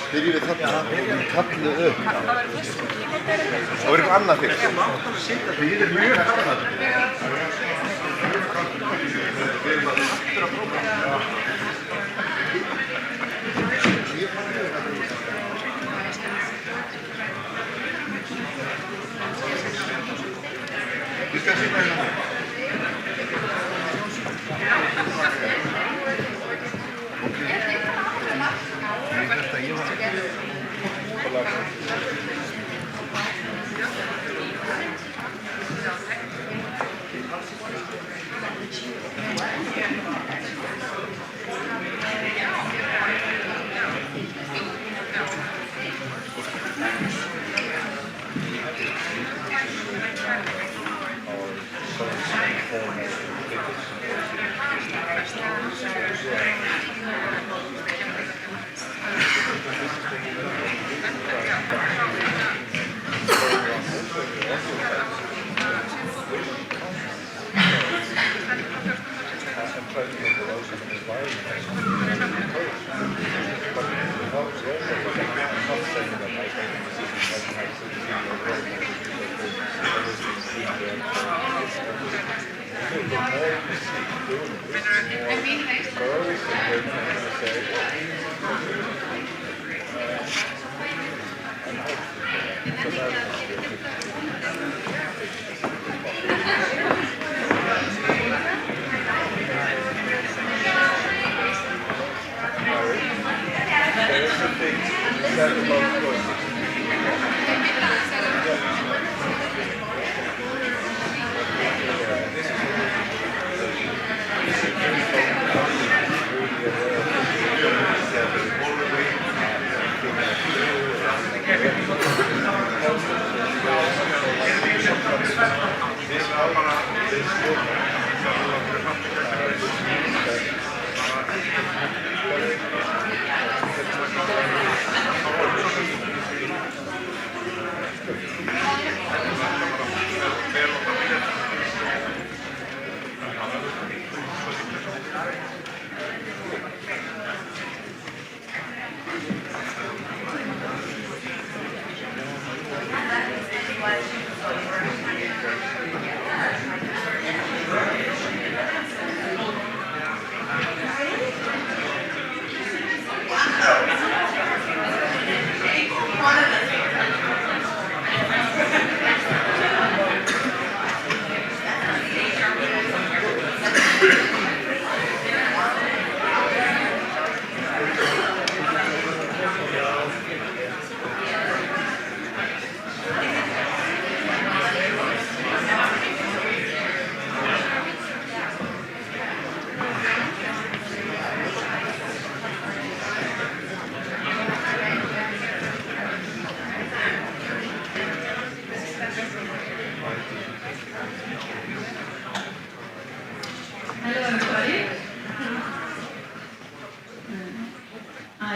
Byrjum við þarna og við kallum upp. Það var eitthvað annað fyrst. Við erum mjög gaman. Við erum að aftur að prófa. Við skal sýna hérna.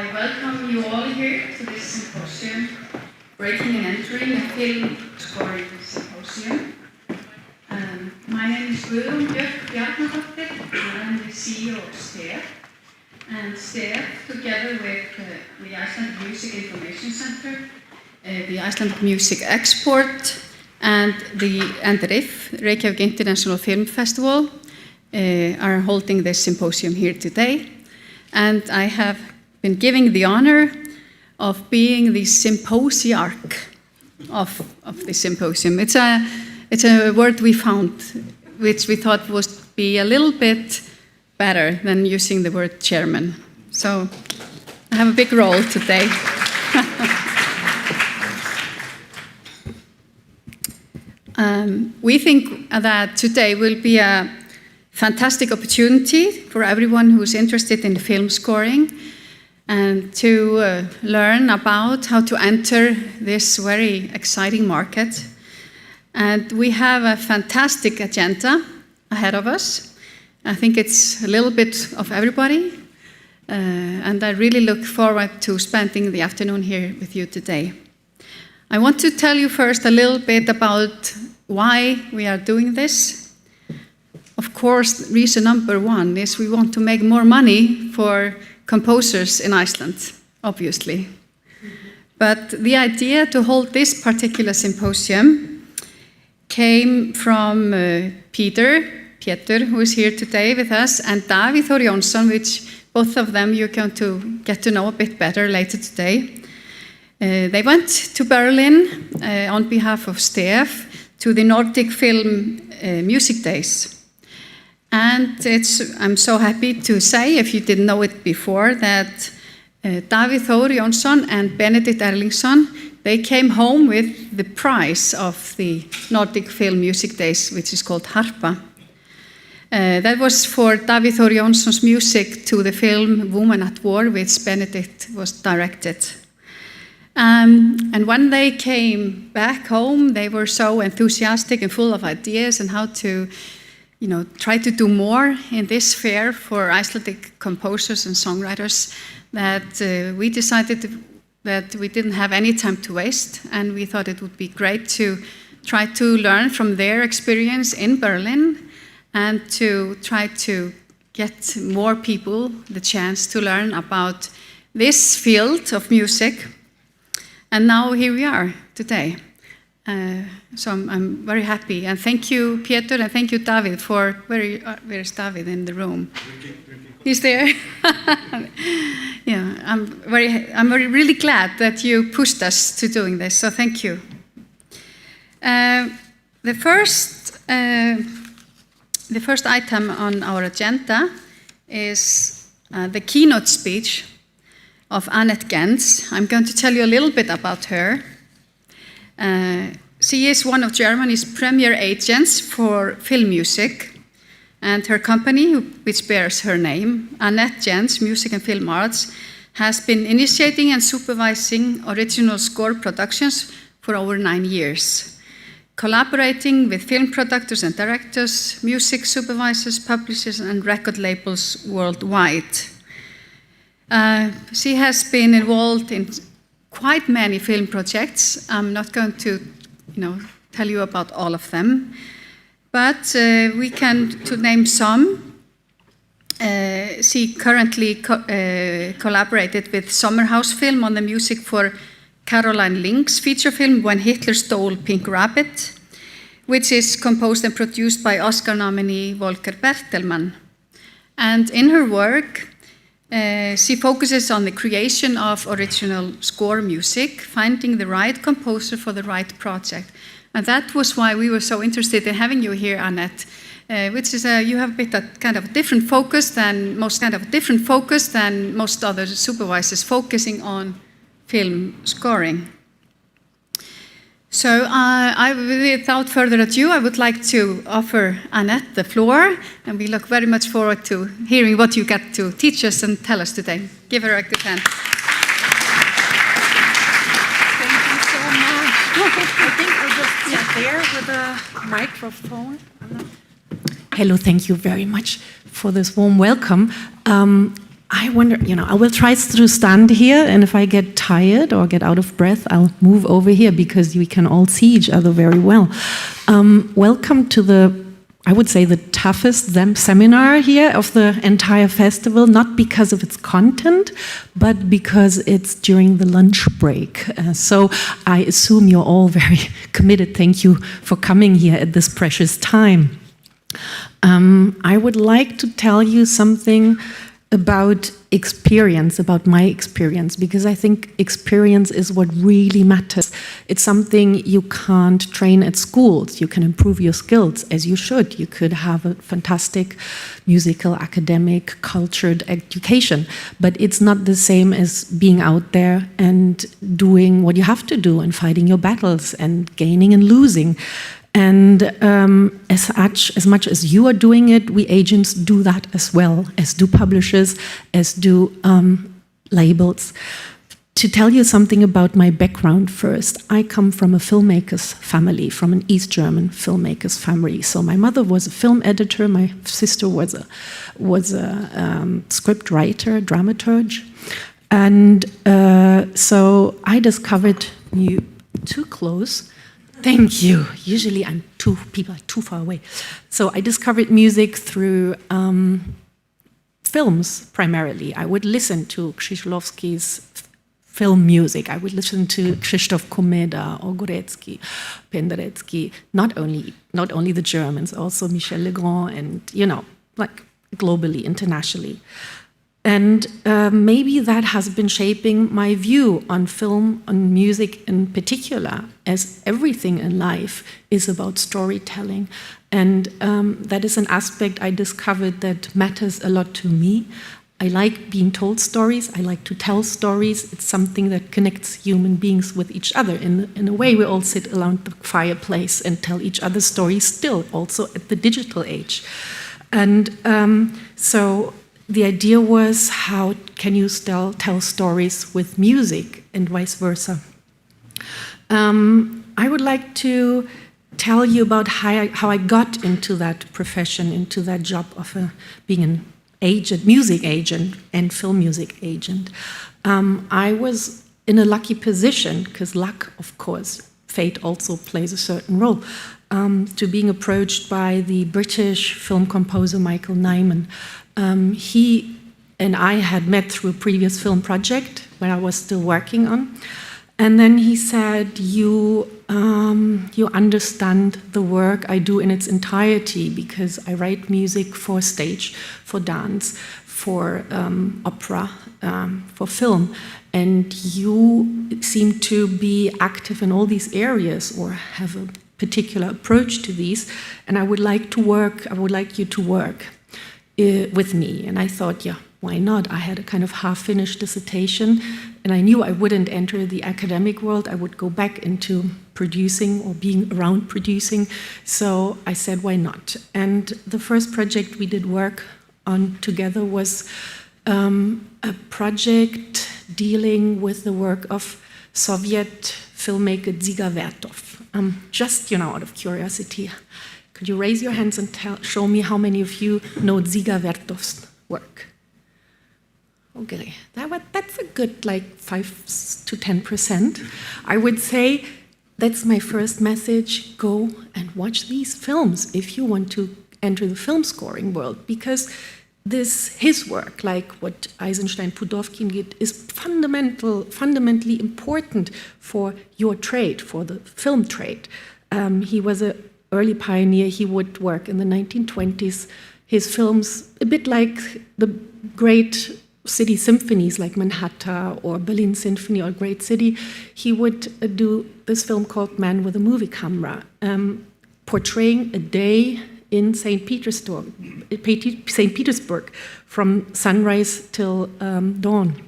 I welcome you all here to this symposium, Breaking and Entering a Film Scoring Symposium. My name is Guðrún Björk Bjarnadóttir, and I'm the CEO of STEF. And STEF, together with the Icelandic Music Information Center, the Icelandic Music Export, and the RIF, Reykjavík International Film Festival, are holding this symposium here today. And I have been given the honor of being the symposiarch of the symposium. It's a word we found, which we thought would be a little bit better than using the word chairman. So I have a big role today. We think that today will be a fantastic opportunity for everyone who's interested in film scoring and to learn about how to enter this very exciting market. And we have a fantastic agenda ahead of us. I think it's a little bit of everybody, and I really look forward to spending the afternoon here with you today. I want to tell you first a little bit about why we are doing this. Of course, reason number one is we want to make more money for composers in Iceland, obviously. But the idea to hold this particular symposium came from Pétur, who is here today with us, and Davíð Þór Jónsson, which both of them you're going to get to know a bit better later today. They went to Berlin on behalf of STEF to the Nordic Film Music Days. And I'm so happy to say, if you didn't know it before, that Davíð Þór Jónsson and Benedikt Erlingsson, they came home with the prize of the Nordic Film Music Days, which is called Harpa. That was for Davíð Þór Jónsson's music to the film Woman at War, which Benedikt was directed. And when they came back home, they were so enthusiastic and full of ideas and how to try to do more in this fair for Icelandic composers and songwriters that we decided that we didn't have any time to waste, and we thought it would be great to try to learn from their experience in Berlin and to try to get more people the chance to learn about this field of music. And now here we are today. So I'm very happy, and thank you, Pétur, and thank you, Davíð, for where's Davíð in the room? He's there. Yeah, I'm really glad that you pushed us to doing this. So thank you. The first item on our agenda is the keynote speech of Annette Gens. I'm going to tell you a little bit about her. She is one of Germany's premier agents for film music, and her company, which bears her name, Annette Gens Music and Film Arts, has been initiating and supervising original score productions for over 9 years, collaborating with film producers and directors, music supervisors, publishers, and record labels worldwide. She has been involved in quite many film projects. I'm not going to, tell you about all of them, but we can to name some. She currently collaborated with Sommerhouse Film on the music for Caroline Link's feature film When Hitler Stole Pink Rabbit, which is composed and produced by Oscar nominee Volker Bertelmann. And in her work, she focuses on the creation of original score music, finding the right composer for the right project. And that was why we were so interested in having you here, Annette, which is you have a bit of kind of different focus than most other supervisors focusing on film scoring. So without further ado, I would like to offer Annette the floor, and we look very much forward to hearing what you get to teach us and tell us today. Give her a good hand. Thank you so much. I think I'll just sit there with a microphone. Hello, thank you very much for this warm welcome. I wonder, I will try to stand here, and if I get tired or get out of breath, I'll move over here because we can all see each other very well. Welcome to I would say, the toughest seminar here of the entire festival, not because of its content, but because it's during the lunch break. So I assume you're all very committed. Thank you for coming here at this precious time. I would like to tell you something about experience, about my experience, because I think experience is what really matters. It's something you can't train at schools. You can improve your skills, as you should. You could have a fantastic musical, academic, cultured education, but it's not the same as being out there and doing what you have to do and fighting your battles and gaining and losing. And as much as you are doing it, we agents do that as well, as do publishers, as do labels. To tell you something about my background first, I come from a filmmaker's family, from an East German filmmaker's family. So my mother was a film editor, my sister was a script writer, dramaturge. And so I discovered you too close. Thank you. Usually people are too far away. So I discovered music through films primarily. I would listen to Krzyżanowski's film music. I would listen to Krzysztof Komeda or Górecki, Penderecki. Not only the Germans, also Michel Legrand, and like globally, internationally. And maybe that has been shaping my view on film, on music in particular, as everything in life is about storytelling. And that is an aspect I discovered that matters a lot to me. I like being told stories. I like to tell stories. It's something that connects human beings with each other. In a way, we all sit around the fireplace and tell each other stories still, also at the digital age. And so the idea was, how can you still tell stories with music and vice versa? I would like to tell you about how I got into that profession, into that job of being an agent, music agent and film music agent. I was in a lucky position, because luck, of course, fate also plays a certain role, to being approached by the British film composer Michael Nyman. He and I had met through a previous film project where I was still working on. And then he said, you understand the work I do in its entirety, because I write music for stage, for dance, for opera, for film. And you seem to be active in all these areas, or have a particular approach to these. And I would like you to work with me. And I thought, yeah, why not? I had a kind of half-finished dissertation, and I knew I wouldn't enter the academic world. I would go back into producing or being around producing. So I said, why not? And the first project we did work on together was a project dealing with the work of Soviet filmmaker Dziga Vertov. Just, out of curiosity, could you raise your hands and show me how many of you know Dziga Vertov's work? Okay, that's a good 5 to 10%. I would say that's my first message. Go and watch these films if you want to enter the film scoring world, because his work, like what Eisenstein Pudovkin did, is fundamentally important for your trade, for the film trade. He was an early pioneer. He would work in the 1920s. His films, a bit like the great city symphonies like Manhattan or Berlin Symphony or Great City, he would do this film called Man with a Movie Camera, portraying a day in St. Petersburg, from sunrise till dawn.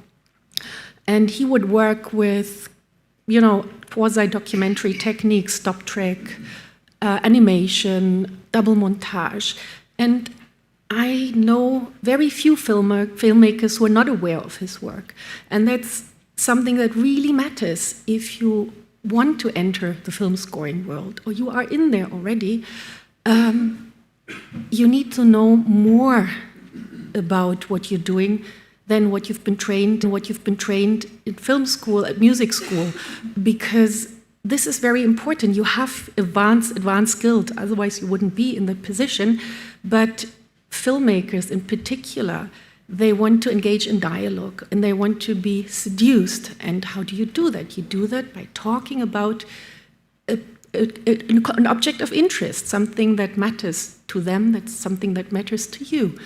And he would work with, quasi-documentary techniques, stop track, animation, double montage. And I know very few filmmakers who are not aware of his work. And that's something that really matters if you want to enter the film scoring world, or you are in there already. You need to know more about what you're doing than what you've been trained in film school, at music school, because this is very important. You have advanced skills, otherwise you wouldn't be in the position. But filmmakers in particular, they want to engage in dialogue and they want to be seduced. And how do you do that? You do that by talking about an object of interest, something that matters to them, that's something that matters to you.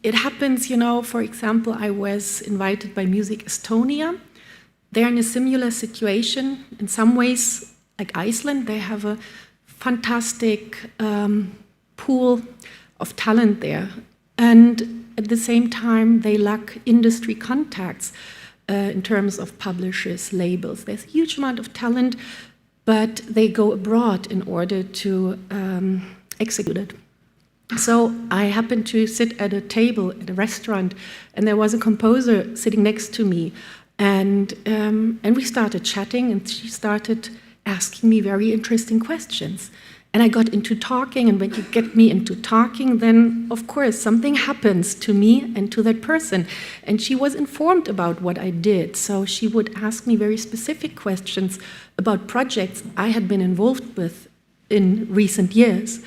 It happens, for example, I was invited by Music Estonia. They're in a similar situation. In some ways, like Iceland, they have a fantastic pool of talent there. And at the same time, they lack industry contacts in terms of publishers, labels. There's a huge amount of talent, but they go abroad in order to execute it. So I happened to sit at a table at a restaurant, and there was a composer sitting next to me, and we started chatting, and she started asking me very interesting questions. And I got into talking, and when you get me into talking, then of course something happens to me and to that person. And she was informed about what I did, so she would ask me very specific questions about projects I had been involved with in recent years.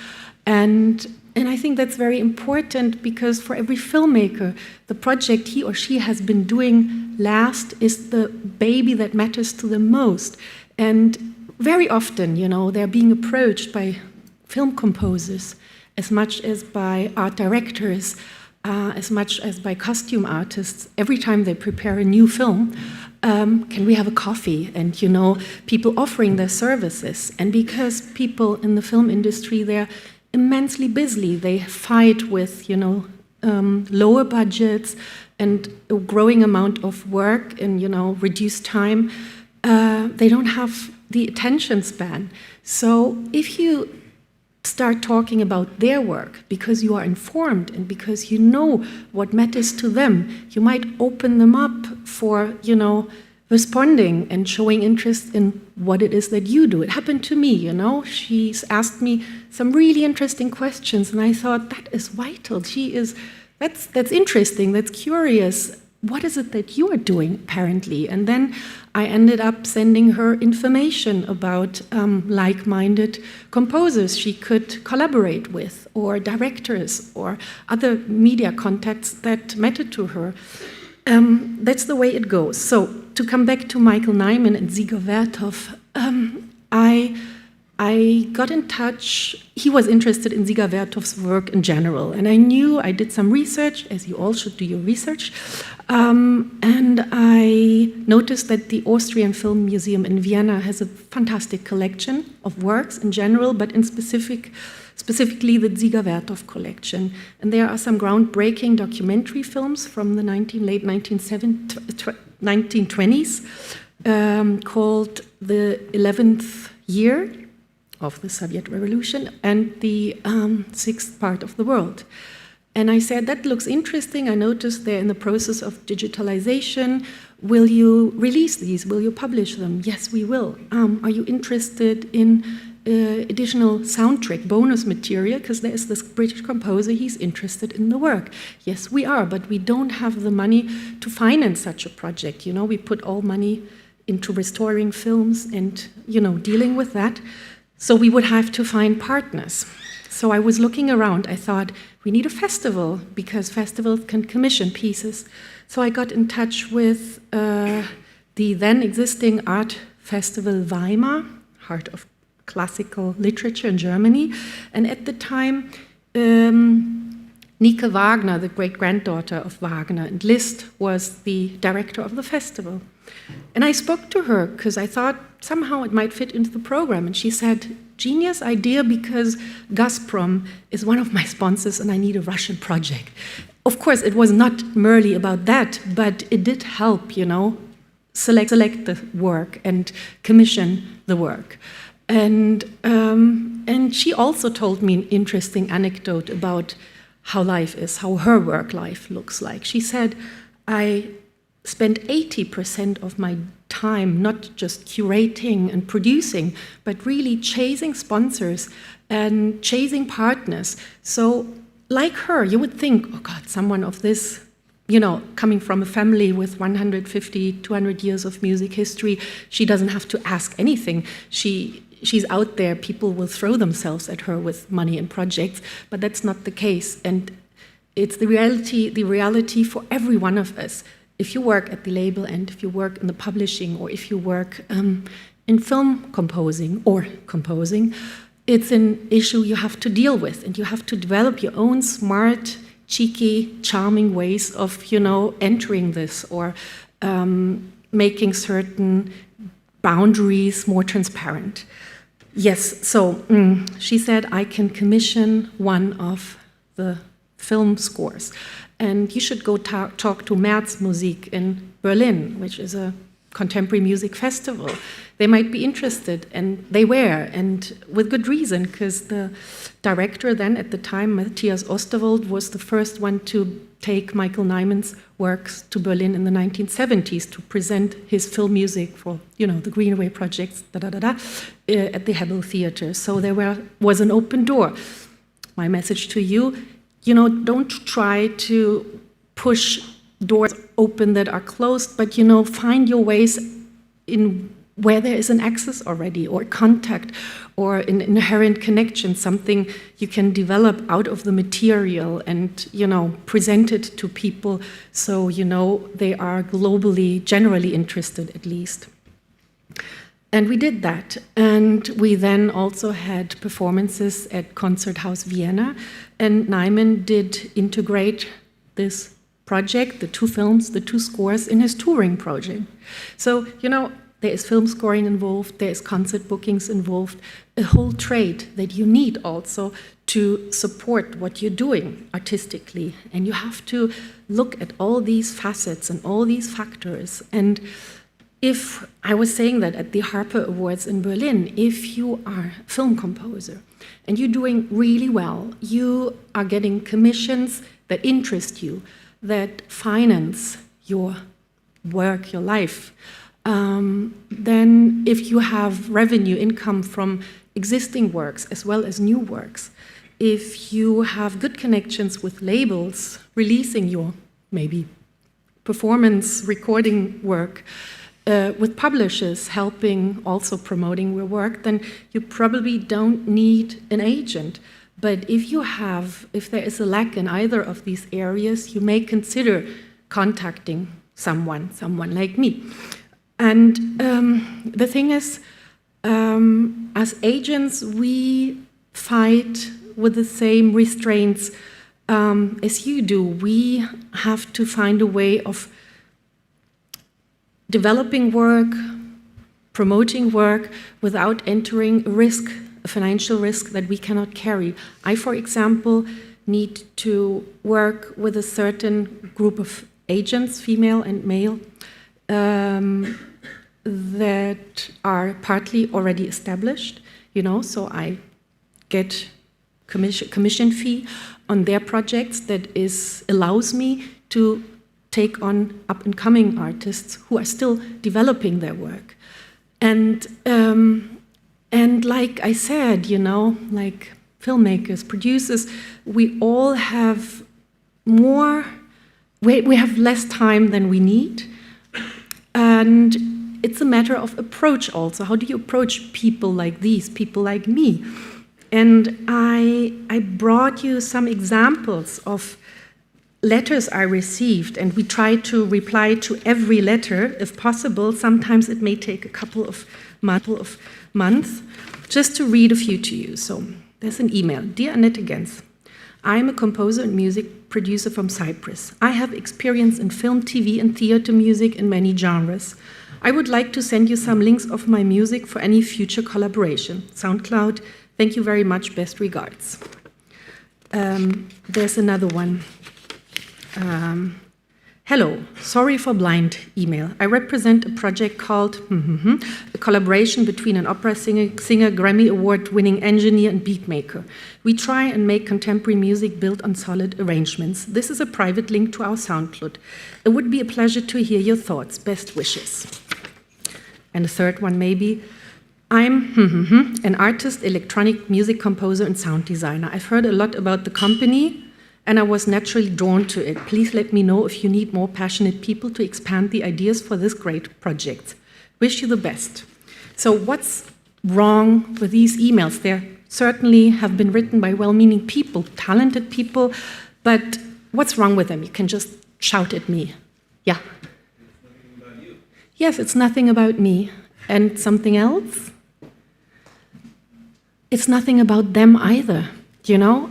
And I think that's very important, because for every filmmaker, the project he or she has been doing last is the baby that matters to them most. And very often, they're being approached by film composers as much as by art directors, as much as by costume artists. Every time they prepare a new film, can we have a coffee? And, people offering their services. And because people in the film industry, they're immensely busy. They fight with, lower budgets and a growing amount of work and, reduced time. They don't have the attention span. So if you start talking about their work because you are informed and because you know what matters to them, you might open them up for, responding and showing interest in what it is that you do. It happened to me, She's asked me some really interesting questions, and I thought, that is vital. That's interesting, that's curious. What is it that you are doing, apparently? And then I ended up sending her information about like-minded composers she could collaborate with, or directors, or other media contacts that mattered to her. That's the way it goes. So, to come back to Michael Nyman and Dziga Vertov, I got in touch. He was interested in Dziga Vertov's work in general, and I did some research, as you all should do your research, and I noticed that the Austrian Film Museum in Vienna has a fantastic collection of works in general, but in specifically the Dziga Vertov collection. And there are some groundbreaking documentary films from the late 1920s called The 11th Year of the Soviet Revolution and the Sixth Part of the World. And I said, that looks interesting. I noticed they're in the process of digitalization. Will you release these? Will you publish them? Yes, we will. Are you interested in additional soundtrack, bonus material? Because there is this British composer, he's interested in the work. Yes, we are, but we don't have the money to finance such a project. We put all money into restoring films and, dealing with that. So we would have to find partners. So I was looking around. I thought, we need a festival, because festivals can commission pieces. So I got in touch with the then existing art festival Weimar, Heart of Classical Literature in Germany. And at the time, Nike Wagner, the great-granddaughter of Wagner, and Liszt was the director of the festival. And I spoke to her because I thought somehow it might fit into the program. And she said, genius idea, because Gazprom is one of my sponsors and I need a Russian project. Of course, it was not merely about that, but it did help, select the work and commission the work. And she also told me an interesting anecdote about how life is, how her work life looks like. She said, I spent 80% of my time not just curating and producing, but really chasing sponsors and chasing partners. So like her, you would think, oh God, someone of this you know, coming from a family with 150, 200 years of music history, she doesn't have to ask anything. She's out there, people will throw themselves at her with money and projects, but that's not the case. And it's the reality for every one of us. If you work at the label and if you work in the publishing or if you work in film composing, it's an issue you have to deal with, and you have to develop your own smart, cheeky, charming ways of, you know, entering this or making certain boundaries more transparent. Yes, so she said, I can commission one of the film scores. And you should go talk to März Musik in Berlin, which is a contemporary music festival. They might be interested, and they were, and with good reason, because the director then at the time, Matthias Osterwald, was the first one to take Michael Nyman's works to Berlin in the 1970s to present his film music for, you know, the Greenaway projects, at the Hebel Theater. So there was an open door. My message to you, you know, don't try to push doors open that are closed, but, you know, find your ways in where there is an access already, or contact, or an inherent connection, something you can develop out of the material and, you know, present it to people so, you know, they are globally, generally interested at least. And we did that. And we then also had performances at Konzerthaus Vienna, and Nyman did integrate this project, the two films, the two scores, in his touring project. So, you know, there is film scoring involved, there is concert bookings involved, a whole trade that you need also to support what you're doing artistically. And you have to look at all these facets and all these factors. And if I was saying that at the Harper Awards in Berlin, if you are a film composer and you're doing really well, you are getting commissions that interest you, that finance your work, your life, then if you have revenue income from existing works as well as new works, if you have good connections with labels releasing your maybe performance recording work, with publishers helping also promoting your work, then you probably don't need an agent. But if there is a lack in either of these areas, you may consider contacting someone like me. And the thing is, as agents, we fight with the same restraints as you do. We have to find a way of developing work, promoting work, without entering a financial risk that we cannot carry. I, for example, need to work with a certain group of agents, female and male, that are partly already established, you know, so I get commission fee on their projects that allows me to take on up-and-coming artists who are still developing their work. And like I said, you know, like filmmakers, producers, we all have we have less time than we need. And it's a matter of approach also. How do you approach people like these, people like me? And I brought you some examples of letters I received, and we try to reply to every letter if possible. Sometimes it may take a couple of months, just to read a few to you. So there's an email. Dear Annette Gens, I'm a composer and music producer from Cyprus. I have experience in film, TV, and theater music in many genres. I would like to send you some links of my music for any future collaboration. SoundCloud, thank you very much, best regards. There's another one. Hello, sorry for blind email. I represent a project called a collaboration between an opera singer, Grammy Award-winning engineer and beatmaker. We try and make contemporary music built on solid arrangements. This is a private link to our SoundCloud. It would be a pleasure to hear your thoughts. Best wishes. And a third one maybe. I'm an artist, electronic music composer, and sound designer. I've heard a lot about the company and I was naturally drawn to it. Please let me know if you need more passionate people to expand the ideas for this great project. Wish you the best. So what's wrong with these emails? They certainly have been written by well-meaning people, talented people, but what's wrong with them? You can just shout at me. Yeah? Yes, it's nothing about me. And something else? It's nothing about them either, you know?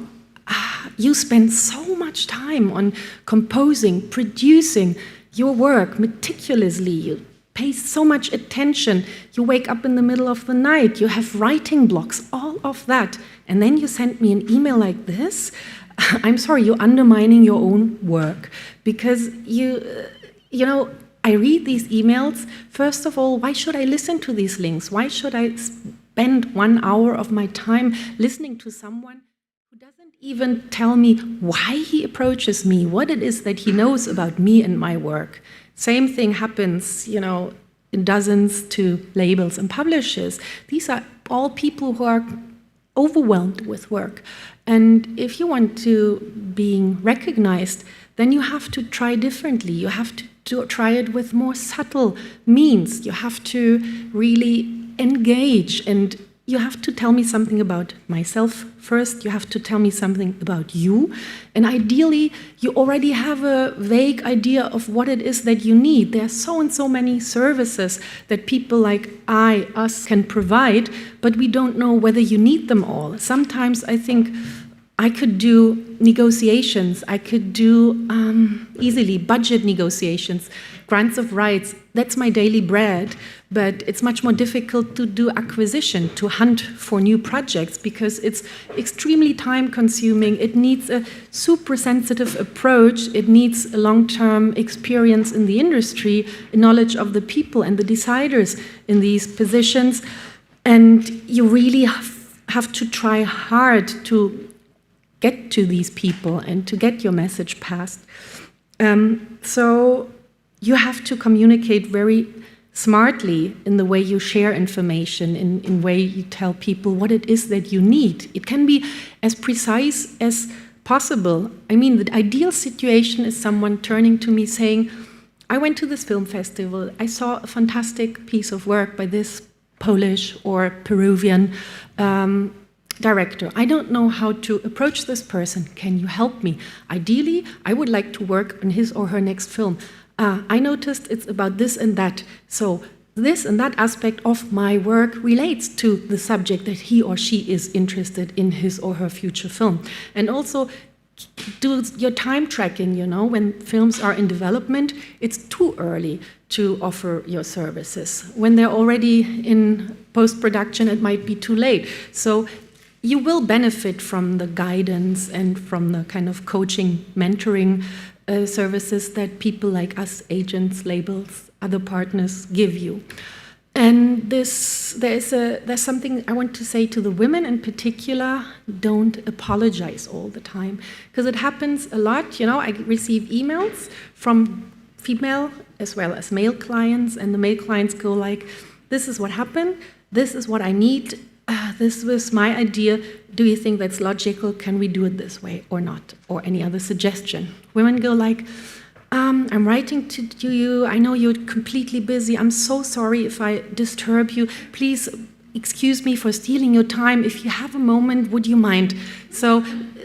You spend so much time on composing, producing your work meticulously. You pay so much attention. You wake up in the middle of the night. You have writing blocks, all of that. And then you send me an email like this? I'm sorry, you're undermining your own work. Because you know, I read these emails. First of all, why should I listen to these links? Why should I spend 1 hour of my time listening to someone who doesn't even tell me why he approaches me, what it is that he knows about me and my work? Same thing happens, you know, in dozens to labels and publishers. These are all people who are overwhelmed with work. And if you want to be recognized, then you have to try differently. You have to try it with more subtle means. You have to really engage, and you have to tell me something about myself first. You have to tell me something about you. And ideally, you already have a vague idea of what it is that you need. There are so and so many services that people like us can provide, but we don't know whether you need them all. Sometimes I think I could do negotiations. I could do easily budget negotiations, grants of rights. That's my daily bread, but it's much more difficult to do acquisition, to hunt for new projects, because it's extremely time-consuming. It needs a super sensitive approach. It needs a long-term experience in the industry, a knowledge of the people and the deciders in these positions, and you really have to try hard to get to these people and to get your message passed. So you have to communicate very smartly in the way you share information, in way you tell people what it is that you need. It can be as precise as possible. I mean, the ideal situation is someone turning to me saying, I went to this film festival, I saw a fantastic piece of work by this Polish or Peruvian director. I don't know how to approach this person. Can you help me? Ideally, I would like to work on his or her next film. I noticed it's about this and that. So this and that aspect of my work relates to the subject that he or she is interested in his or her future film. And also do your time tracking, you know, when films are in development, it's too early to offer your services. When they're already in post-production, it might be too late. So you will benefit from the guidance and from the kind of coaching, mentoring services that people like us, agents, labels, other partners give you. And there's something I want to say to the women in particular: don't apologize all the time, because it happens a lot. You know, I receive emails from female as well as male clients, and the male clients go like, "This is what happened. This is what I need. This was my idea. Do you think that's logical? Can we do it this way or not? Or any other suggestion?" Women go like, I'm writing to you. I know you're completely busy. I'm so sorry if I disturb you. Please excuse me for stealing your time. If you have a moment, would you mind? So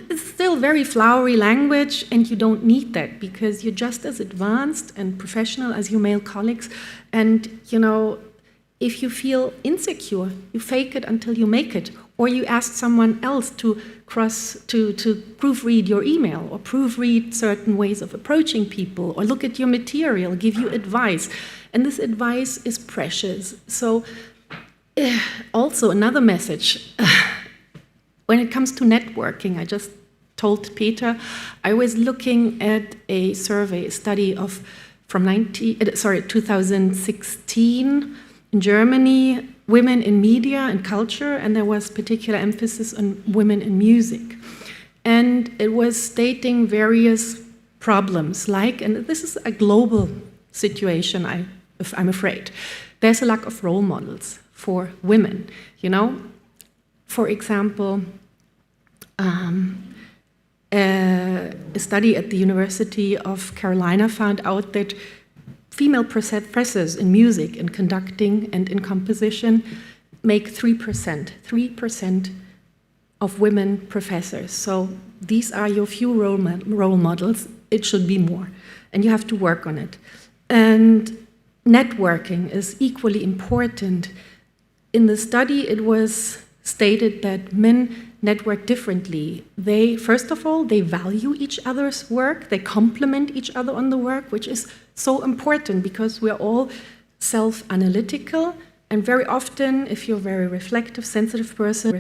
it's still very flowery language, and you don't need that, because you're just as advanced and professional as your male colleagues. And, you know, if you feel insecure, you fake it until you make it, or you ask someone else to proofread your email, or proofread certain ways of approaching people, or look at your material, give you advice. And this advice is precious. So also another message, when it comes to networking, I just told Peter, I was looking at a survey, a study from 2016, in Germany, women in media and culture, and there was particular emphasis on women in music. And it was stating various problems, like, and this is a global situation, I'm afraid, there's a lack of role models for women, you know? For example, a study at the University of Carolina found out that female professors in music, in conducting, and in composition make 3% of women professors. So these are your few role models. It should be more, and you have to work on it. And networking is equally important. In the study, it was stated that men network differently. First of all, they value each other's work, they complement each other on the work, which is so important because we're all self-analytical, and very often, if you're a very reflective, sensitive person,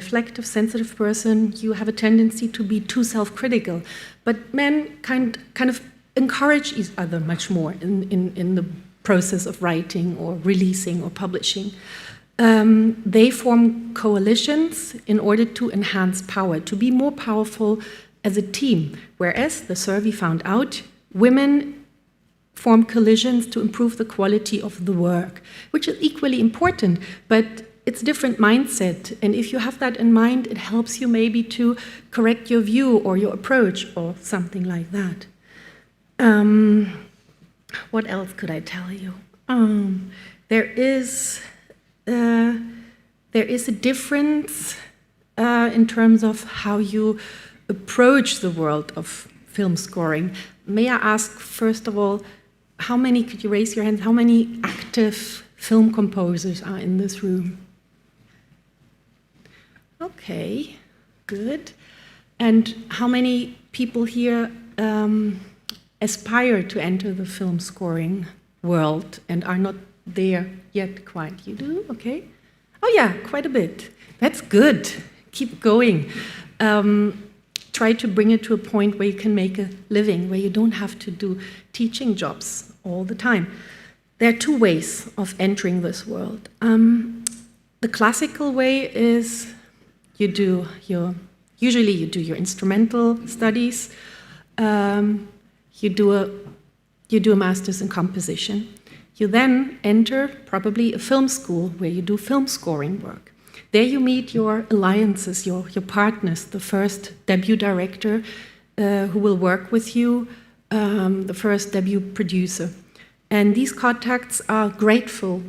you have a tendency to be too self-critical. But men kind of encourage each other much more in the process of writing or releasing or publishing. They form coalitions in order to enhance power, to be more powerful as a team. Whereas, the survey found out, women form coalitions to improve the quality of the work, which is equally important, but it's a different mindset. And if you have that in mind, it helps you maybe to correct your view or your approach or something like that. What else could I tell you? There is a difference in terms of how you approach the world of film scoring. May I ask, first of all, how many, could you raise your hands, how many active film composers are in this room? Okay, good. And how many people here aspire to enter the film scoring world and are not there yet quite? You do? Okay. Oh yeah, quite a bit. That's good. Keep going. Try to bring it to a point where you can make a living, where you don't have to do teaching jobs all the time. There are two ways of entering this world. The classical way is usually you do your instrumental studies, you do a master's in composition. You then enter probably a film school where you do film scoring work. There you meet your alliances, your partners, the first debut director who will work with you, the first debut producer. And these contacts are grateful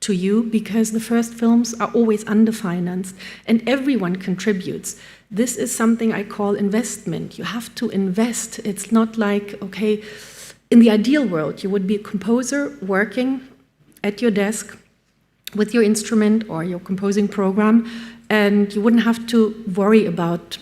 to you because the first films are always underfinanced and everyone contributes. This is something I call investment. You have to invest. It's not like, okay, in the ideal world, you would be a composer working at your desk with your instrument or your composing program, and you wouldn't have to worry about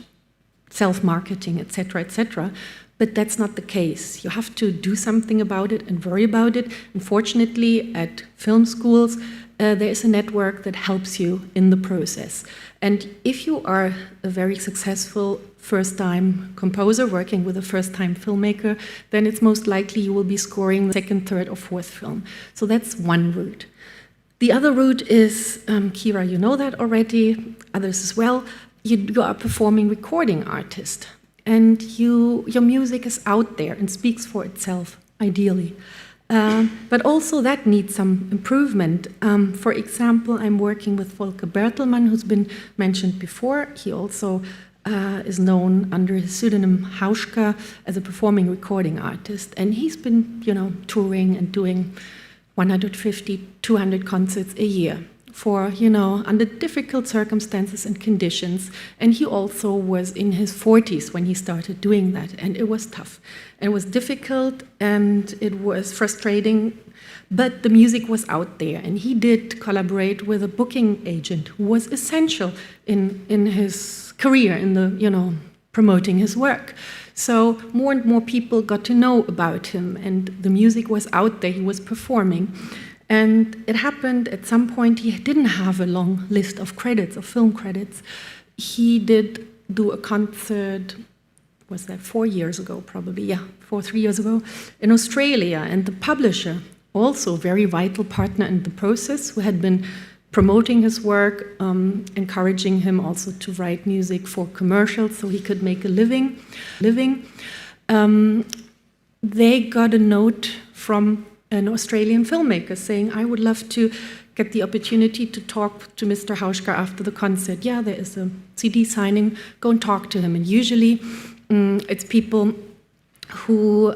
self-marketing, etc., etc. But that's not the case. You have to do something about it and worry about it. Unfortunately, at film schools, there is a network that helps you in the process. And if you are a very successful first-time composer working with a first-time filmmaker, then it's most likely you will be scoring the second, third, or fourth film. So that's one route. The other route is, Kira, you know that already, others as well, you are a performing recording artist. And your music is out there and speaks for itself, ideally. But also that needs some improvement. For example, I'm working with Volker Bertelmann, who's been mentioned before. He also is known under his pseudonym Hauschka as a performing recording artist. And he's been, touring and doing 150, 200 concerts a year for, under difficult circumstances and conditions. And he also was in his 40s when he started doing that. And it was tough. And it was difficult and it was frustrating. But the music was out there. And he did collaborate with a booking agent who was essential in his career, in the, promoting his work. So more and more people got to know about him. And the music was out there. He was performing. And it happened at some point, he didn't have a long list of credits, of film credits. He did do a concert, was that 4 years ago probably, yeah, 3 years ago, in Australia. And the publisher, also a very vital partner in the process, who had been promoting his work, encouraging him also to write music for commercials so he could make a living. They got a note from an Australian filmmaker saying, I would love to get the opportunity to talk to Mr. Hauschka after the concert. Yeah, there is a CD signing, go and talk to him. And usually It's people who,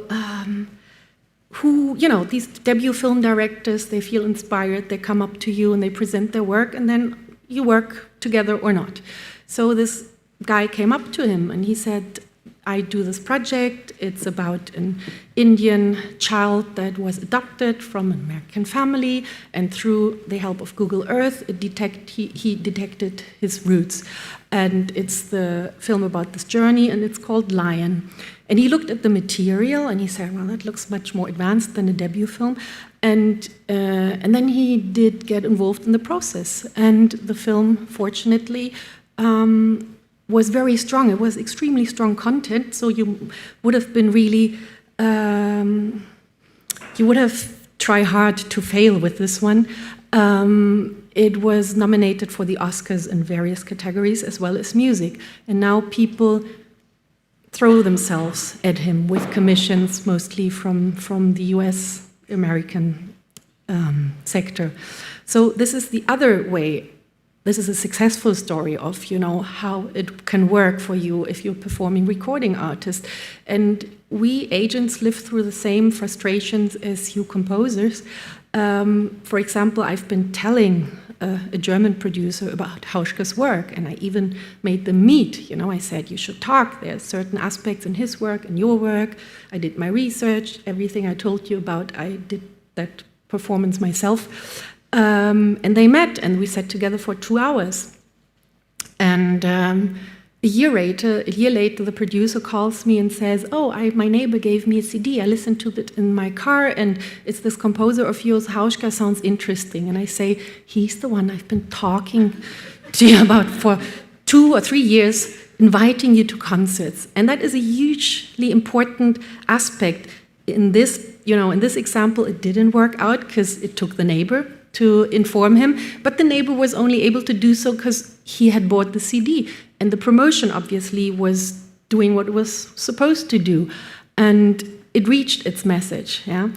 these debut film directors, they feel inspired, they come up to you and they present their work, and then you work together or not. So this guy came up to him and he said, I do this project. It's about an Indian child that was adopted from an American family, and through the help of Google Earth, he detected his roots. And it's the film about this journey, and it's called Lion. And he looked at the material and he said, well, that looks much more advanced than a debut film. And then he did get involved in the process. And the film, fortunately, was very strong. It was extremely strong content, so you would have been really, you would have tried hard to fail with this one. It was nominated for the Oscars in various categories, as well as music. And now people throw themselves at him with commissions, mostly from the US American sector. So this is the other way. This is a successful story of, how it can work for you if you're performing recording artist. And we agents live through the same frustrations as you composers. For example, I've been telling a German producer about Hauschka's work, and I even made them meet. I said, you should talk. There are certain aspects in his work and your work. I did my research. Everything I told you about, I did that performance myself. And they met, and we sat together for 2 hours. And a year later, the producer calls me and says, my neighbor gave me a CD. I listened to it in my car, and it's this composer of yours, Hauschka, sounds interesting. And I say, he's the one I've been talking to you about for 2 or 3 years, inviting you to concerts. And that is a hugely important aspect. In this example, it didn't work out because it took the neighbor to inform him, but the neighbor was only able to do so because he had bought the CD, and the promotion obviously was doing what it was supposed to do, and it reached its message. Yeah.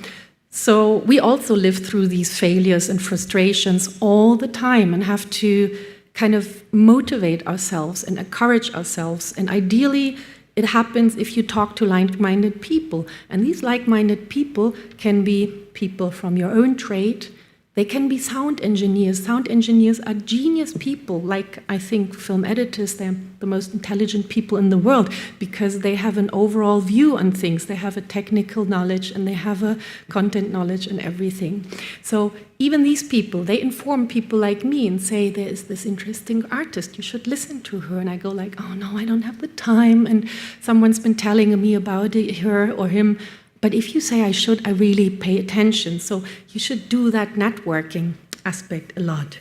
So we also live through these failures and frustrations all the time and have to kind of motivate ourselves and encourage ourselves, and ideally it happens if you talk to like-minded people, and these like-minded people can be people from your own trade. They can be sound engineers. Sound engineers are genius people, like I think film editors, they're the most intelligent people in the world because they have an overall view on things. They have a technical knowledge and they have a content knowledge and everything. So even these people, they inform people like me and say, there is this interesting artist, you should listen to her. And I go like, oh no, I don't have the time. And someone's been telling me about it, her or him. But if you say I should, I really pay attention. So you should do that networking aspect a lot.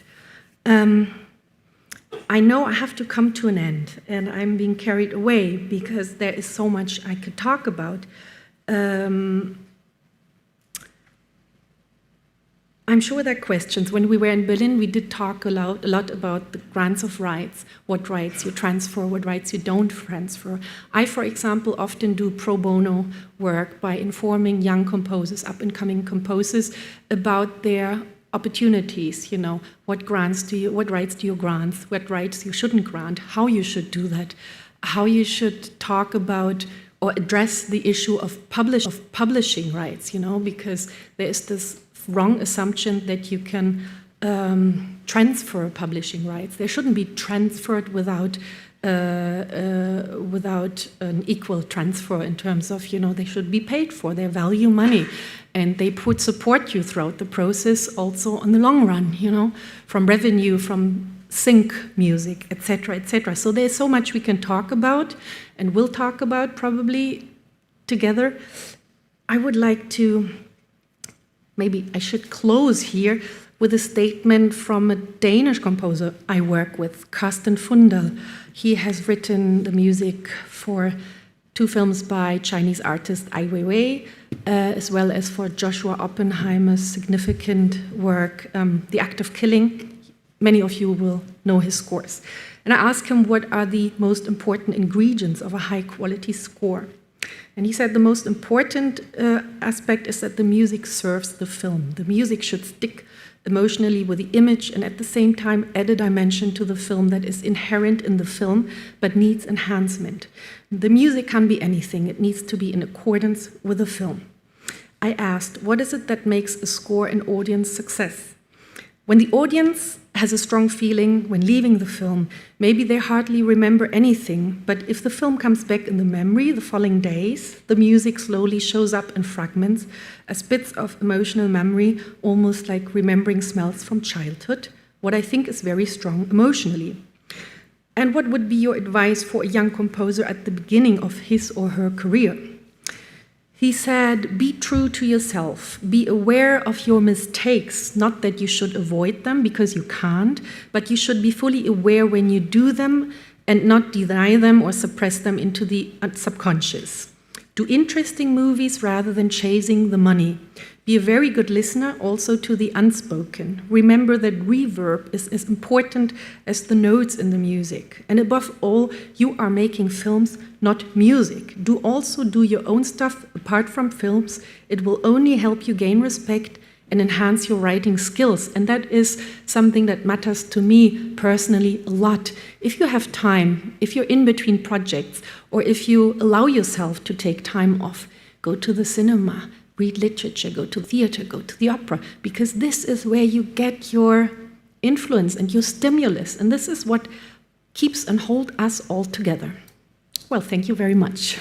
I know I have to come to an end, and I'm being carried away because there is so much I could talk about. I'm sure there are questions. When we were in Berlin, we did talk a lot about the grants of rights, what rights you transfer, what rights you don't transfer. I, for example, often do pro bono work by informing young composers, up-and-coming composers, about their opportunities. What rights do you grant, what rights you shouldn't grant, how you should do that, how you should talk about or address the issue of publishing rights, because there is this wrong assumption that you can transfer publishing rights. They shouldn't be transferred without an equal transfer in terms of, they should be paid for. They value money, and they support you throughout the process also on the long run, from revenue, from sync music, etc., etc. So there's so much we can talk about and will talk about probably together. I would like to, maybe I should close here with a statement from a Danish composer I work with, Carsten Fundal. He has written the music for 2 films by Chinese artist Ai Weiwei, as well as for Joshua Oppenheimer's significant work, The Act of Killing. Many of you will know his scores. And I asked him what are the most important ingredients of a high-quality score. And he said the most important aspect is that the music serves the film. The music should stick emotionally with the image, and at the same time add a dimension to the film that is inherent in the film but needs enhancement. The music can be anything. It needs to be in accordance with the film. I asked, what is it that makes a score an audience success? When the audience has a strong feeling when leaving the film, maybe they hardly remember anything, but if the film comes back in the memory the following days, the music slowly shows up in fragments as bits of emotional memory, almost like remembering smells from childhood, what I think is very strong emotionally. And what would be your advice for a young composer at the beginning of his or her career? He said, be true to yourself, be aware of your mistakes, not that you should avoid them because you can't, but you should be fully aware when you do them and not deny them or suppress them into the subconscious. Do interesting movies rather than chasing the money. Be a very good listener also to the unspoken. Remember that reverb is as important as the notes in the music. And above all, you are making films, not music. Also do your own stuff apart from films. It will only help you gain respect and enhance your writing skills. And that is something that matters to me personally a lot. If you have time, if you're in between projects, or if you allow yourself to take time off, go to the cinema, read literature, go to theater, go to the opera, because this is where you get your influence and your stimulus, and this is what keeps and holds us all together. Well, thank you very much.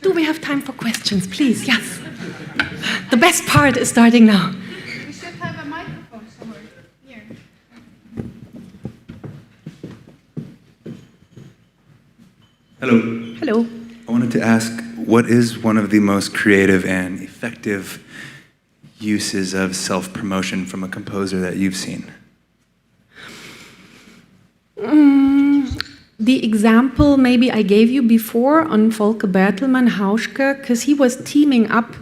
Do we have time for questions, please? Yes. The best part is starting now. We should have a microphone somewhere here. Hello. Hello. I wanted to ask, what is one of the most creative and effective uses of self-promotion from a composer that you've seen? The example maybe I gave you before on Volker Bertelmann, Hauschka, because he was teaming up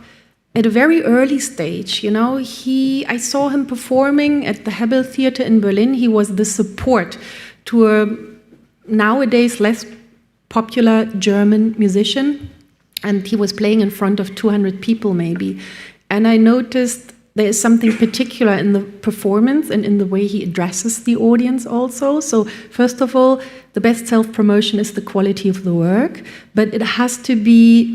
at a very early stage. You know, I saw him performing at the Hebel Theater in Berlin. He was the support to a nowadays less popular German musician, and he was playing in front of 200 people maybe. And I noticed there is something particular in the performance and in the way he addresses the audience also. So first of all, the best self-promotion is the quality of the work, but it has to be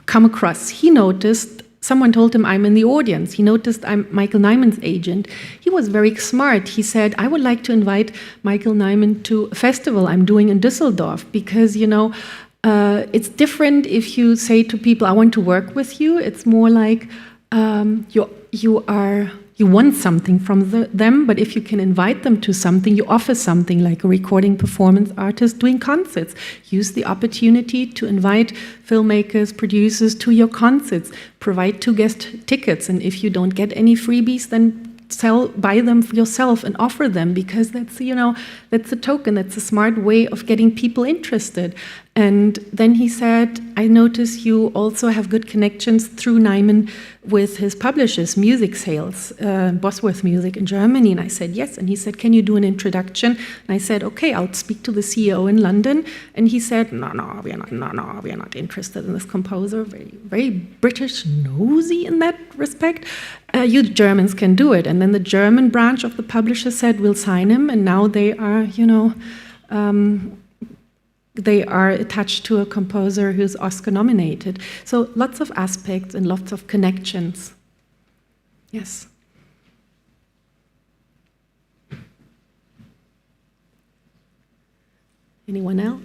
come across. He noticed, someone told him I'm in the audience. He noticed I'm Michael Nyman's agent. He was very smart. He said, I would like to invite Michael Nyman to a festival I'm doing in Düsseldorf because, you know, it's different if you say to people, I want to work with you. It's more like, you want something from them, but if you can invite them to something, you offer something like a recording performance artist doing concerts. Use the opportunity to invite filmmakers, producers to your concerts. Provide 2 guest tickets, and if you don't get any freebies, then buy them for yourself and offer them, because that's, you know, that's a token, that's a smart way of getting people interested. And then he said, I notice you also have good connections through Nyman with his publishers, Music Sales, Bosworth Music in Germany. And I said, yes. And he said, can you do an introduction? And I said, okay, I'll speak to the CEO in London. And he said, no, we are not interested in this composer. Very, very British nosy in that respect. You Germans can do it. And then the German branch of the publisher said, we'll sign him. And now they are, you know, they are attached to a composer who's Oscar nominated. So lots of aspects and lots of connections. Yes. Anyone else?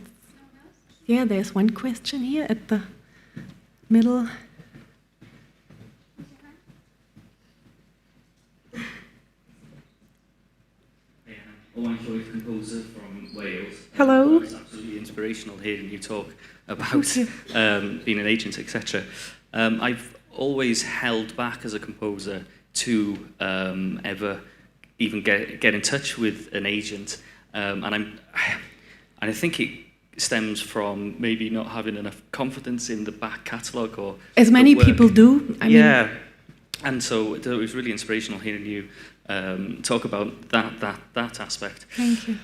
Yeah, there's one question here at the middle. Owen Lloyd, composer from Wales. Hello. It's absolutely inspirational hearing you talk about being an agent, etc. I've always held back as a composer to ever even get in touch with an agent, and I think it stems from maybe not having enough confidence in the back catalogue, or as many people do. I mean, And so it was really inspirational hearing you talk about that aspect. Thank you.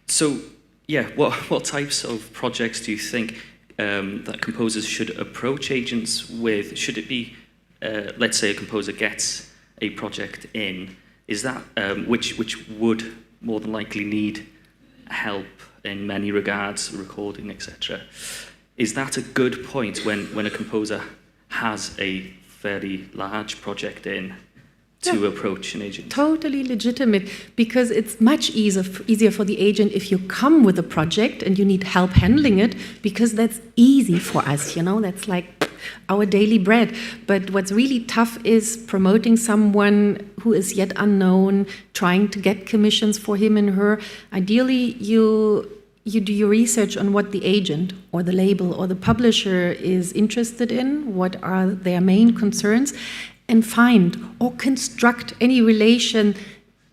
So, yeah, what types of projects do you think that composers should approach agents with? Should it be, let's say, a composer gets a project in, is that which would more than likely need help in many regards, recording, etc. Is that a good point when a composer has a very large project in to approach an agent? Totally legitimate, because it's much easier for the agent if you come with a project and you need help handling it, because that's easy for us, you know, that's like our daily bread. But what's really tough is promoting someone who is yet unknown, trying to get commissions for him and her. Ideally, you do your research on what the agent or the label or the publisher is interested in, what are their main concerns, and find or construct any relation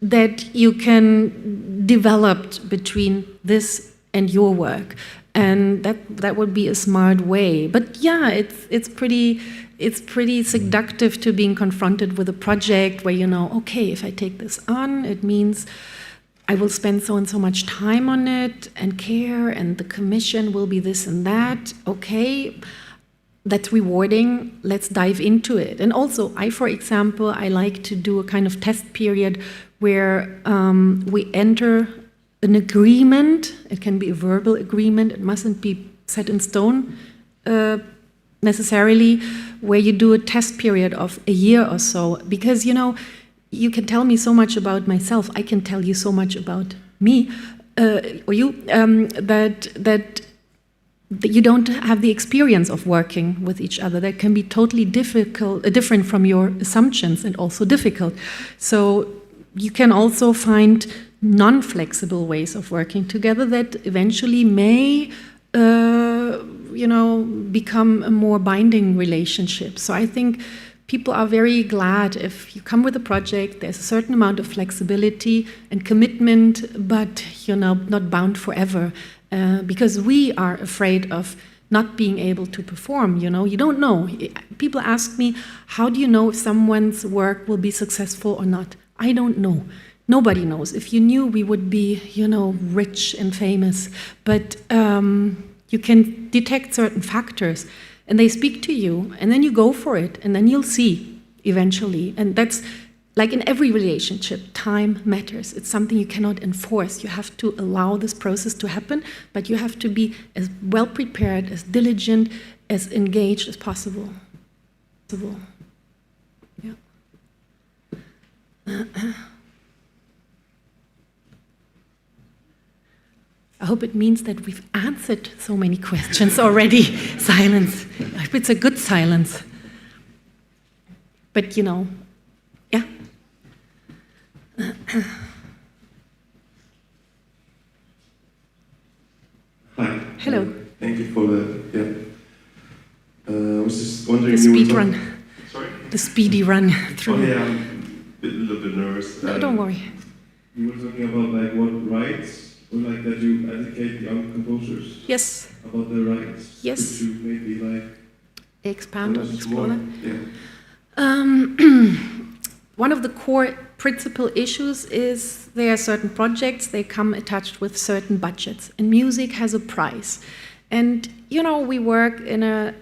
that you can develop between this and your work. And that would be a smart way. But yeah, it's pretty seductive to being confronted with a project where you know, okay, if I take this on, it means I will spend so and so much time on it and care, and the commission will be this and that. Okay, that's rewarding. Let's dive into it. And also, for example, I like to do a kind of test period where we enter an agreement. It can be a verbal agreement. It mustn't be set in stone necessarily, where you do a test period of a year or so. Because, you know, you can tell me so much about myself. I can tell you so much about me or you that you don't have the experience of working with each other. That can be totally different from your assumptions, and also difficult. So you can also find non-flexible ways of working together that eventually may become a more binding relationship. So I think people are very glad if you come with a project, there's a certain amount of flexibility and commitment, but you're not bound forever. Because we are afraid of not being able to perform, you know. You don't know. People ask me, how do you know if someone's work will be successful or not? I don't know. Nobody knows. If you knew, we would be, you know, rich and famous. But you can detect certain factors, and they speak to you, and then you go for it, and then you'll see eventually. And that's like in every relationship, time matters. It's something you cannot enforce. You have to allow this process to happen, but you have to be as well prepared, as diligent, as engaged as possible. Yeah. I hope it means that we've answered so many questions already. Silence. I hope it's a good silence. But, you know, yeah. Hi. Hello. Thank you for the, I was just wondering... The speed run. Sorry? The speedy run through. Oh yeah, I'm a little bit nervous. No, don't worry. You were talking about like what rights, or like that you educate young composers. Yes. About their rights. Yes. Could you maybe like... Expand on, explore more? that. Yeah. One of the core principal issues is there are certain projects, they come attached with certain budgets, and music has a price. And, you know, we work in a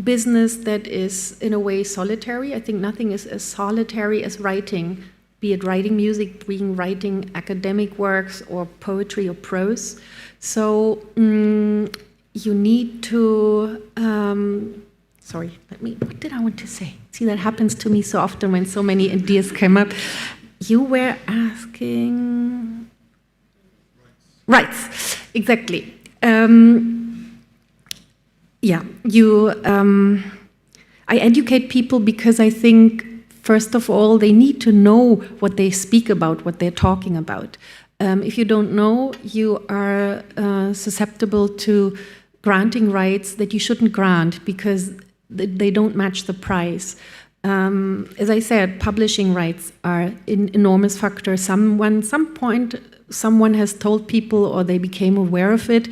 business that is, in a way, solitary. I think nothing is as solitary as writing, be it writing music, being writing academic works, or poetry or prose. So you need to... what did I want to say? See, that happens to me so often when so many ideas come up. You were asking... Rights, exactly. I educate people because I think, first of all, they need to know what they speak about, what they're talking about. If you don't know, you are susceptible to granting rights that you shouldn't grant because they don't match the price. As I said, publishing rights are an enormous factor. Some point, someone has told people, or they became aware of it,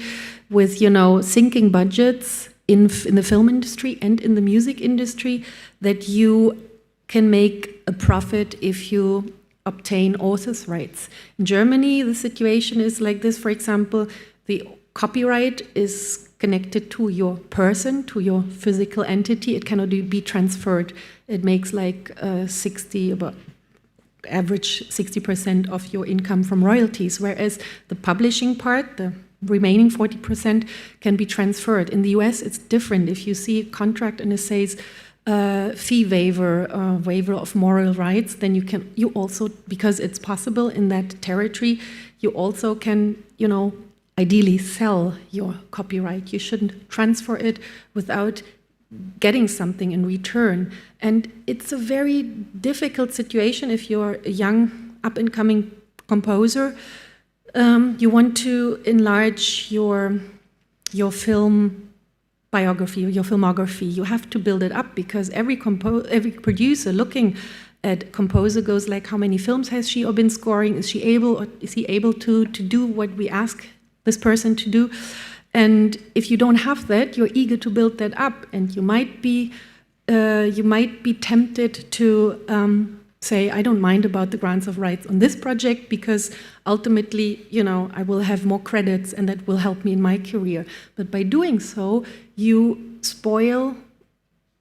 with, you know, sinking budgets in the film industry and in the music industry, that you can make a profit if you obtain author's rights. In Germany, the situation is like this. For example, the copyright is connected to your person, to your physical entity. It cannot be transferred. It makes like about average 60% of your income from royalties, whereas the publishing part, the remaining 40%, can be transferred. In the US, it's different. If you see a contract and it says fee waiver, waiver of moral rights, then you also, because it's possible in that territory, you also can, ideally sell your copyright. You shouldn't transfer it without getting something in return. And it's a very difficult situation if you're a young, up-and-coming composer. You want to enlarge your film biography, your filmography. You have to build it up, because every producer looking at composer goes like, how many films has she or been scoring? Is he able to do what we ask this person to do? And if you don't have that, you're eager to build that up, and you might be tempted to say, I don't mind about the grants of rights on this project, because ultimately, I will have more credits and that will help me in my career. But by doing so, you spoil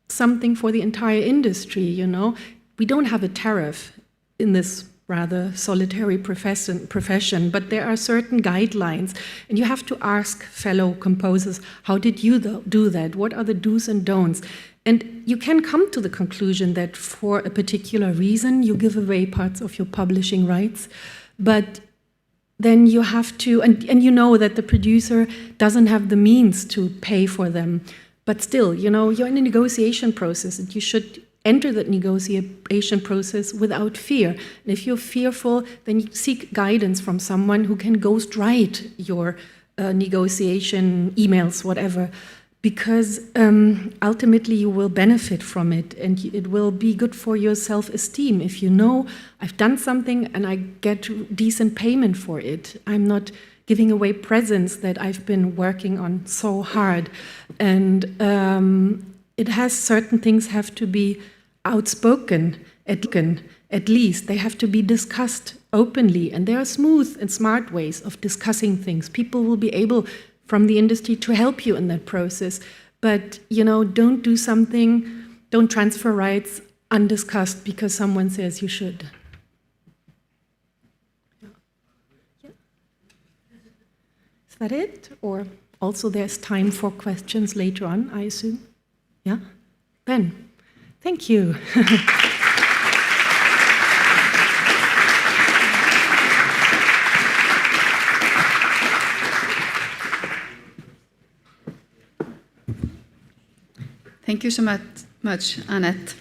something for the entire industry. We don't have a tariff in this rather solitary profession, but there are certain guidelines, and you have to ask fellow composers, how did you do that? What are the do's and don'ts? And you can come to the conclusion that for a particular reason, you give away parts of your publishing rights, but then you have to, and you know that the producer doesn't have the means to pay for them, but still, you're in a negotiation process, and you should enter that negotiation process without fear. And if you're fearful, then you seek guidance from someone who can ghostwrite your negotiation emails, whatever, because ultimately you will benefit from it, and it will be good for your self-esteem. If you know, I've done something and I get decent payment for it, I'm not giving away presents that I've been working on so hard. And it has certain things have to be outspoken, at least. They have to be discussed openly, and there are smooth and smart ways of discussing things. People will be able, from the industry, to help you in that process. But, don't do something, don't transfer rights undiscussed because someone says you should. Yeah. Is that it? Or also there's time for questions later on, I assume? Yeah? Ben, thank you. Thank you so much, Annette.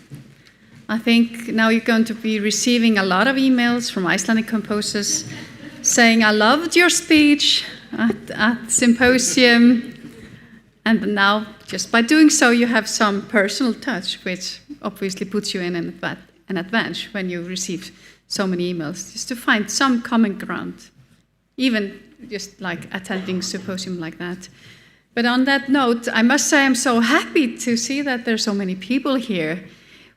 I think now you're going to be receiving a lot of emails from Icelandic composers saying, I loved your speech at Symposium. And now, just by doing so, you have some personal touch, which obviously puts you in an advantage when you receive so many emails, just to find some common ground, even just like attending Symposium like that. But on that note, I must say I'm so happy to see that there's so many people here.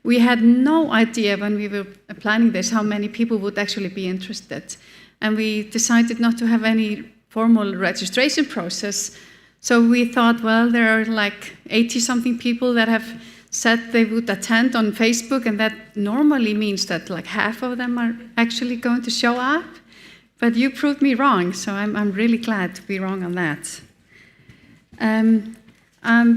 We had no idea when we were planning this how many people would actually be interested. And we decided not to have any formal registration process. So we thought, well, there are like 80-something people that have said they would attend on Facebook, and that normally means that like half of them are actually going to show up. But you proved me wrong, so I'm really glad to be wrong on that.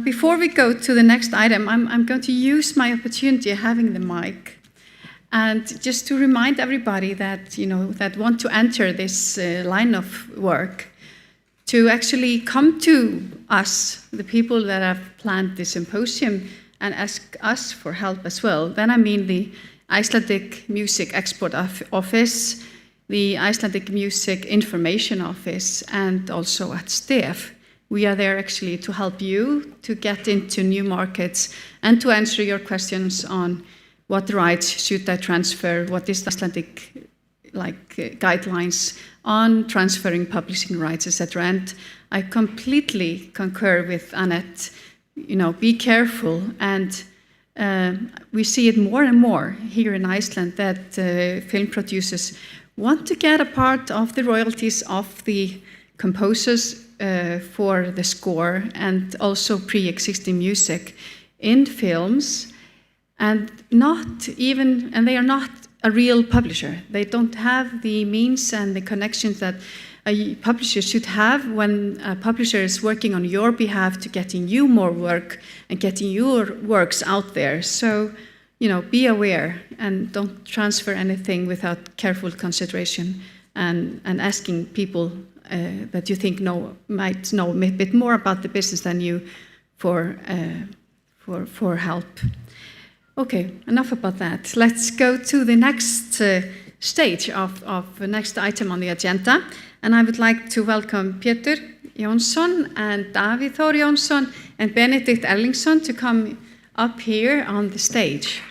Before we go to the next item, I'm going to use my opportunity of having the mic, and just to remind everybody that that want to enter this line of work, to actually come to us, the people that have planned this symposium, and ask us for help as well. Then I mean the Icelandic Music Export Office, the Icelandic Music Information Office, and also at STEF. We are there actually to help you to get into new markets and to answer your questions on what rights should I transfer, what is the Icelandic guidelines on transferring publishing rights, etc. And I completely concur with Annette. Be careful and we see it more and more here in Iceland that film producers want to get a part of the royalties of the composers for the score and also pre-existing music in films, and they are not a real publisher. They don't have the means and the connections that a publisher should have when a publisher is working on your behalf to getting you more work and getting your works out there. So, be aware and don't transfer anything without careful consideration and asking people that you think might know a bit more about the business than you for help. Okay, enough about that. Let's go to the next stage of the next item on the agenda. And I would like to welcome Pétur Jónsson and Davíð Þór Jónsson and Benedikt Erlingsson to come up here on the stage.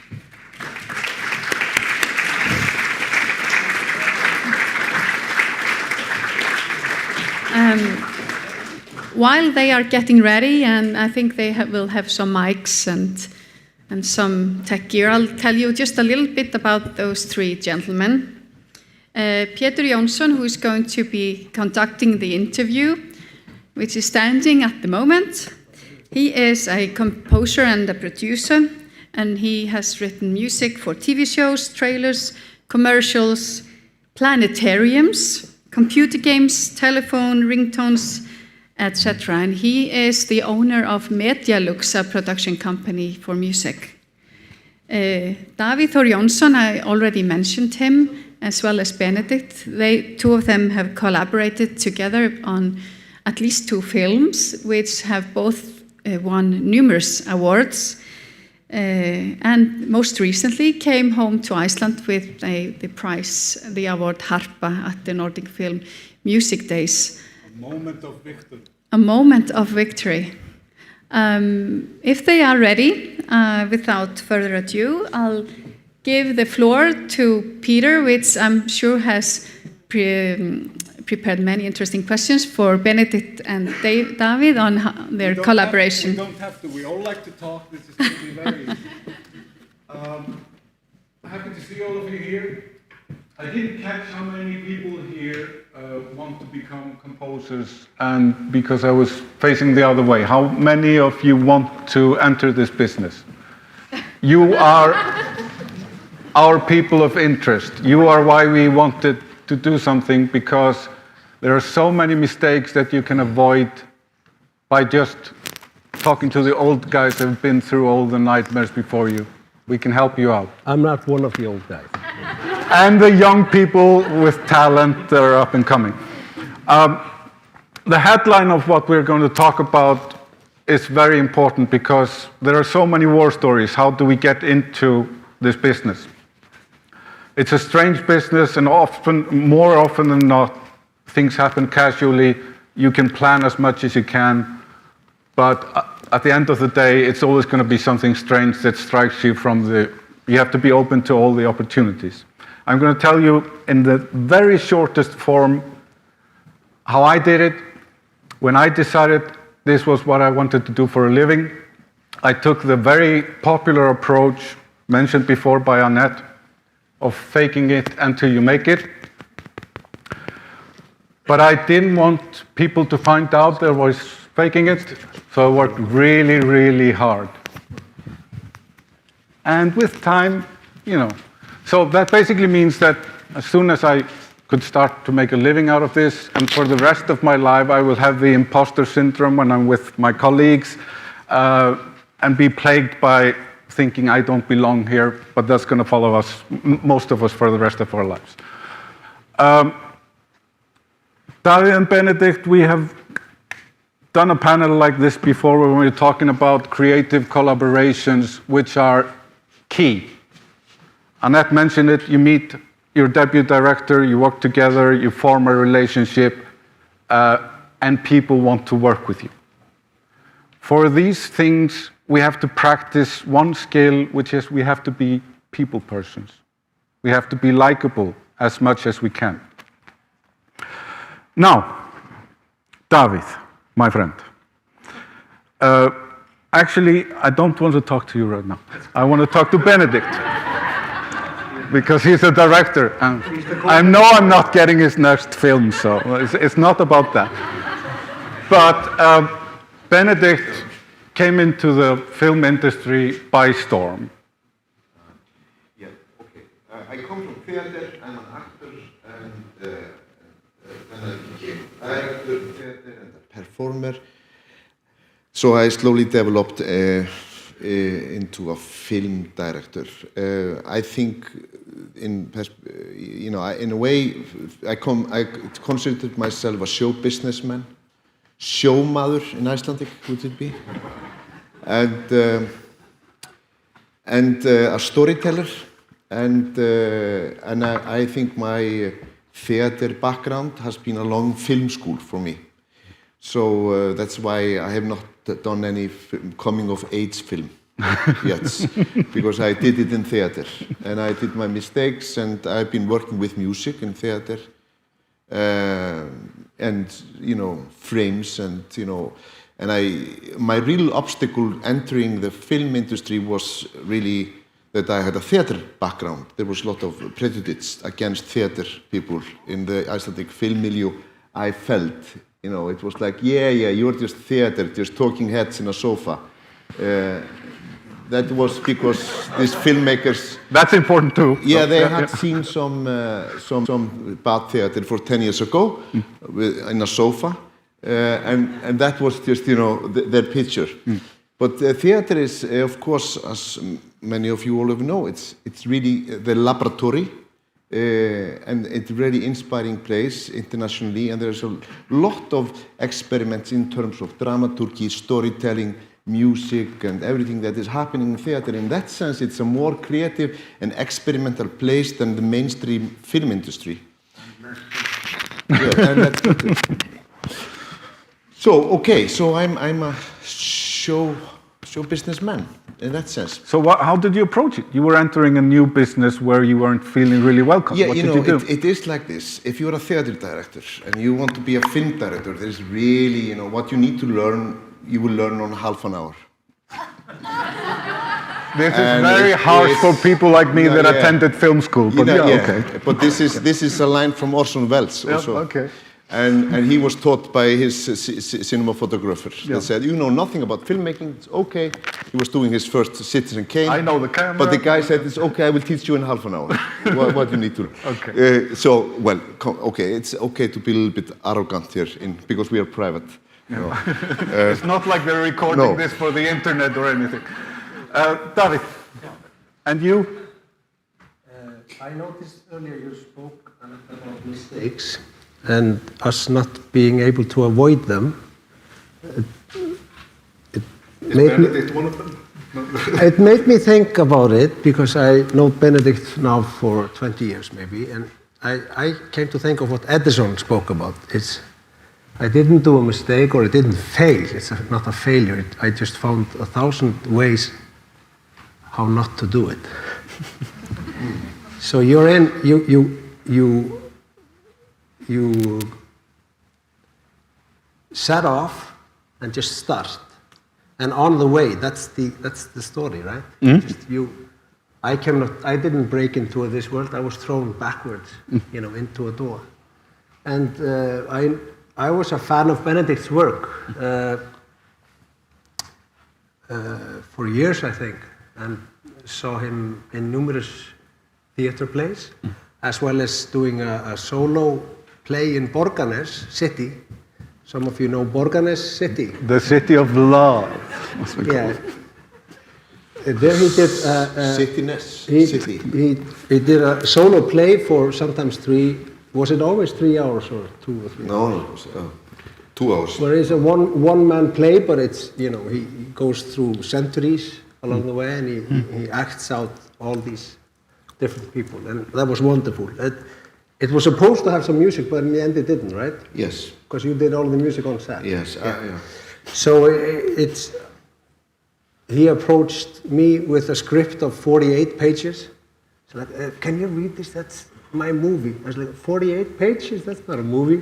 While they are getting ready, and I think they will have some mics and some tech gear, I'll tell you just a little bit about those three gentlemen. Pétur Jónsson, who is going to be conducting the interview, which is standing at the moment. He is a composer and a producer, and he has written music for TV shows, trailers, commercials, planetariums, computer games, telephone, ringtones, etc. And he is the owner of Medialux, a production company for music. Davíð Þór Jónsson, I already mentioned him, as well as Benedikt. Two of them have collaborated together on at least 2 films, which have both won numerous awards. And most recently came home to Iceland with the prize, the award Harpa at the Nordic Film Music Days. A moment of victory. A moment of victory. If they are ready, without further ado, I'll give the floor to Peter, which I'm sure has prepared many interesting questions for Benedikt and Davíð on their collaboration. We don't have to. We all like to talk. This is going to be very easy. Happy to see all of you here. I didn't catch how many people here want to become composers, and because I was facing the other way, how many of you want to enter this business? You are our people of interest. You are why we wanted to do something, because there are so many mistakes that you can avoid by just talking to the old guys that have been through all the nightmares before you. We can help you out. I'm not one of the old guys. And the young people with talent that are up and coming. The headline of what we're going to talk about is very important, because there are so many war stories. How do we get into this business? It's a strange business, and more often than not, things happen casually. You can plan as much as you can, but at the end of the day, it's always going to be something strange that strikes you you have to be open to all the opportunities. I'm going to tell you in the very shortest form how I did it. When I decided this was what I wanted to do for a living, I took the very popular approach mentioned before by Annette of faking it until you make it. But I didn't want people to find out that I was faking it, so I worked really, really hard. And with time, so that basically means that as soon as I could start to make a living out of this, and for the rest of my life I will have the imposter syndrome when I'm with my colleagues, and be plagued by thinking I don't belong here, but that's going to follow us, most of us, for the rest of our lives. Davíð and Benedikt, we have done a panel like this before where we were talking about creative collaborations, which are key. Annette mentioned it. You meet your debut director, you work together, you form a relationship, and people want to work with you. For these things, we have to practice one skill, which is we have to be people persons. We have to be likable as much as we can. Now, Davíð, my friend, Actually, I don't want to talk to you right now. I want to talk to Benedict. Because he's a director. And I know I'm not getting his next film, so it's not about that. But Benedict came into the film industry by storm. Yeah, okay. I come from theater, I'm an actor, and then I became a director, theater, and a performer. So I slowly developed into a film director. I think, in a way, I considered myself a show businessman, sjómaður in Icelandic, would it be, and a storyteller, and I think my theater background has been a long film school for me. So that's why I have not done any coming of age film yet, because I did it in theater, and I did my mistakes, and I've been working with music in theater, and frames, and my real obstacle entering the film industry was really that I had a theater background. There was a lot of prejudice against theater people in the Icelandic film milieu. I felt, it was like, yeah, you're just theater, just talking heads in a sofa. That was because these filmmakers... That's important too. Yeah, they had seen some bad theater for 10 years ago in a sofa, and that was just, their picture. But theater is, of course, as many of you all know, it's really the laboratory, and it's a very inspiring place internationally, and there's a lot of experiments in terms of dramaturgy, storytelling, music, and everything that is happening in theater. In that sense, it's a more creative and experimental place than the mainstream film industry. Yeah, and that's good. So I'm a show businessman in that sense. So how did you approach it? You were entering a new business where you weren't feeling really welcome. Yeah, what did you do? It is like this. If you're a theater director and you want to be a film director, there's really, what you need to learn, you will learn on half an hour. This is very harsh for people like me that attended film school. But okay. But this is a line from Orson Welles also. Yeah, okay. And he was taught by his cinema photographer. They said, you know nothing about filmmaking, it's okay. He was doing his first Citizen Kane. I know the camera. But the guy said, it's okay, I will teach you in half an hour what you need to learn. Okay. Okay, it's okay to be a little bit arrogant here because we are private. It's not like they're recording this for the internet or anything. David, and you? I noticed earlier you spoke about mistakes and us not being able to avoid them. It made me think about it because I know Benedict now for 20 years maybe, and I came to think of what Edison spoke about. I didn't do a mistake or it didn't fail. It's not a failure. I just found 1,000 ways how not to do it. So you're in, you set off and just start. And on the way, that's the story, right? Mm-hmm. I didn't break into this world. I was thrown backwards, into a door. And I was a fan of Benedict's work for years, I think, and saw him in numerous theater plays, as well as doing a solo play in Borgarnes city. Some of you know Borgarnes city. The city of love. Yeah. There he did City. He did a solo play for sometimes 3. Was it always 3 hours or 2 or 3? No, it was 2 hours. Where it's a one-man play, but it's he goes through centuries along the way, and he acts out all these different people, and that was wonderful. It was supposed to have some music, but in the end it didn't, right? Yes. Because you did all the music on set. Yes. Yeah. So he approached me with a script of 48 pages. So like, can you read this? That's my movie. I was like, 48 pages? That's not a movie.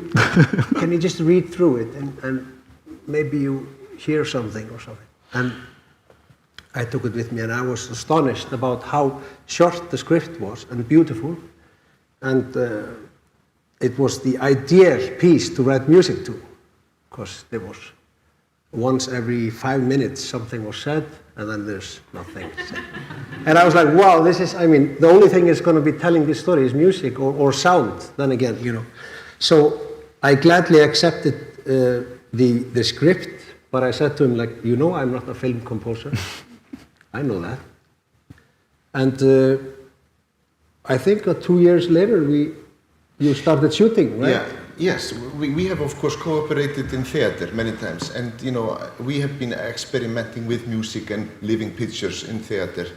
Can you just read through it and maybe you hear something or something? And I took it with me, and I was astonished about how short the script was and beautiful. And it was the ideal piece to write music to, because there was once every 5 minutes something was said, and then there's nothing said. And I was like, wow, this is, I mean, the only thing that's going to be telling this story is music or sound, then again, you know. So I gladly accepted the script, but I said to him, like, you know, I'm not a film composer. I know that. And I think 2 years later, you started shooting, right? Yeah. Yes, we have of course cooperated in theater many times, and you know we have been experimenting with music and living pictures in theater.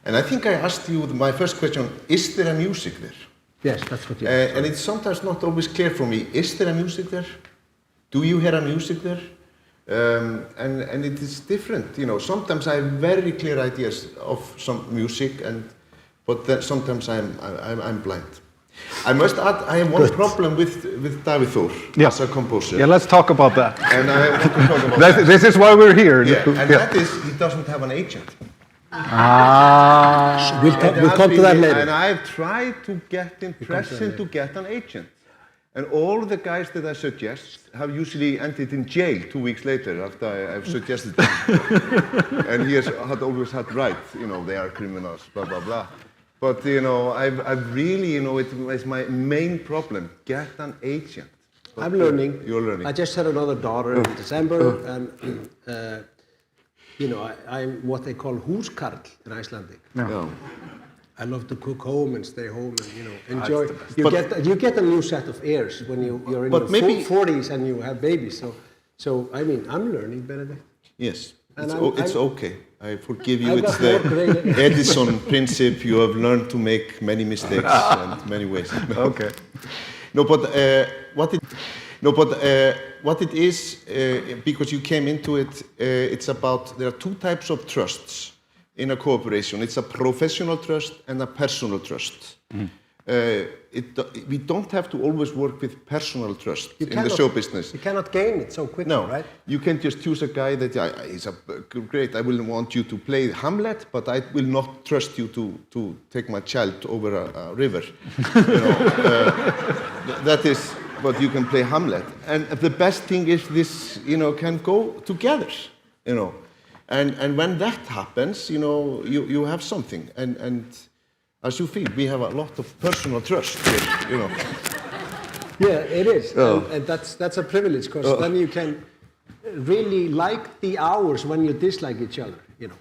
And I think I asked you my first question: is there a music there? Yes, that's what you asked. And it's sometimes not always clear for me. Is there a music there? Do you hear a music there? And it is different. You know, sometimes I have very clear ideas of some music, but then sometimes I'm blind. I must add, I have one problem with David Thor as a composer. Yeah, let's talk about that. And I want to talk about that. This is why we're here. Yeah, and that is, he doesn't have an agent. We'll come to that later. And I've tried to get him present to get an agent. And all the guys that I suggest have usually ended in jail 2 weeks later after I've suggested them. And he had always had right, you know, they are criminals, blah, blah, blah. But, you know, I've really, you know, it was my main problem, get an agent. But I'm learning. You're learning. I just had another daughter in December, and, you know, I'm what they call húskarl in Icelandic. No. I love to cook home and stay home and, you know, enjoy. You get a new set of ears when you're in your 40s and you have babies. So I mean, I'm learning, Benedict. Yes, And it's okay. I forgive you. I've It's got the more great- Edison principle. You have learned to make many mistakes and many ways. Okay. No, but what it is, because you came into it, it's about, there are two types of trusts in a cooperation. It's a professional trust and a personal trust. We don't have to always work with personal trust in the show business. You cannot gain it so quickly, No, right? you can just choose a guy that is great. I will want you to play Hamlet, but I will not trust you to take my child over a river. You know, that is what you can play Hamlet. And the best thing is this, you know, can go together, you know. And when that happens, you know, you have something. And as you feel, we have a lot of personal trust here, you know. Yeah, it is. Oh. And that's a privilege, because then you can really like the hours when you dislike each other, you know.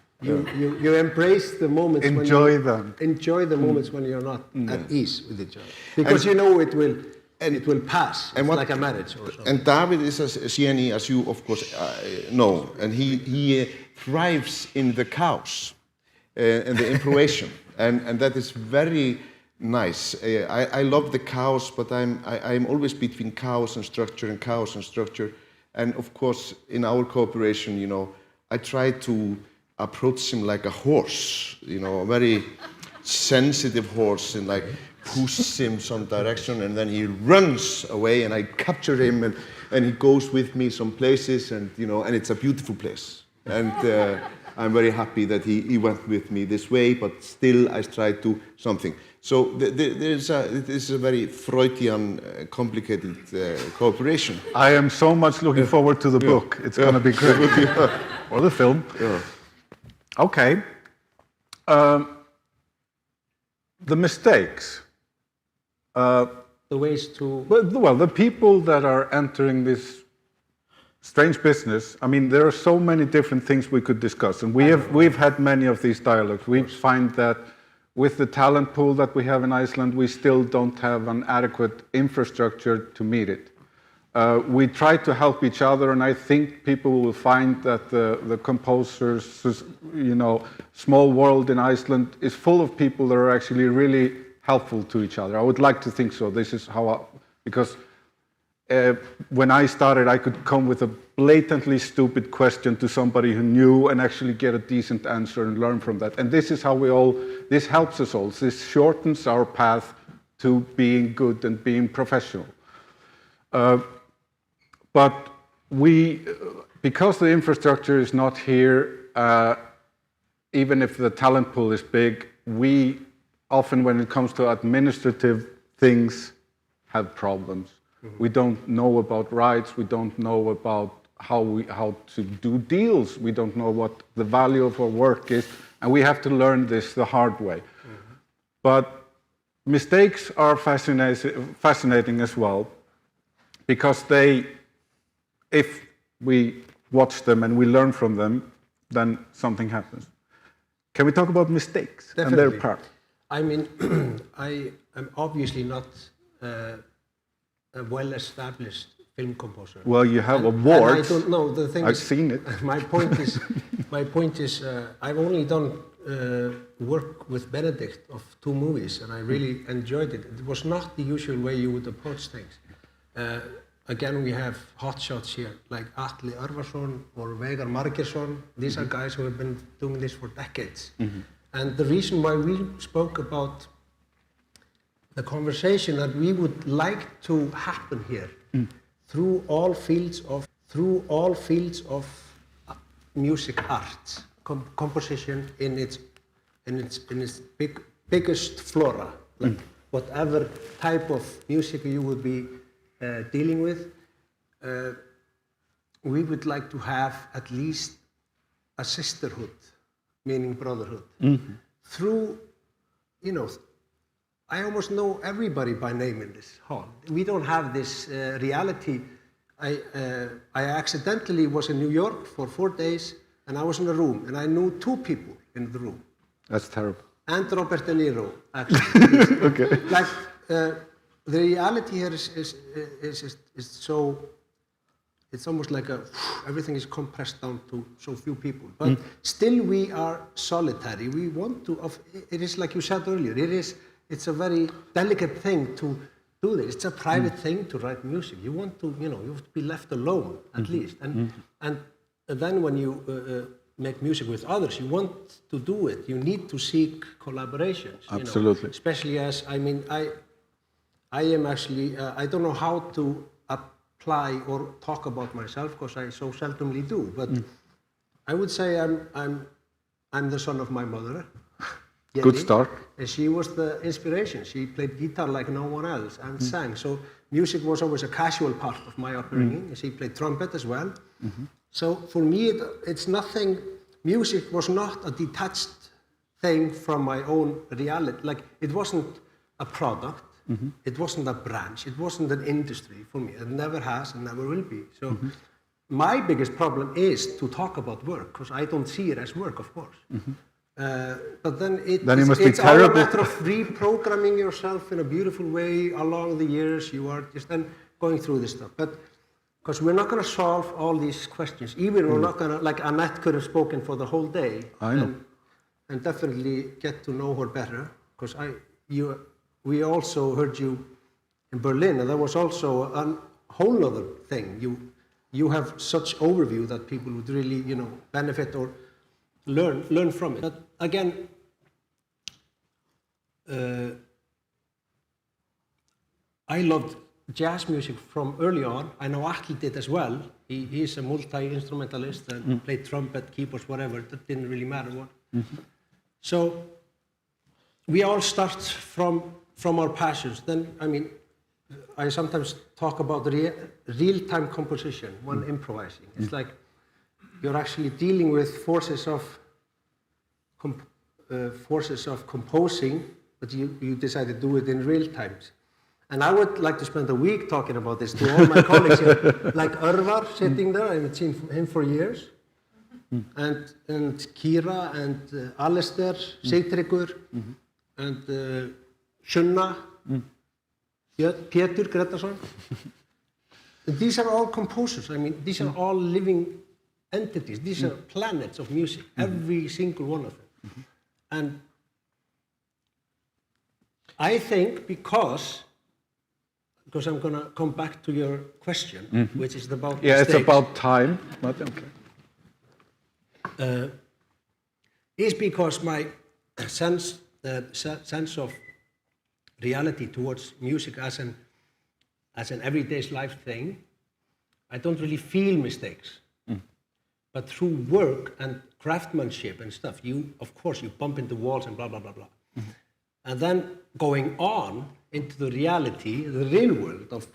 You embrace the moments Enjoy them. Enjoy the moments when you're not at ease with each other. Because you know it will pass. It's like a marriage or something. And David is a CNE, as you of course know, and he thrives in the chaos and the improvisation, and that is very nice. I love the chaos, but I'm always between chaos and structure, and of course in our cooperation, you know, I try to approach him like a horse, you know, a very sensitive horse, and like push him some direction, and then he runs away, and I capture him, and he goes with me some places, and you know, and it's a beautiful place, and I'm very happy that he went with me this way, but still I tried to something. So this is a very Freudian, complicated cooperation. I am so much looking forward to the book. It's going to be great. Or the film. Yeah. Okay. The mistakes. The ways to... Well, the people that are entering this strange business, I mean, there are so many different things we could discuss, and we've had many of these dialogues. We find that with the talent pool that we have in Iceland, we still don't have an adequate infrastructure to meet it. We try to help each other, and I think people will find that the composers, you know, small world in Iceland is full of people that are actually really helpful to each other. I would like to think so. This is how because when I started, I could come with a blatantly stupid question to somebody who knew and actually get a decent answer and learn from that. And this is how this helps us all. This shortens our path to being good and being professional. But because the infrastructure is not here, even if the talent pool is big, we often, when it comes to administrative things, have problems. We don't know about rights, we don't know about how to do deals, we don't know what the value of our work is, and we have to learn this the hard way. But mistakes are fascinating as well, because if we watch them and we learn from them, then something happens. Can we talk about mistakes and their part? I mean, I am obviously not a well-established film composer. Well, you have awards. And I don't know. The thing I've is, seen it. My point is, I've only done work with Benedict of 2 movies, and I really enjoyed it. It was not the usual way you would approach things. Again, we have hotshots here, like Atli Örvarsson or Veigar Margeirsson. These are guys who have been doing this for decades. And the reason why we spoke about the conversation that we would like to happen here through all fields of music arts, composition in its biggest flora, like whatever type of music you would be dealing with, we would like to have at least a sisterhood, meaning brotherhood. Through, I almost know everybody by name in this hall. We don't have this reality. I accidentally was in New York for 4 days, and I was in a room, and I knew 2 people in the room. That's terrible. And Robert De Niro, actually. Okay. Like, the reality here is so, it's almost like everything is compressed down to so few people. But still we are solitary. We want to, it is like you said earlier, it's a very delicate thing to do this. It's a private thing to write music. You want to, you have to be left alone, at least. And then when you make music with others, you want to do it. You need to seek collaborations. Absolutely. Especially as, I am actually, I don't know how to apply or talk about myself, because I so seldomly do, but I would say I'm the son of my mother. Jenny. Good start. And she was the inspiration. She played guitar like no one else and sang. So music was always a casual part of my upbringing. She played trumpet as well. So for me, it's nothing, music was not a detached thing from my own reality. Like, it wasn't a product. It wasn't a branch, it wasn't an industry for me. It never has and never will be. So my biggest problem is to talk about work, because I don't see it as work, of course. But then it's all a matter of reprogramming yourself in a beautiful way along the years. You are just then going through this stuff. But because we're not going to solve all these questions, even we're not going to, like Annette could have spoken for the whole day. I know. And definitely get to know her better, because we also heard you in Berlin, and that was also a whole other thing. You have such overview that people would really, benefit or learn from it. But again, I loved jazz music from early on. I know Atli did as well. He is a multi-instrumentalist and played trumpet, keyboards, whatever. That didn't really matter what. So we all start from our passions. Then, I sometimes talk about real-time composition when improvising. It's like you're actually dealing with forces of composing, but you decide to do it in real time. And I would like to spend a week talking about this to all my colleagues here, like Örvar sitting there. I haven't seen him for years, and Kira and Alistair, Sigtryggur, and Sunna, Pétur Grétarsson. These are all composers. These are all living entities. These are planets of music, every single one of them. And I think because I'm going to come back to your question, which is about mistakes. It's about time, but okay. Is because my sense of reality towards music as an everyday life thing, I don't really feel mistakes. but through work and craftsmanship and stuff, of course, you bump into walls and blah, blah, blah, blah. Mm-hmm. And then going on into the reality, the real world of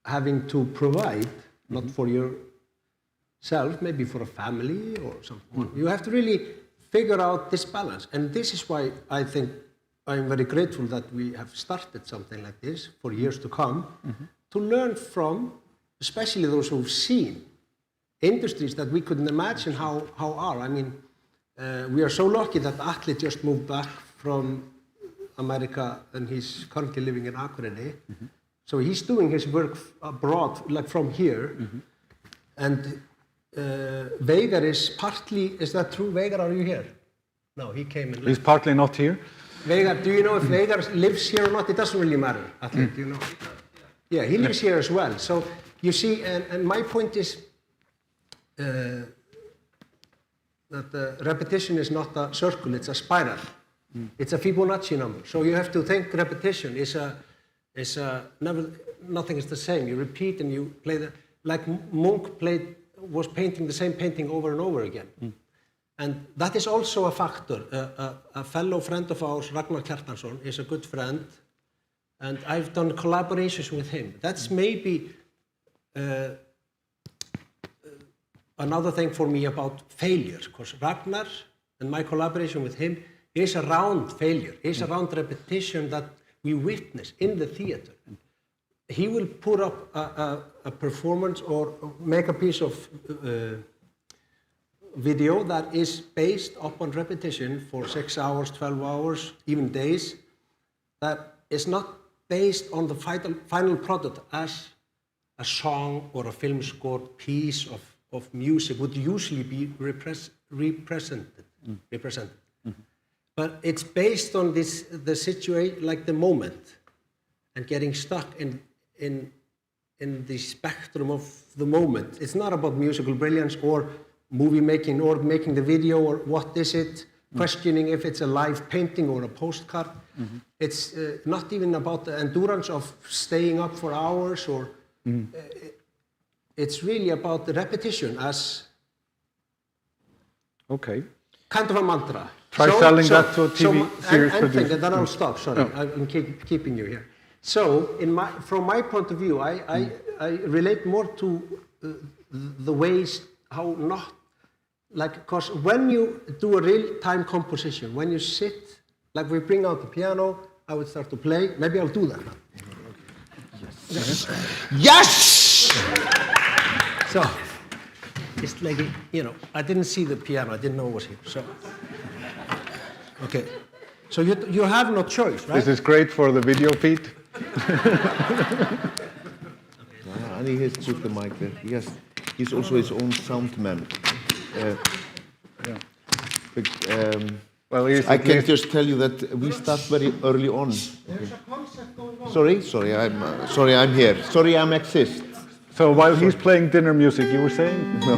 having to provide, not for yourself, maybe for a family or something. You have to really figure out this balance. And this is why I think I'm very grateful that we have started something like this for years to come, to learn from, especially those who've seen industries that we couldn't imagine how are. I mean, we are so lucky that Atli just moved back from America and he's currently living in Akureyri. So he's doing his work abroad, like from here. And Veigar is partly, is that true? Veigar, are you here? No, he came and left. He's partly not here. Veigar, do you know if Veigar lives here or not? It doesn't really matter, Atli, do you know? Yeah, he lives here as well. So you see, and my point is that repetition is not a circle, it's a spiral. It's a Fibonacci number. So you have to think repetition is never, nothing is the same. You repeat and you play like Munch was painting the same painting over and over again. And that is also a factor. A fellow friend of ours, Ragnar Kjartansson, is a good friend, and I've done collaborations with him. That's maybe another thing for me about failure, because Ragnar and my collaboration with him is around failure, is around repetition that we witness in the theater. He will put up a performance or make a piece of video that is based upon repetition for 6 hours, 12 hours, even days, that is not based on the final product as a song or a film score piece of music would usually be represented. But it's based on the situation, like the moment, and getting stuck in the spectrum of the moment. It's not about musical brilliance or movie making or making the video or what is it, questioning if it's a live painting or a postcard. It's not even about the endurance of staying up for hours or it's really about the repetition as kind of a mantra. Try selling that to a TV series producer. And then I'll stop, sorry, I'm keeping you here. So, from my point of view, I relate more to the ways how not, like, because when you do a real-time composition, when you sit, like we bring out the piano, I would start to play, maybe I'll do that now. Yes! So, it's like, I didn't see the piano, I didn't know it was here, so. Okay, so you have no choice, right? This is great for the video feed. And he has put the mic there. He's also his own sound man. Well, I can just tell you that we start very early on. There's a concept going on. Sorry, I'm here. Sorry, I exist. So while he's playing dinner music, you were saying? No.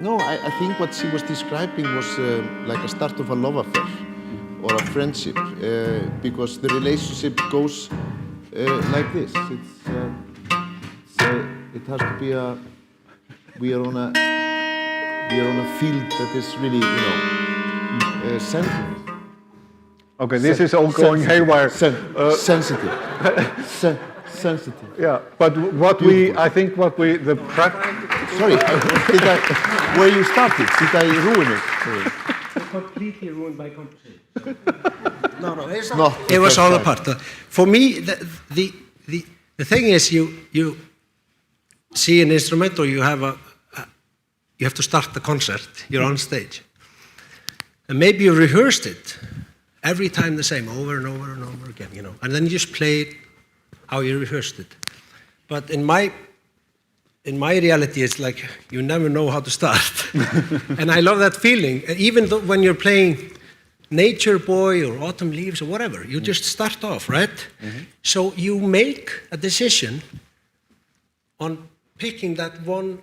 No, I think what she was describing was like a start of a love affair or a friendship, because the relationship goes like this. It has to be we are on a field that is really, sensitive. Okay, this is all going haywire. Sensitive. Sensitive. Yeah, but Sorry, where you started, did I ruin it? Completely ruined by composition. No, it's not. No, it was all a part. For me, the thing is, you see an instrument, or you have to start the concert. You're on stage, and maybe you rehearsed it every time the same, over and over and over again, and then you just play it how you rehearsed it. But in my reality, it's like you never know how to start. And I love that feeling. Even though when you're playing Nature Boy or Autumn Leaves or whatever, you just start off, right? So you make a decision on picking that one,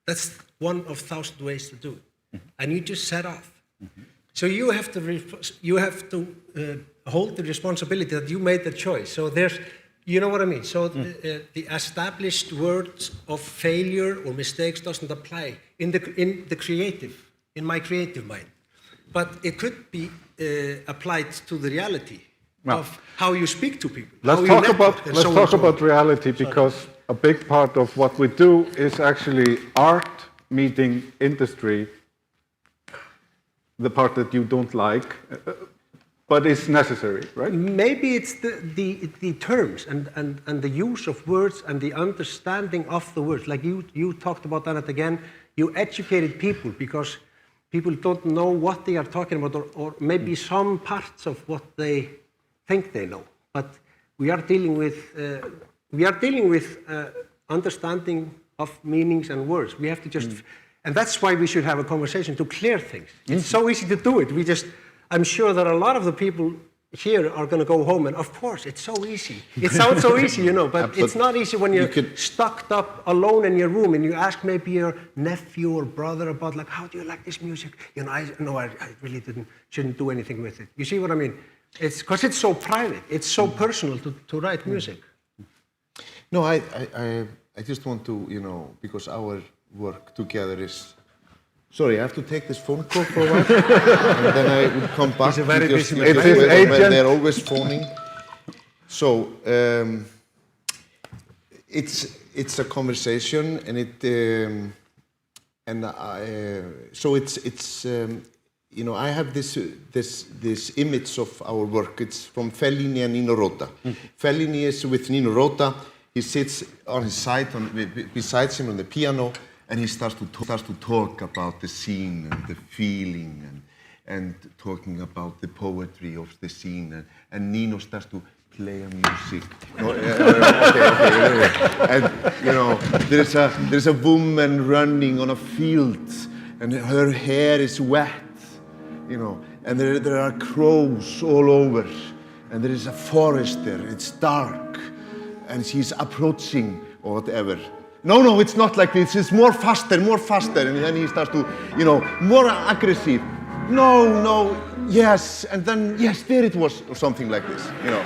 that's one of 1,000 ways to do it. And you just set off. So you have to hold the responsibility that you made the choice. So there's You know what I mean? So the established words of failure or mistakes doesn't apply in my creative mind. But it could be applied to the reality of how you speak to people. Let's talk about reality, because a big part of what we do is actually art meeting industry, the part that you don't like, but it's necessary, right? Maybe it's the terms and the use of words and the understanding of the words. Like you talked about that again. You educated people because people don't know what they are talking about, or maybe some parts of what they think they know. But we are dealing with understanding of meanings and words. We have to just, and that's why we should have a conversation to clear things. It's so easy to do it. I'm sure that a lot of the people here are going to go home, and of course, it's so easy. It sounds so easy, you know, but it's not easy when you're stuck up alone in your room and you ask maybe your nephew or brother about, like, how do you like this music? You know, I really shouldn't do anything with it. You see what I mean? It's because it's so private. It's so personal to write music. No, I just want to, you know, because our work together is. Sorry, I have to take this phone call for a while, and then I will come back. He's a very busy man. It's his agent. They're always phoning. So it's a conversation, and you know, I have this image of our work. It's from Fellini and Nino Rota. Fellini is with Nino Rota. He sits on his side, beside him on the piano. And he starts to talk about the scene and the feeling and talking about the poetry of the scene. And Nino starts to play music. And you know, there's a woman running on a field, and her hair is wet. You know, and there are crows all over, and there is a forest there. It's dark, and she's approaching or whatever. No, it's not like this. It's more faster. And then he starts to, you know, more aggressive. No, yes. And then, yes, there it was, or something like this, you know.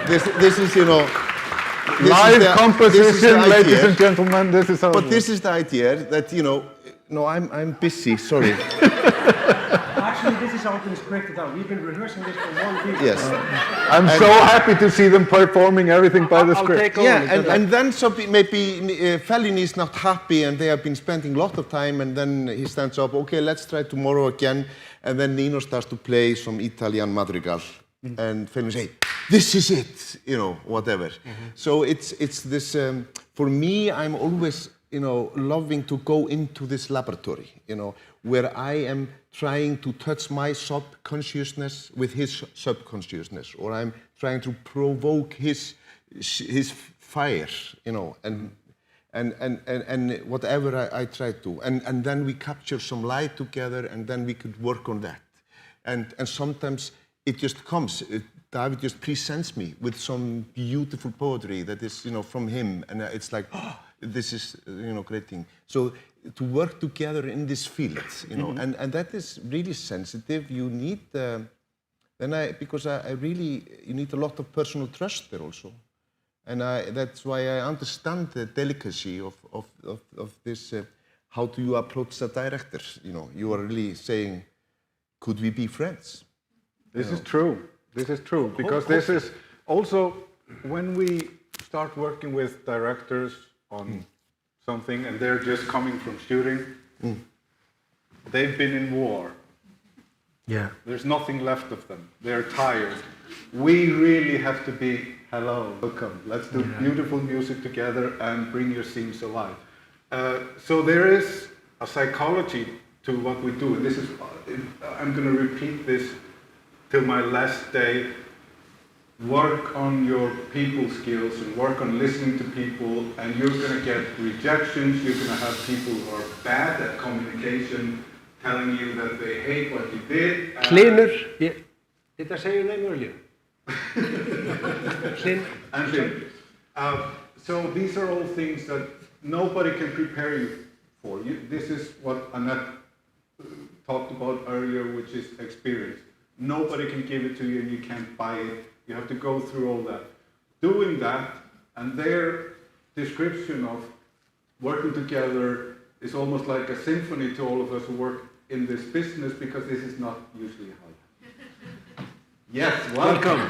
This is, you know. Live composition, ladies and gentlemen, this is how. But this is the idea that, you know, no, I'm busy, sorry. Actually, this is how things break out. We've been rehearsing this for 1 week. Yes. I'm so happy to see them performing everything by the script. And then maybe Fellini is not happy, and they have been spending a lot of time, and then he stands up, okay, let's try tomorrow again, and then Nino starts to play some Italian madrigal, and Fellini says, hey, this is it, you know, whatever. So it's this, for me, I'm always, you know, loving to go into this laboratory, you know, where I am trying to touch my subconsciousness with his subconsciousness, or I'm trying to provoke his fire, you know, and whatever I try to, and then we capture some light together, and then we could work on that, and sometimes it just comes. David just presents me with some beautiful poetry that is, you know, from him, and it's like, oh, this is, you know, great thing. So to work together in this field, you know, and that is really sensitive. You need, because I really, you need a lot of personal trust there also, and that's why I understand the delicacy of this. How do you approach the director? You know, you are really saying, could we be friends? This is true. This is true, because this is also when we start working with directors on something and they're just coming from shooting, they've been in war. Yeah. There's nothing left of them. They're tired. We really have to be, hello, welcome. Let's do beautiful music together and bring your scenes alive. So there is a psychology to what we do. And this is, I'm going to repeat this till my last day. Work on your people skills and work on listening to people, and you're going to get rejections. You're going to have people who are bad at communication, telling you that they hate what you did. Cleaner. Yeah. Did I say your name earlier? So these are all things that nobody can prepare you for. This is what Annette talked about earlier, which is experience. Nobody can give it to you, and you can't buy it. You have to go through all that. doing that, and their description of working together is almost like a symphony to all of us who work in this business, because this is not usually how. Yes, welcome.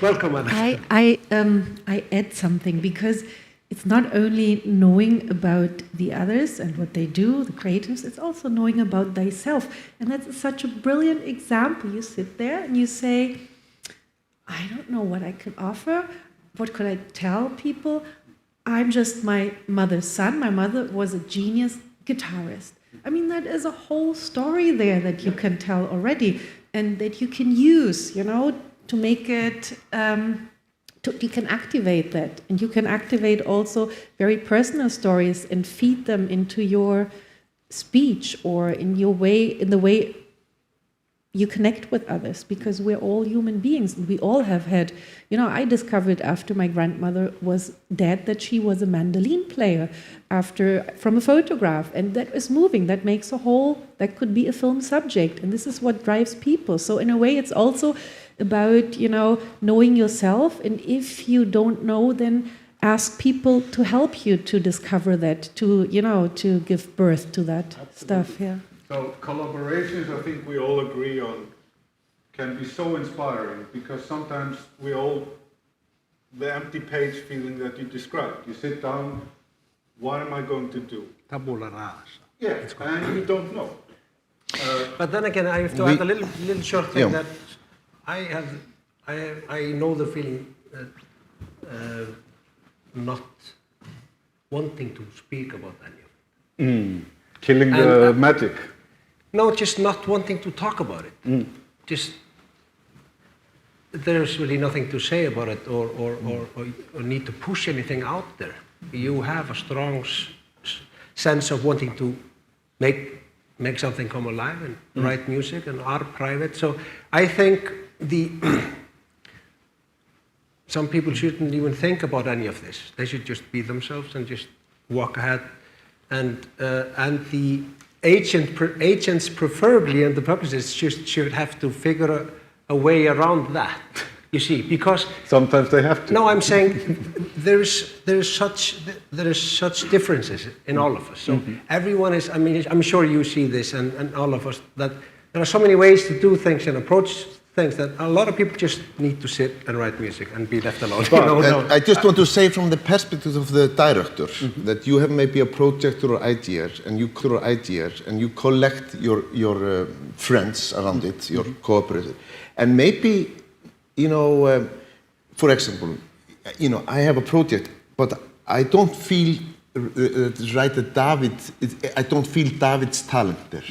Welcome, Anna. I add something, because it's not only knowing about the others and what they do, the creatives, it's also knowing about thyself. And that's such a brilliant example. You sit there and you say, I don't know what I could offer. What could I tell people? I'm just my mother's son. My mother was a genius guitarist. I mean, that is a whole story there that you can tell already, and that you can use, to make it, you can activate that. And you can activate also very personal stories and feed them into your speech, or in the way you connect with others, because we're all human beings. We all have had, I discovered after my grandmother was dead that she was a mandolin player from a photograph, and that is moving. That makes that could be a film subject, and this is what drives people. So in a way, it's also about, knowing yourself, and if you don't know, then ask people to help you to discover that, to give birth to that stuff, yeah. So collaborations, I think we all agree on, can be so inspiring, because sometimes the empty page feeling that you described. You sit down, what am I going to do? Tabula rasa. Yeah, and you don't know. But then again, I have to add a little short thing that I know the feeling that not wanting to speak about any of it. Killing the magic. No, just not wanting to talk about it. Just there's really nothing to say about it, or need to push anything out there. You have a strong sense of wanting to make something come alive and write music and art private. So I think some people shouldn't even think about any of this. They should just be themselves and just walk ahead. And the agents preferably, and the publicists should have to figure a way around that. You see, because sometimes they have to. No, I'm saying there is such differences in all of us. So everyone is. I mean, I'm sure you see this, and all of us, that there are so many ways to do things and approach things that a lot of people just need to sit and write music and be left alone. I just want to say, from the perspective of the director, that you have maybe a project or ideas, and you collect your friends around it, your cooperators, and maybe, for example, I have a project, but I don't feel right that I don't feel David's talent there.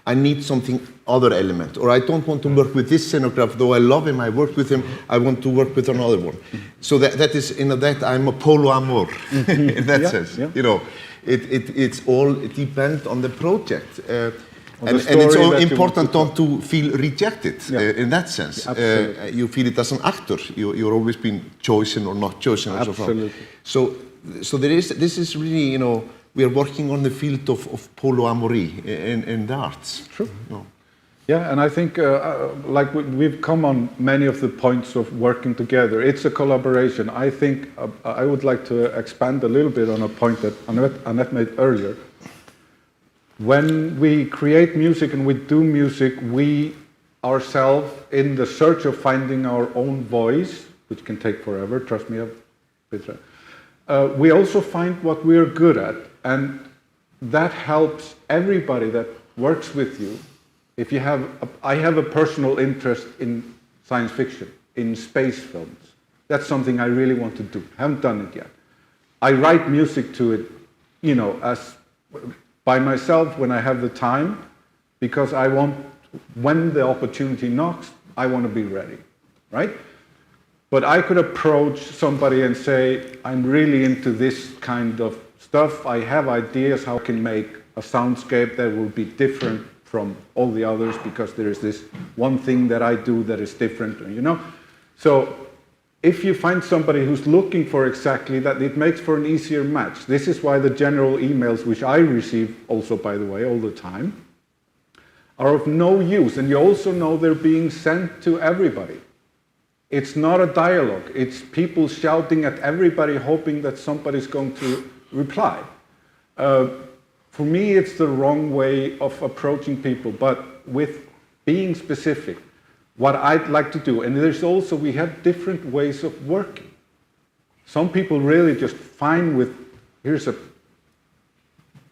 I need something other element, or I don't want to work with this scenograph, though I love him, I work with him, I want to work with another one. So that is, that I'm a polo amor, in that sense. Yeah. It's all depends on the project. And it's all important not to feel rejected in that sense. You feel it as an actor. You're always been chosen or not chosen. Absolutely. So this is really, we are working on the field of polyamory in the arts. True. Yeah, and I think like we've come on many of the points of working together. It's a collaboration. I think I would like to expand a little bit on a point that Annette made earlier. When we create music and we do music, we ourselves, in the search of finding our own voice, which can take forever, trust me, Petra, we also find what we're good at. And that helps everybody that works with you. If you have, I have a personal interest in science fiction, in space films. That's something I really want to do. Haven't done it yet. I write music to it, as by myself when I have the time, because I want, when the opportunity knocks, I want to be ready, right? But I could approach somebody and say, I'm really into this kind of stuff. I have ideas how I can make a soundscape that will be different from all the others, because there is this one thing that I do that is different, So if you find somebody who's looking for exactly that, it makes for an easier match. This is why the general emails, which I receive also, by the way, all the time, are of no use. And you also know they're being sent to everybody. it's not a dialogue. It's people shouting at everybody, hoping that somebody's going to reply. For me, it's the wrong way of approaching people, but with being specific, what I'd like to do, and there's also, we have different ways of working. Some people really just fine with, here's a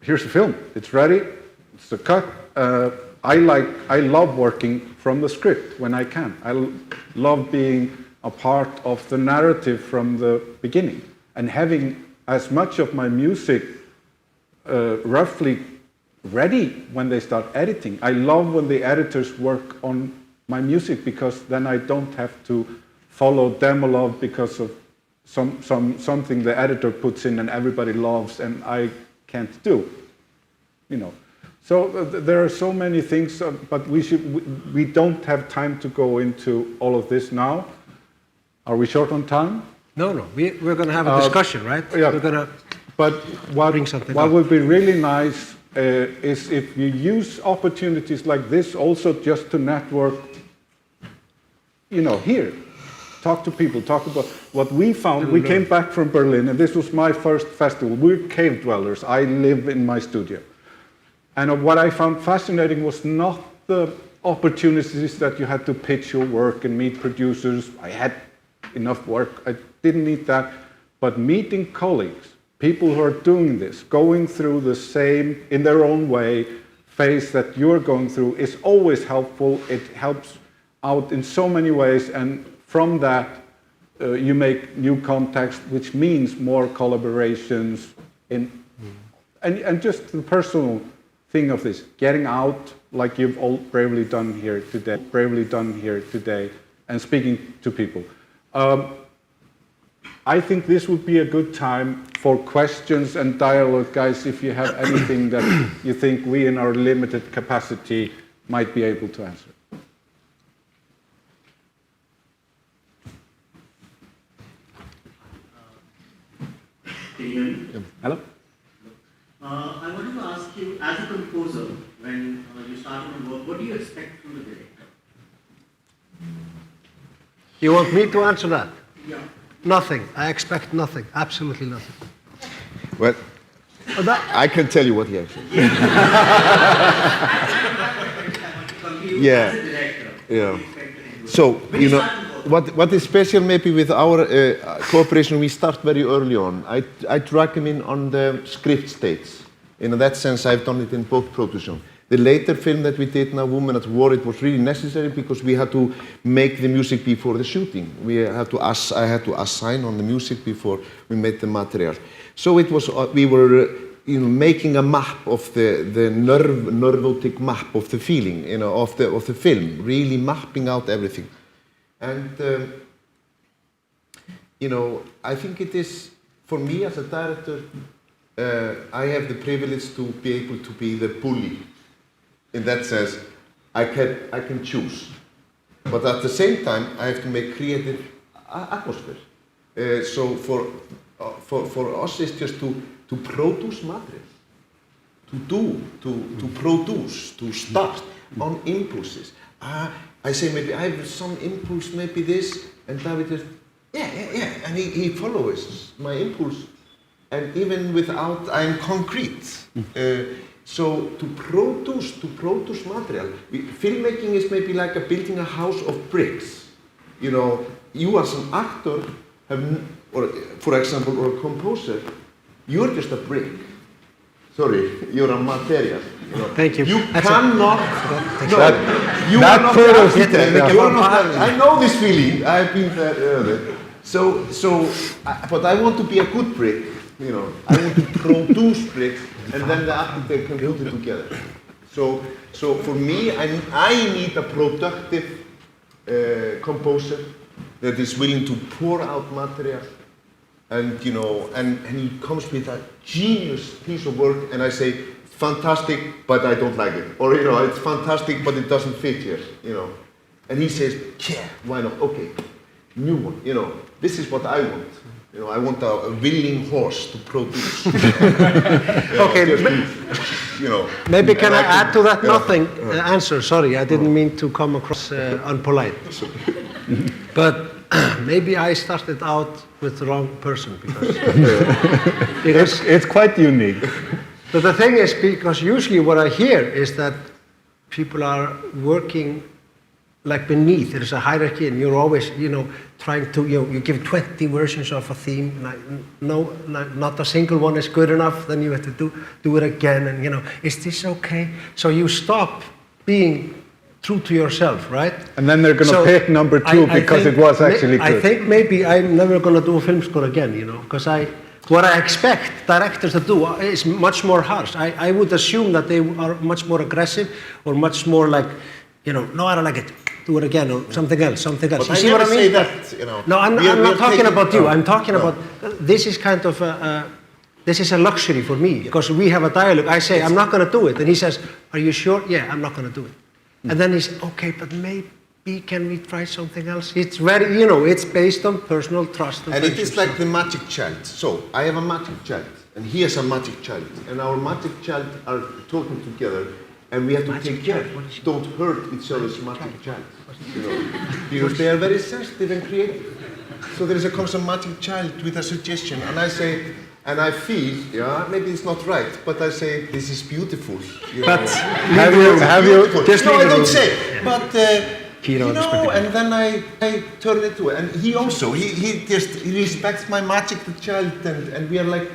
film, it's ready, it's a cut. I love working from the script when I can. I love being a part of the narrative from the beginning and having as much of my music roughly ready when they start editing. I love when the editors work on my music because then I don't have to follow them a lot because of something the editor puts in and everybody loves and I can't do, you know. So there are so many things, but we don't have time to go into all of this now. Are we short on time? No. We're going to have a discussion, right? Yeah. We're going to bring something what up. would be really nice is if you use opportunities like this also just to network, you know, here. Talk to people, talk about what we found. We came back from Berlin, and this was my first festival. We're cave dwellers. I live in my studio. And what I found fascinating was not the opportunities that you had to pitch your work and meet producers. I had enough work. I didn't need that. But meeting colleagues, people who are doing this, going through the same, in their own way, phase that you're going through is always helpful. It helps out in so many ways. And from that, you make new contacts, which means more collaborations. And just the personal thing of this, getting out like you've all bravely done here today, and speaking to people. I think this would be a good time for questions and dialogue, guys, if you have anything that you think we in our limited capacity might be able to answer. Hello? I wanted to ask you, as a composer, when you started on work, what do you expect from the director? You want me to answer that? Yeah. Nothing. I expect nothing. Absolutely nothing. Well, I can tell you what he actually. Yeah. As a director, Yeah. what do you expect? So, When you know, start to work, what is special maybe with our cooperation, we start very early on. I drag him in on the script stage. In that sense, I've done it in both production. The later film that we did now, Woman at War, it was really necessary because we had to make the music before the shooting. I had to assign on the music before we made the material. So it was, we were making a map of the neurotic map of the feeling, of the film, really mapping out everything. And, I think it is, for me as a director, I have the privilege to be able to be the bully. In that sense, I can choose. But at the same time, I have to make creative atmosphere. So for us, it's just to produce material, to produce, to start on impulses. I say maybe I have some impulse, maybe this, and David just, yeah, and he follows my impulse, and even without I'm concrete. So to produce material, filmmaking is maybe like building a house of bricks. You as an actor or for example, or a composer, you're just a brick. Sorry, you're a material. Thank you. You That's cannot. you are not the architect. You're not. I know this feeling. I've been there earlier. But I want to be a good brick. I want to produce bricks, and then the architect can put it together. So for me, I need a productive composer that is willing to pour out material, and he comes with a genius piece of work, and I say, fantastic, but I don't like it, or it's fantastic, but it doesn't fit here, and he says, yeah, why not? Okay, new one, this is what I want. I want a willing horse to produce. Okay, maybe can I add to that nothing answer? Sorry, I didn't mean to come across unpolite. But maybe I started out with the wrong person because It's quite unique. but the thing is, because usually what I hear is that people are working like beneath. There is a hierarchy, and you're always, trying to, you give 20 versions of a theme. Not a single one is good enough. Then you have to do it again, and is this okay? So you stop being true to yourself, right? And then they're going to pick number 2 because it was actually good. I think maybe I'm never going to do a film score again, because what I expect directors to do is much more harsh. I would assume that they are much more aggressive or much more like, no, I don't like it. Do it again or something else. But You see what I mean? say that, No, I'm not talking about you. I'm talking about this is kind of this is a luxury for me because we have a dialogue. I say I'm not going to do it, and he says, "Are you sure?" Yeah, I'm not going to do it. And then he's okay, but maybe can we try something else? It's very, it's based on personal trust. And it is like the magic child. So I have a magic child, and he has a magic child, and our magic child are talking together, and we have to take care. Don't hurt each other's magic child, because they are very sensitive and creative. So there is a constant magic child with a suggestion, and I say, and I feel, maybe it's not right, but I say this is beautiful. But have you? Just no, I don't room. say, but. And then I turn it to it, and he also he respects my magic child, and we are like,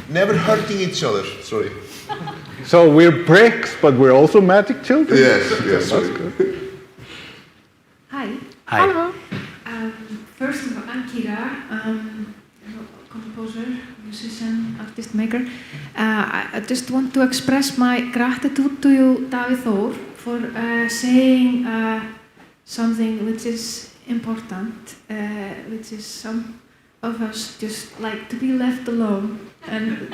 never hurting each other. Sorry. So we're bricks, but we're also magic children? Yes. That's good. Hi. Hello. First of all, I'm Kira, composer, musician, artist, maker. I just want to express my gratitude to you, David Thor, for saying something which is important, which is some of us just like to be left alone and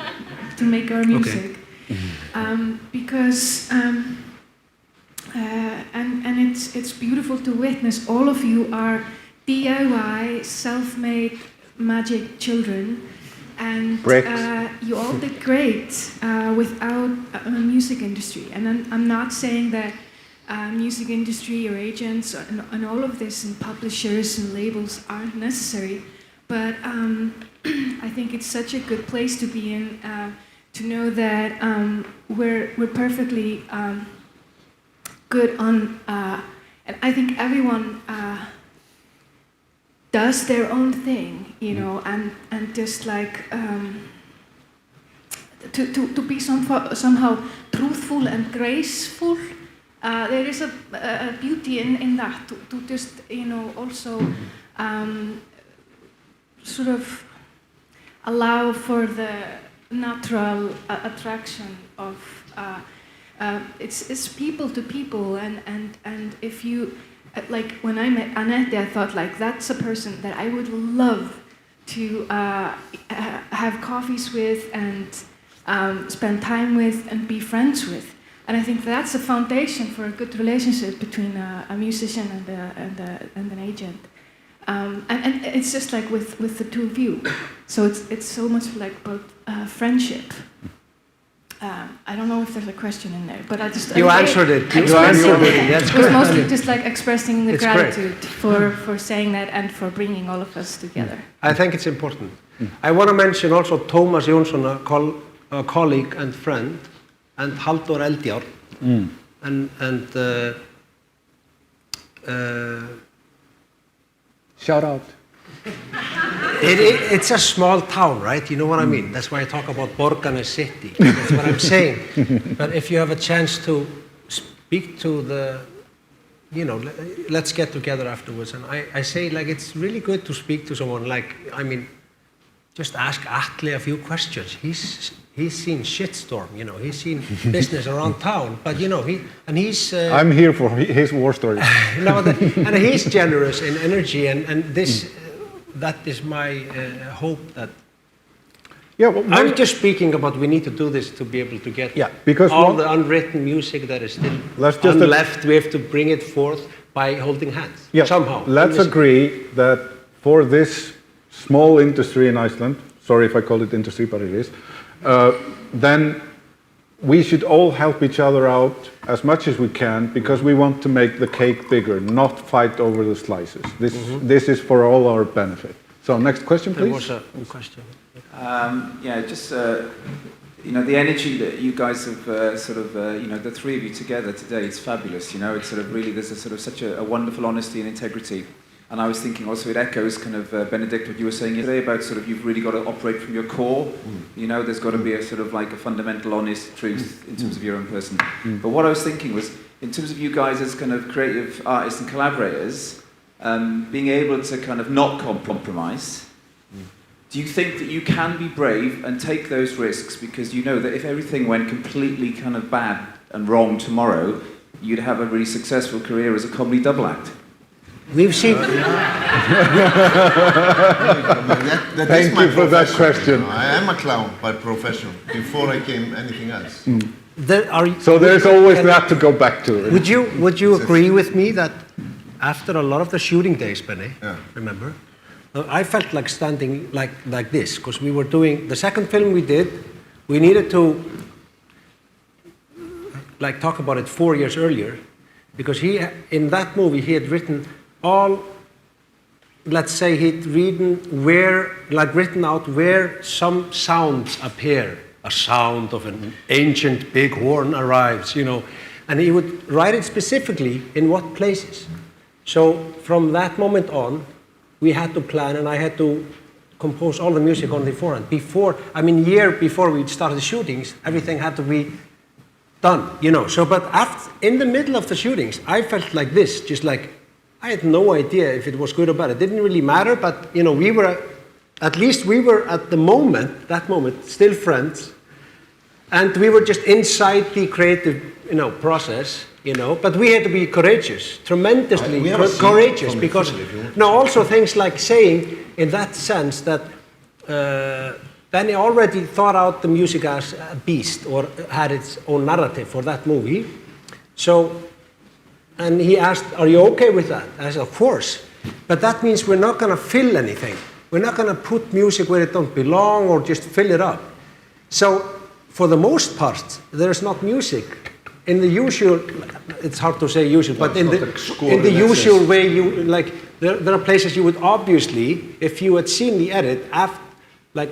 to make our music. Okay. Because and it's beautiful to witness all of you are DIY, self-made magic children, and you all did great without a music industry. And I'm not saying that music industry or agents and all of this and publishers and labels aren't necessary, but I think it's such a good place to be in to know that we're perfectly good on, and I think everyone does their own thing, and just like to be somehow truthful and graceful. There is a beauty in that to just also sort of allow for the natural attraction of it's people to people, and if you. Like when I met Annette, I thought like that's a person that I would love to have coffees with and spend time with and be friends with. And I think that's a foundation for a good relationship between a musician and an agent. And it's just like with the two of you. So it's so much like about friendship. I don't know if there's a question in there, but I just... You answered it. You answered it. That's it was mostly just like expressing the it's gratitude for saying that and for bringing all of us together. I think it's important. I want to mention also Thomas Jónsson, a colleague and friend, and Halldór Eldjárn. Shout out. It's a small town, right? You know what I mean? That's why I talk about Borgarnes city. That's what I'm saying. But if you have a chance to speak to the, let's get together afterwards. And I say, like, it's really good to speak to someone like, just ask Atli a few questions. He's seen shitstorm, he's seen business around town, but he's... I'm here for his war story. And he's generous in energy, and this... That is my hope that... Yeah, well, I'm just speaking about we need to do this to be able to get because all the unwritten music that is still left. We have to bring it forth by holding hands, somehow. Let's agree that for this small industry in Iceland, sorry if I call it industry, but it is, then we should all help each other out as much as we can because we want to make the cake bigger, not fight over the slices. This is for all our benefit. So next question, please. There was a question. Yeah, just the energy that you guys have the three of you together today is fabulous. It's sort of really there's such a wonderful honesty and integrity. And I was thinking also it echoes kind of Benedict what you were saying yesterday about you've really got to operate from your core. There's got to be a a fundamental honest truth in terms of your own person. But what I was thinking was in terms of you guys as kind of creative artists and collaborators, being able to kind of not compromise. Do you think that you can be brave and take those risks because you know that if everything went completely kind of bad and wrong tomorrow, you'd have a really successful career as a comedy double act? We've seen. Thank you for that question. I am a clown by profession before I came anything else. So there's always that to go back to. Would you agree with me that after a lot of the shooting days, Benny, remember, I felt like standing like this because we were doing the second film we did. We needed to talk about it 4 years earlier because in that movie he had written all. Let's say he'd written out where some sounds appear. A sound of an ancient bighorn arrives, and he would write it specifically in what places. So from that moment on, we had to plan, and I had to compose all the music on the forehand. Year before we started the shootings, everything had to be done, So, but in the middle of the shootings, I felt like this, just like I had no idea if it was good or bad. It didn't really matter, but we were at that moment, still friends, and we were just inside the creative, process. But we had to be courageous, tremendously courageous, because also things like saying, in that sense, that Benny already thought out the music as a beast or had its own narrative for that movie. So, and he asked, "Are you okay with that?" I said, "Of course, but that means we're not going to fill anything. We're not going to put music where it don't belong or just fill it up." So, for the most part, there's not music. In the usual, it's hard to say usual, but in the usual way, there are places you would obviously, if you had seen the edit,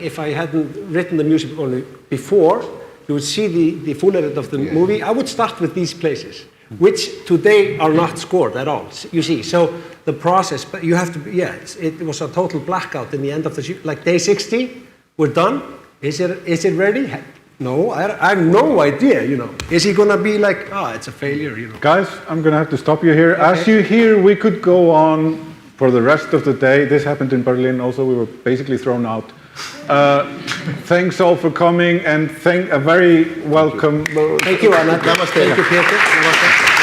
if I hadn't written the music only before, you would see the full edit of the movie. I would start with these places, which today are not scored at all. You see, so the process, but you have to. It was a total blackout in the end of the shoot. Day 60, we're done. Is it ready? No, I have no idea, Is he going to be it's a failure, Guys, I'm going to have to stop you here. Okay. As you hear, we could go on for the rest of the day. This happened in Berlin also. We were basically thrown out. Thanks all for coming, and a very welcome. Thank you, Anna. Namaste. Thank you, Peter. Namaste.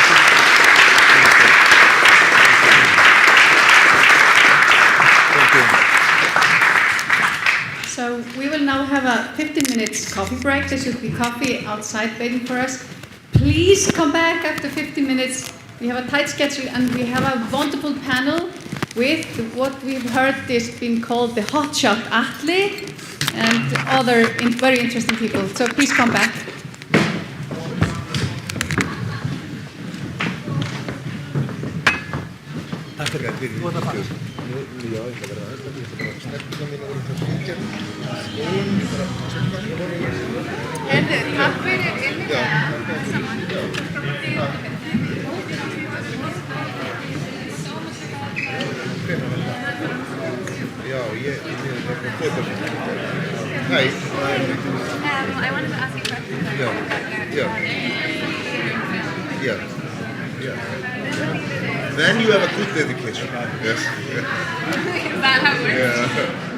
So we will now have a 15 minutes coffee break. There should be coffee outside waiting for us. Please come back after 15 minutes. We have a tight schedule and we have a wonderful panel with what we've heard is being called the hotshot Atli and other very interesting people. So please come back. Hi. I wanted to ask you a question. Yeah. Then you have a good dedication. Yes. Is that how it works? Yeah.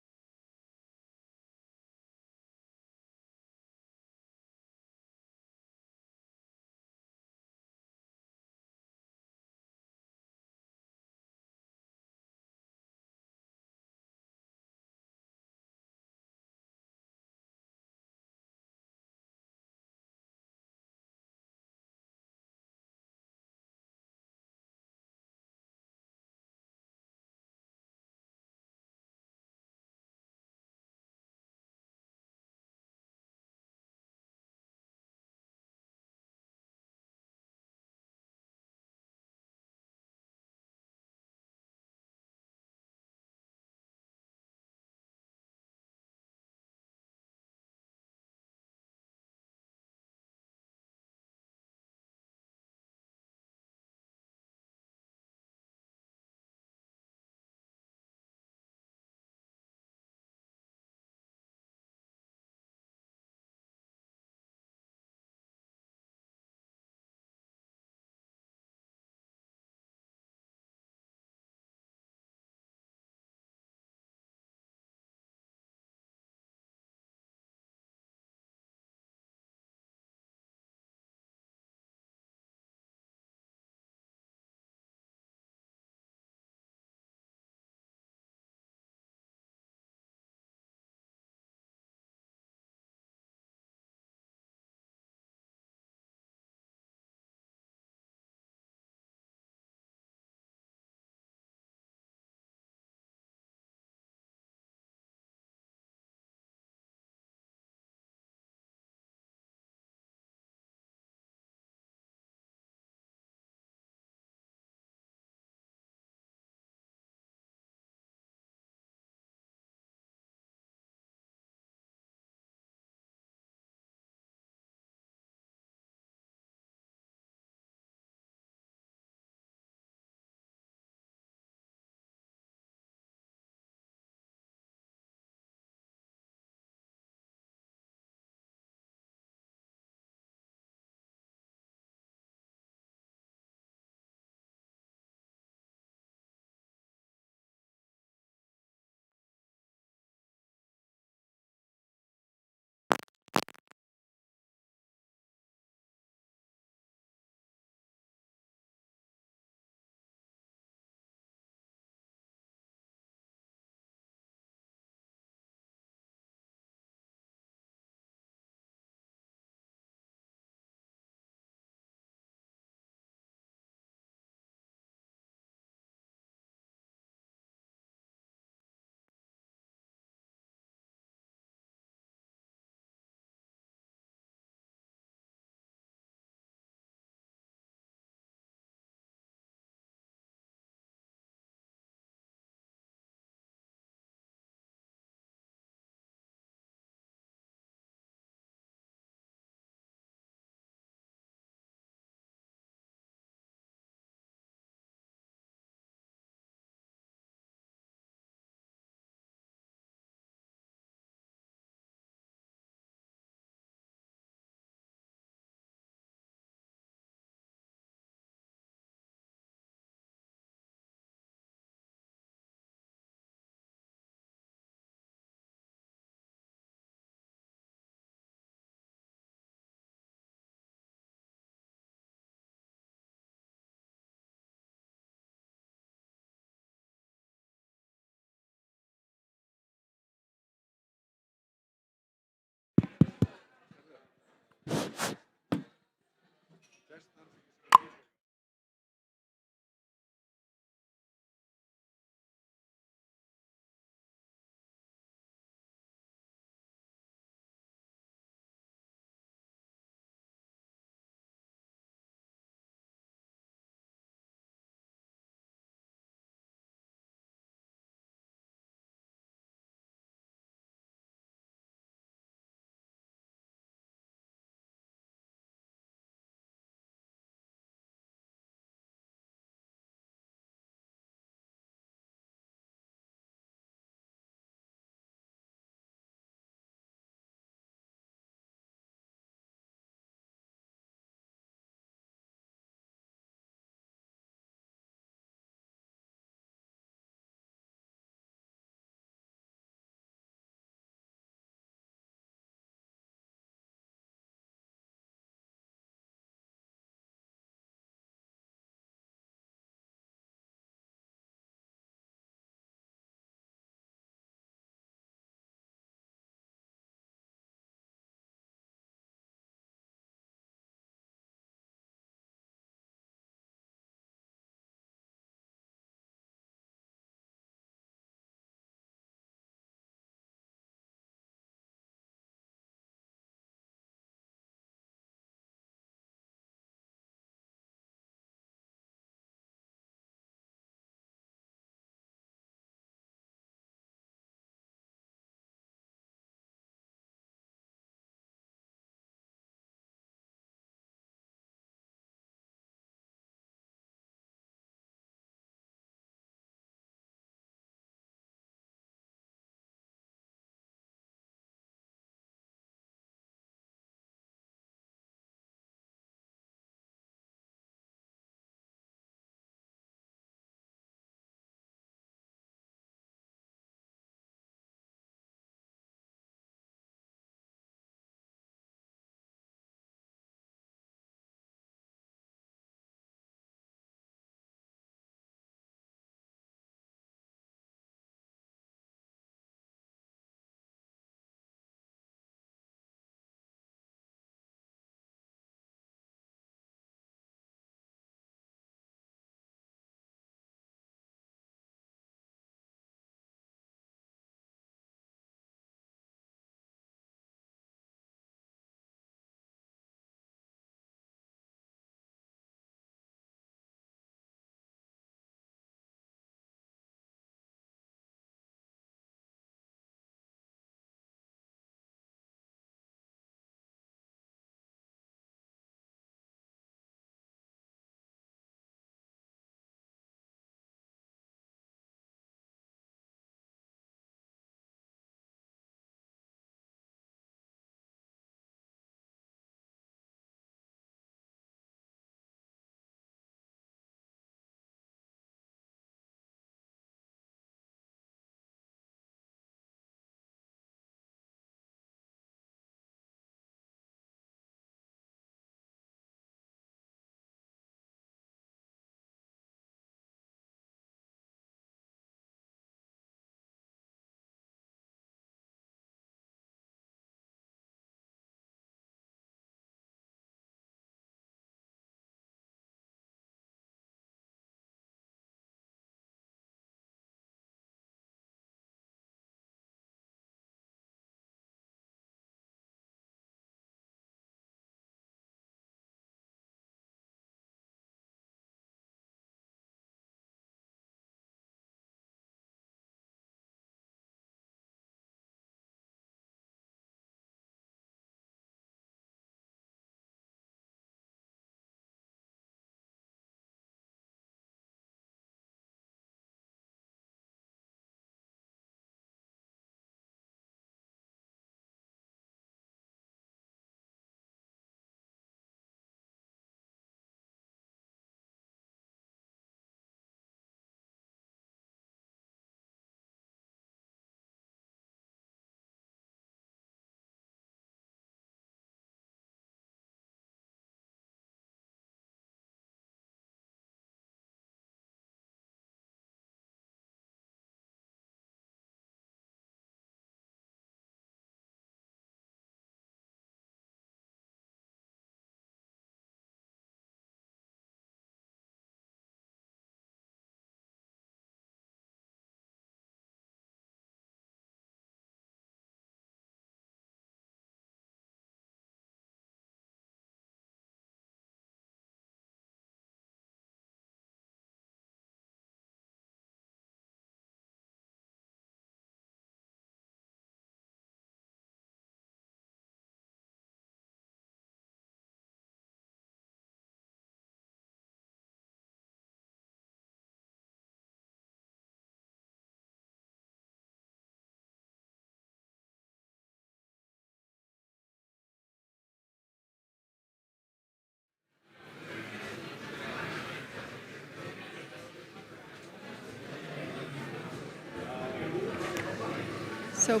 So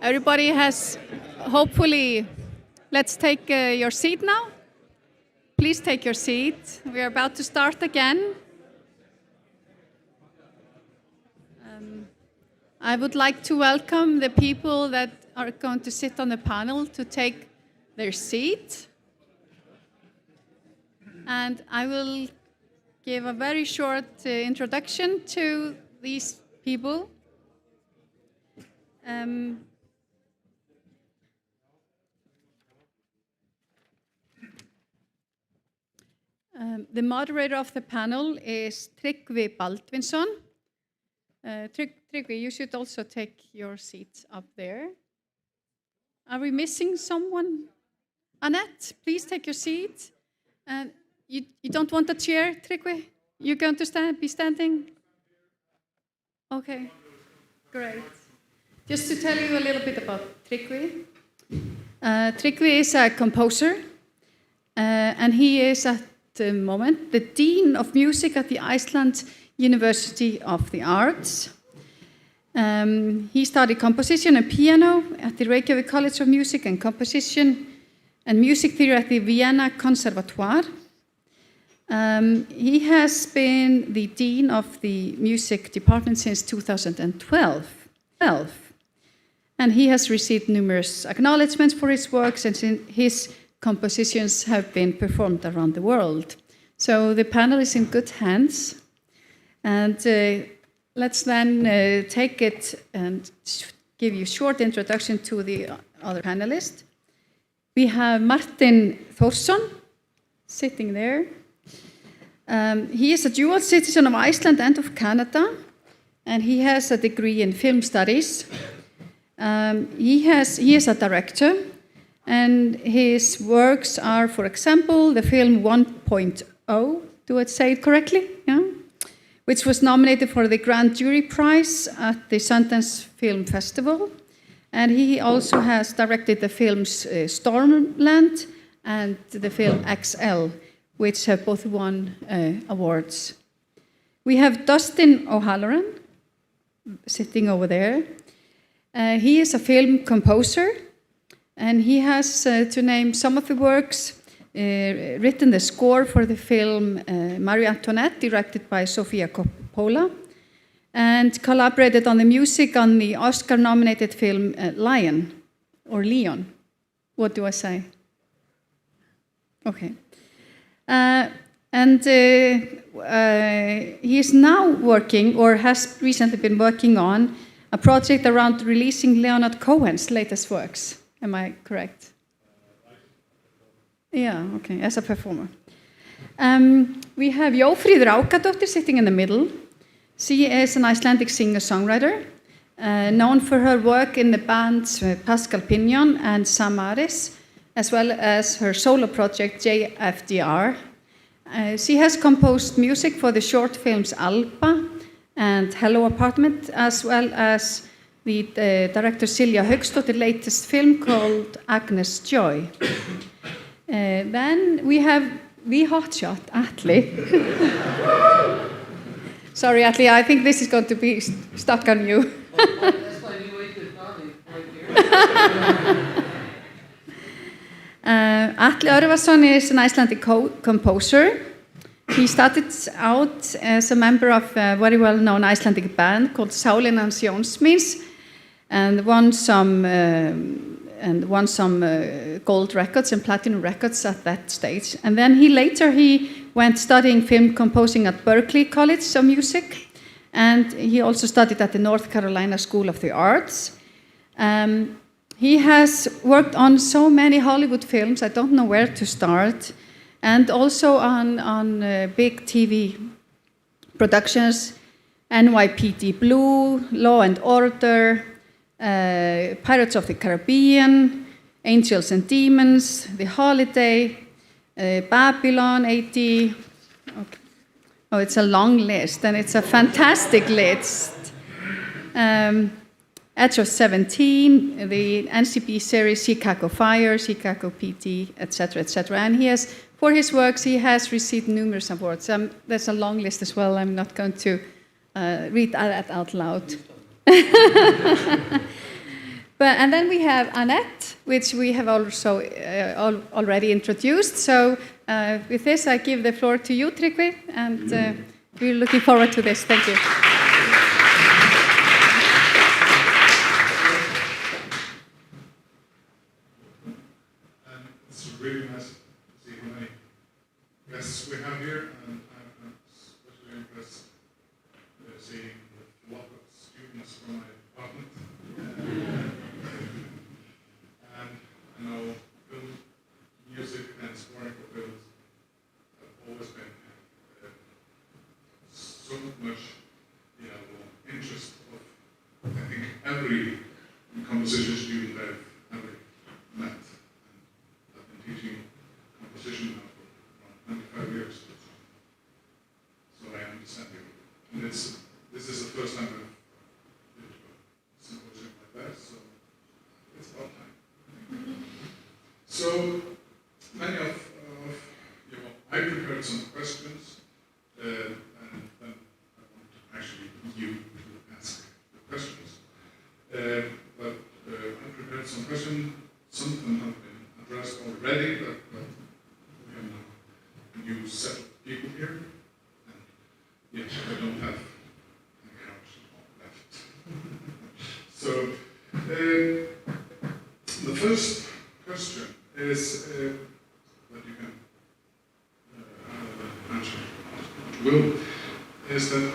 everybody has, hopefully, let's take your seat now. Please take your seat. We are about to start again. I would like to welcome the people that are going to sit on the panel to take their seat. And I will give a very short introduction to these people. The moderator of the panel is Tryggvi Baldvinsson. Tryggvi, you should also take your seat up there. Are we missing someone? Annette, please take your seat. You don't want a chair, Tryggvi? You're going to be standing? Okay, great. Just to tell you a little bit about Tryggvi. Tryggvi is a composer, and he is at the moment the Dean of Music at the Iceland University of the Arts. He studied composition and piano at the Reykjavik College of Music and Composition and Music Theory at the Vienna Conservatoire. He has been the Dean of the Music Department since 2012. And he has received numerous acknowledgments for his works, and his compositions have been performed around the world. So the panel is in good hands. And let's then take it and give you a short introduction to the other panelists. We have Martin Thorson sitting there. He is a dual citizen of Iceland and of Canada, and he has a degree in film studies. He is a director, and his works are, for example, the film 1.0, do I say it correctly? Yeah? Which was nominated for the Grand Jury Prize at the Sundance Film Festival. And he also has directed the films Stormland and the film XL, which have both won awards. We have Dustin O'Halloran sitting over there. He is a film composer, and he has, to name some of the works, written the score for the film Marie Antoinette, directed by Sofia Coppola, and collaborated on the music on the Oscar-nominated film Lion, or Leon. What do I say? Okay. He is now working, or has recently been working on, a project around releasing Leonard Cohen's latest works. Am I correct? Yeah, okay, as a performer. We have Jófríður Ákadóttir sitting in the middle. She is an Icelandic singer-songwriter, known for her work in the bands Pascal Pignon and Samaris, as well as her solo project JFDR. She has composed music for the short films Alba and Hello Apartment, as well as the director Silja Hauksdóttir's latest film called Agnes Joy. Then we have the hotshot, Atli. Sorry, Atli, I think this is going to be stuck on you. That's why we waited right here. Atli Örvarsson is an Icelandic composer. He started out as a member of a very well-known Icelandic band called Sálin hans Jónsmíns, and won some gold records and platinum records at that stage. And then he went studying film composing at Berklee College of Music, and he also studied at the North Carolina School of the Arts. He has worked on so many Hollywood films, I don't know where to start, and also on big TV productions, NYPD Blue, Law and Order, Pirates of the Caribbean, Angels and Demons, The Holiday, Babylon 80. Okay. Oh, it's a long list, and it's a fantastic list. Edge of 17, the NCB series Chicago Fire, Chicago PD, etc., etc. And for his works, he has received numerous awards. There's a long list as well. I'm not going to read that out loud. And then we have Annette, which we have also already introduced. So with this, I give the floor to you, Tryggvi, and we're looking forward to this. Thank you. It's really nice to see how many guests we have here, and I'm especially impressed seeing a lot of students from my department. And I know film music and scoring for films have always been so much, interest of, I think, every composition student I've ever met. I've been teaching composition now for around 25 years. So I understand you. And this is the first time I've been to a symposium like that, so it's about time. So many of I prepared some questions, and then I want actually you to ask the questions. But I prepared some questions. Some of them have been addressed already, but we have now a new set of people here. And yes, I don't have any couch left. So the first question is that you can answer, will, is that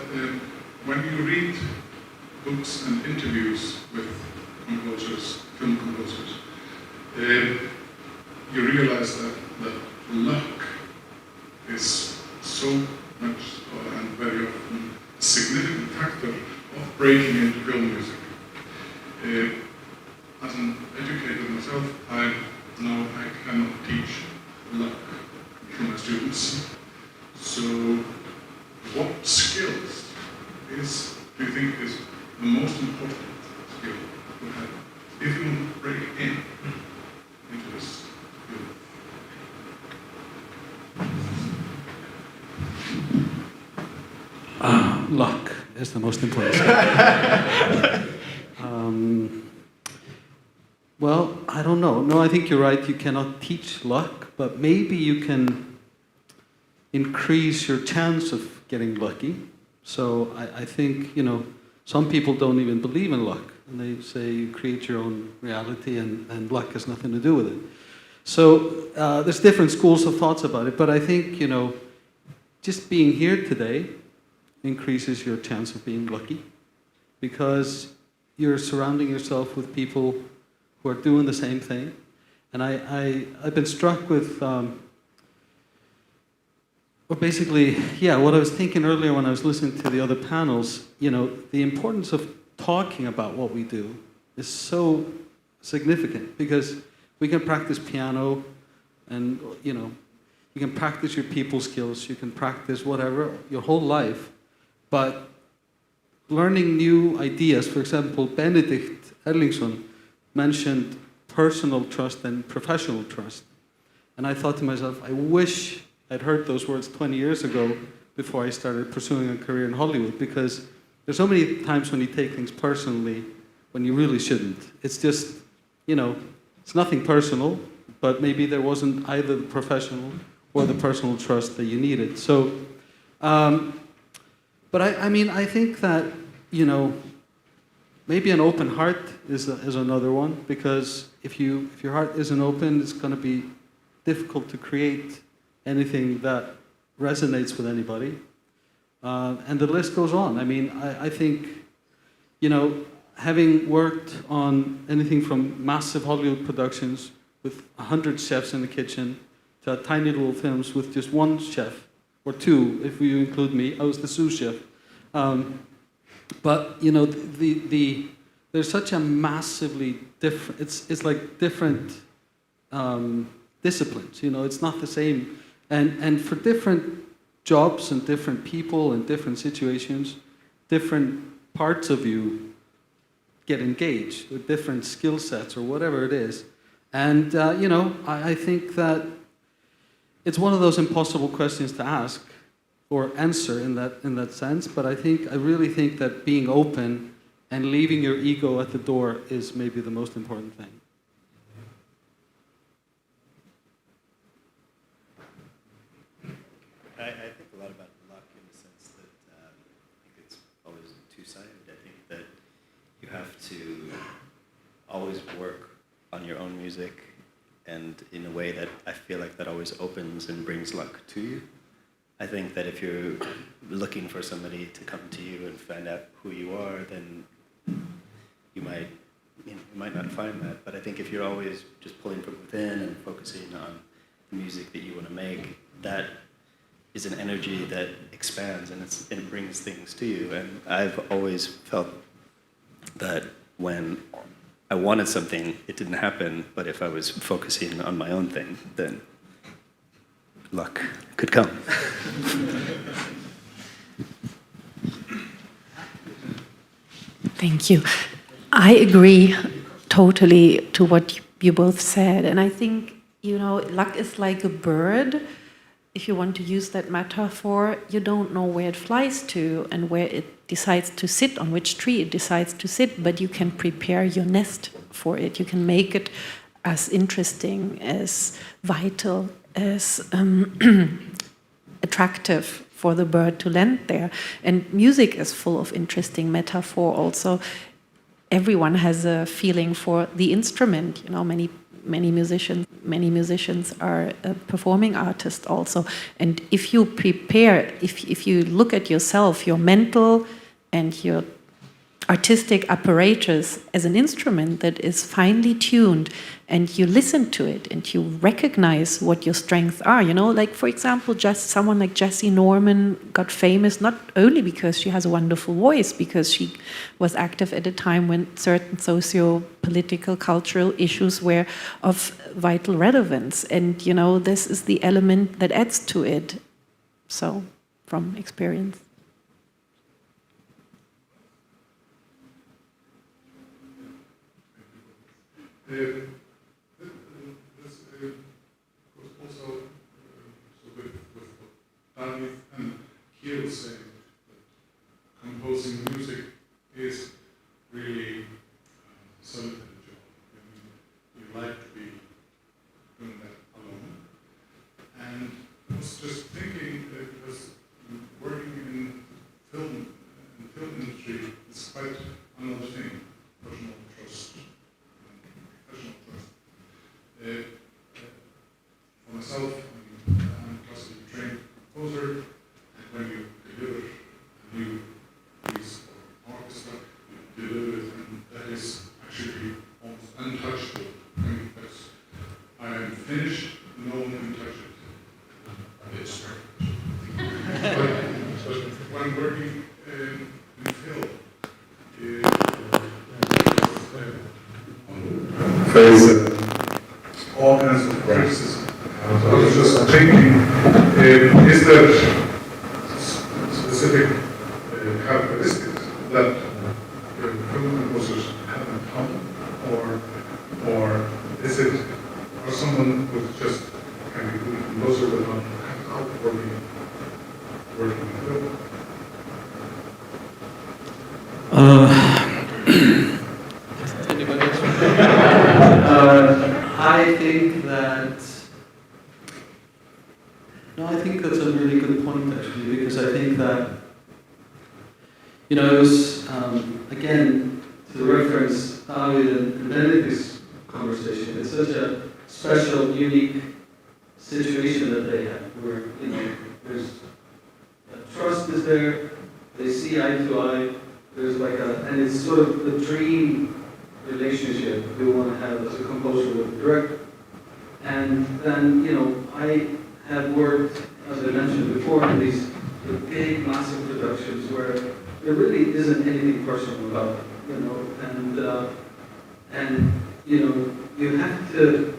when you read books and interviews with composers, film composers, you realize that luck is so much and very often a significant factor of breaking into film music. As an educator myself, I know I cannot teach luck to my students. So what skills do you think is the most important skill to have if you want to break into this field? Luck is the most important skill. Well, I don't know. No, I think you're right. You cannot teach luck, but maybe you can increase your chance of getting lucky. So I think, some people don't even believe in luck. And they say you create your own reality and luck has nothing to do with it. So there's different schools of thoughts about it. But I think, just being here today increases your chance of being lucky. Because you're surrounding yourself with people who are doing the same thing. And I've been struck with, what I was thinking earlier when I was listening to the other panels, the importance of talking about what we do is so significant because we can practice piano and, you can practice your people skills, you can practice whatever, your whole life, but learning new ideas, for example, Benedikt Erlingsson mentioned personal trust and professional trust. And I thought to myself, I wish I'd heard those words 20 years ago before I started pursuing a career in Hollywood, because there's so many times when you take things personally when you really shouldn't. It's just, it's nothing personal, but maybe there wasn't either the professional or the personal trust that you needed. So, but I think that, maybe an open heart is another one, because if your heart isn't open, it's going to be difficult to create anything that resonates with anybody. And the list goes on. I think, having worked on anything from massive Hollywood productions with 100 chefs in the kitchen to tiny little films with just one chef, or two, if you include me, I was the sous chef. But there's such a massively different. It's like different disciplines. It's not the same, and for different jobs and different people and different situations, different parts of you get engaged with different skill sets or whatever it is. And I think that it's one of those impossible questions to ask or answer in that sense, but I really think that being open And leaving your ego at the door is maybe the most important thing. I think a lot about luck in the sense that I think it's always two-sided. I think that you have to always work on your own music, and in a way that I feel like that always opens and brings luck to you. I think that if you're looking for somebody to come to you and find out who you are, then you might not find that. But I think if you're always just pulling from within and focusing on the music that you want to make, that is an energy that expands and it brings things to you. And I've always felt that when I wanted something, it didn't happen, but if I was focusing on my own thing, then luck could come. Thank you. I agree totally to what you both said. And I think, luck is like a bird. If you want to use that metaphor, you don't know where it flies to and where it decides to sit, on which tree it decides to sit, but you can prepare your nest for it. You can make it as interesting, as vital, as attractive for the bird to land there. And music is full of interesting metaphor also. Everyone has a feeling for the instrument. Many musicians are performing artists also. And if you prepare, if you look at yourself, your mental and your artistic apparatus as an instrument that is finely tuned, and you listen to it and you recognize what your strengths are, like for example, just someone like Jessie Norman got famous not only because she has a wonderful voice, because she was active at a time when certain socio-political, cultural issues were of vital relevance. And this is the element that adds to it. So, from experience. This was also with what David and Kiel was saying, that composing music is really a solitary job. You like to be doing that alone. And I was just thinking that because working in film industry is quite another thing, personal trust. For myself, I'm a classically trained composer, and when you deliver a new piece for orchestra, you deliver it, and that is actually almost untouchable. I am finished, no one can touch it. It's perfect. but when working in film, face all kinds of criticism. I was just thinking, is there specific characteristics that film composers have in common, or is it, or someone with just can be good composer but not out working in film? I think that's a really good point, actually, because I think that, it was, again, to reference David and Benedict's conversation, it's such a special, unique situation that they have, where, there's trust is there, they see eye to eye, there's and it's sort of the dream relationship you want to have as a composer with a director. And then, I have worked, as I mentioned before, in these big, massive productions where there really isn't anything personal about it, and you have to,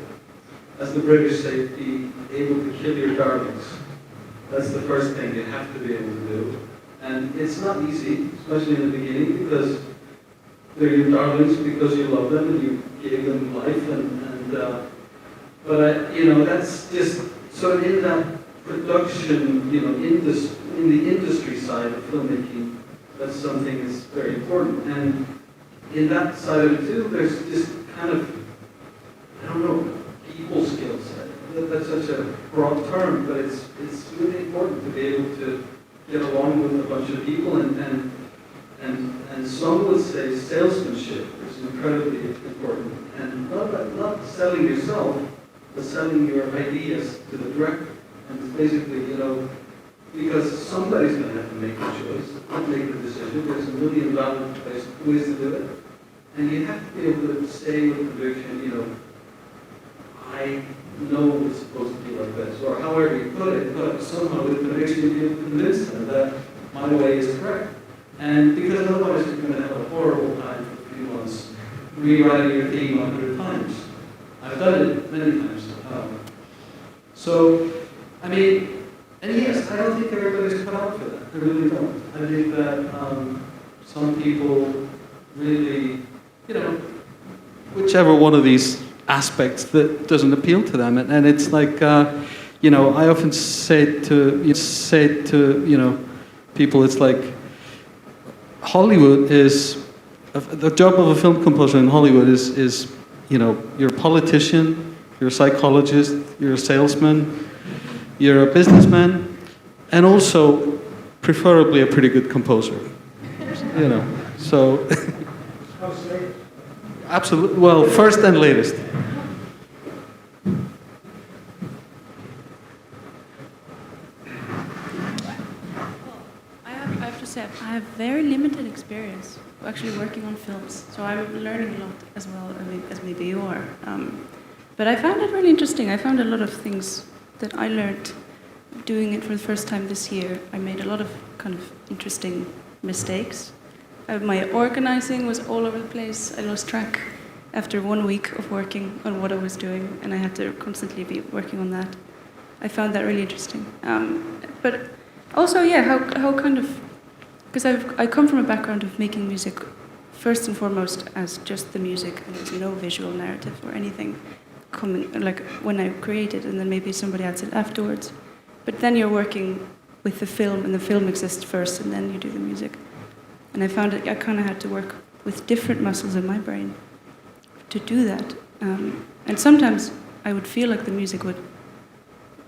as the British say, be able to kill your darlings. That's the first thing you have to be able to do. And it's not easy, especially in the beginning, because they're your darlings, because you love them and you gave them life, but that's just sort of in that production, in the industry side of filmmaking, that's something that's very important. And in that side of it too, there's this kind of, I don't know, people skill set. That's such a broad term, but it's really important to be able to get along with a bunch of people, and some would say salesmanship is incredibly important, and not selling yourself, but selling your ideas to the director. And it's basically, because somebody's going to have to make the choice, not make the decision. There's a million valid ways to do it, and you have to be able to stay with conviction. I know it's supposed to be like this, or however you put it, but somehow with conviction you convince them that my way is correct. And because otherwise you're going to have a horrible time for 3 months rewriting your theme 100 times. I've done it many times. So, I mean, and yes, I don't think everybody's cut out for that. I really don't. I think that some people really, whichever one of these aspects that doesn't appeal to them, and it's like, I often say to people, it's like Hollywood is the job of a film composer in Hollywood is you're a politician, you're a psychologist, you're a salesman, you're a businessman, and also preferably a pretty good composer. So absolutely. Well, first and latest. I have to say, I have very limited experience actually working on films, so I'm learning a lot as well as maybe you are. But I found it really interesting. I found a lot of things that I learned doing it for the first time this year. I made a lot of kind of interesting mistakes. My organizing was all over the place. I lost track after 1 week of working on what I was doing, and I had to constantly be working on that. I found that really interesting. But also, yeah, how kind of, because I come from a background of making music first and foremost as just the music, and there's no visual narrative or anything coming, like when I create it, and then maybe somebody adds it afterwards. But then you're working with the film, and the film exists first, and then you do the music. And I found I kind of had to work with different muscles in my brain to do that. And sometimes I would feel like the music would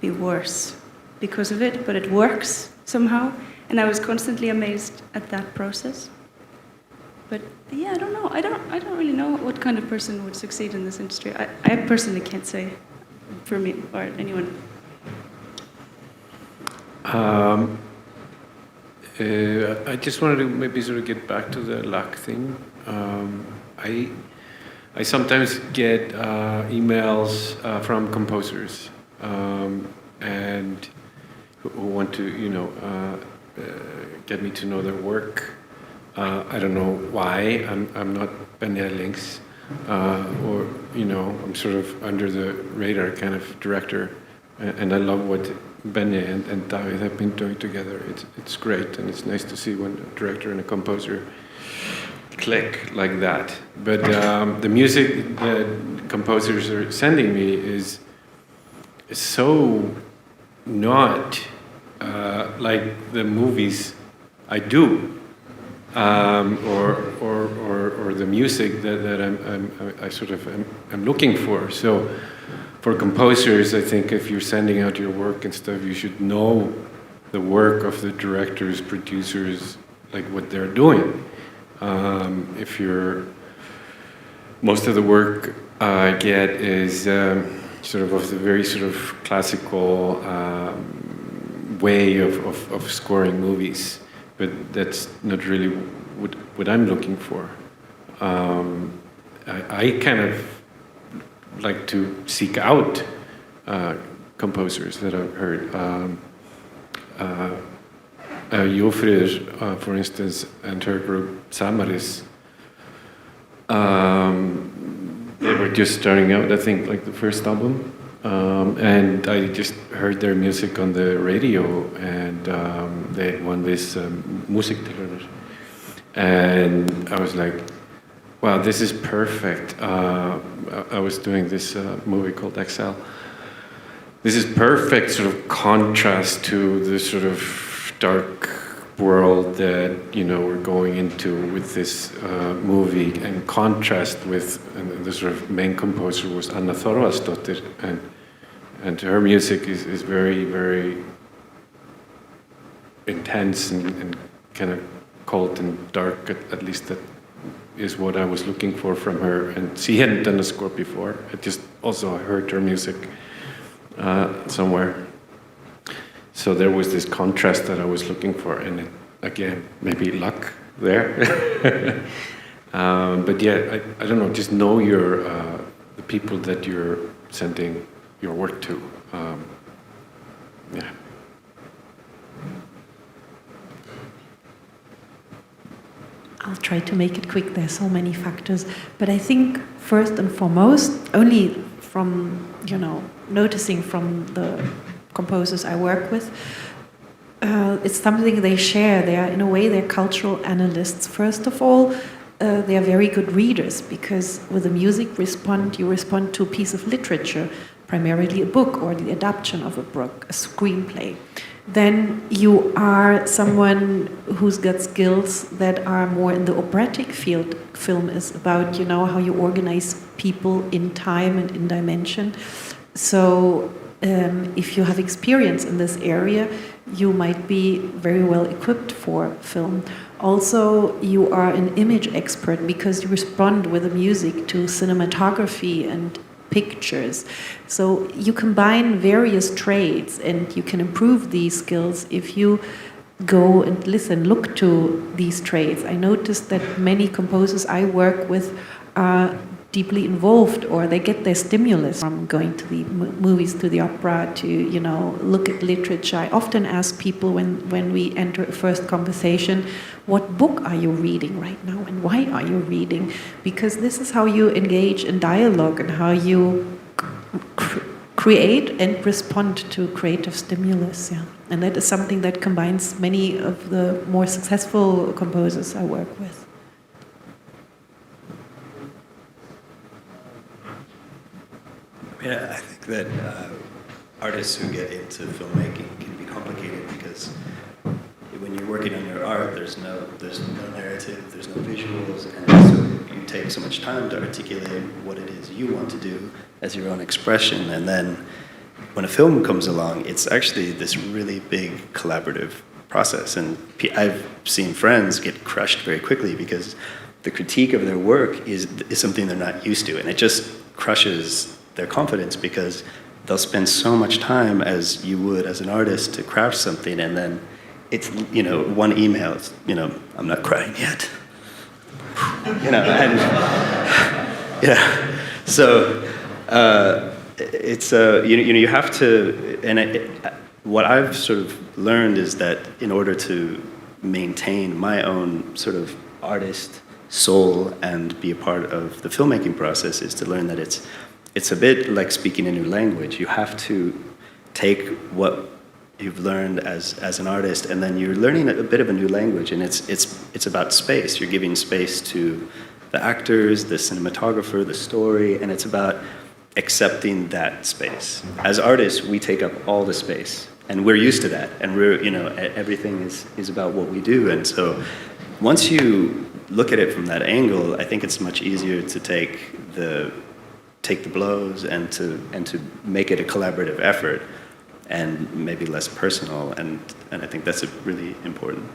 be worse because of it, but it works somehow. And I was constantly amazed at that process. But yeah, I don't know. I don't really know what kind of person would succeed in this industry. I personally can't say for me or anyone. I just wanted to maybe sort of get back to the luck thing. I sometimes get emails from composers and who want to, get me to know their work. I don't know why. I'm not Benja Links, or I'm sort of under the radar kind of director, and I love what Benja and David have been doing together. It's great, and it's nice to see when a director and a composer click like that. But the music that composers are sending me is so not like the movies I do, or the music that I'm looking for. So for composers, I think if you're sending out your work and stuff, you should know the work of the directors, producers, like what they're doing. Most of the work I get is sort of the very sort of classical way of scoring movies, but that's not really what I'm looking for. I kind of like to seek out composers that I've heard. Jofrir, for instance, and her group Samaris, they were just starting out, I think, like the first album, and I just heard their music on the radio, and they had won this Musiktilraunir, and I was like, wow, this is perfect. I was doing this movie called Excel. This is perfect sort of contrast to the sort of dark world that we're going into with this movie, in contrast with, and the sort of main composer was Anna Thorvaldsdóttir, and her music is very, very intense and kind of cold and dark. At least that is what I was looking for from her. And she hadn't done a score before. I just also heard her music somewhere. So there was this contrast that I was looking for, and again, maybe luck there. But yeah, I don't know, just know the people that you're sending your work to. Yeah. I'll try to make it quick. There's so many factors, but I think first and foremost, only from noticing from the composers I work with, it's something they share. They are, in a way, they're cultural analysts. First of all, they are very good readers, because with the music you respond to a piece of literature, primarily a book or the adaptation of a book, a screenplay. Then you are someone who's got skills that are more in the operatic field. Film is about, how you organize people in time and in dimension. So if you have experience in this area, you might be very well equipped for film. Also, you are an image expert, because you respond with the music to cinematography and pictures. So you combine various trades, and you can improve these skills if you go and look to these trades. I noticed that many composers I work with are deeply involved, or they get their stimulus from going to the movies, to the opera, to look at literature. I often ask people when we enter a first conversation, what book are you reading right now, and why are you reading? Because this is how you engage in dialogue, and how you create and respond to creative stimulus. Yeah, and that is something that combines many of the more successful composers I work with. Yeah, I think that artists who get into filmmaking can be complicated, because when you're working on your art, there's no narrative, there's no visuals, and so you take so much time to articulate what it is you want to do as your own expression. And then when a film comes along, it's actually this really big collaborative process. And I've seen friends get crushed very quickly because the critique of their work is something they're not used to, and it just crushes their confidence, because they'll spend so much time as you would as an artist to craft something, and then it's one email, it's, I'm not crying yet, and yeah, so it's you have to, and what I've sort of learned is that in order to maintain my own sort of artist soul and be a part of the filmmaking process is to learn that it's a bit like speaking a new language. You have to take what you've learned as an artist, and then you're learning a bit of a new language, and it's about space. You're giving space to the actors, the cinematographer, the story, and it's about accepting that space. As artists, we take up all the space, and we're used to that, and we're everything is about what we do. And so once you look at it from that angle, I think it's much easier to take the blows and to make it a collaborative effort, and maybe less personal, and I think that's really important.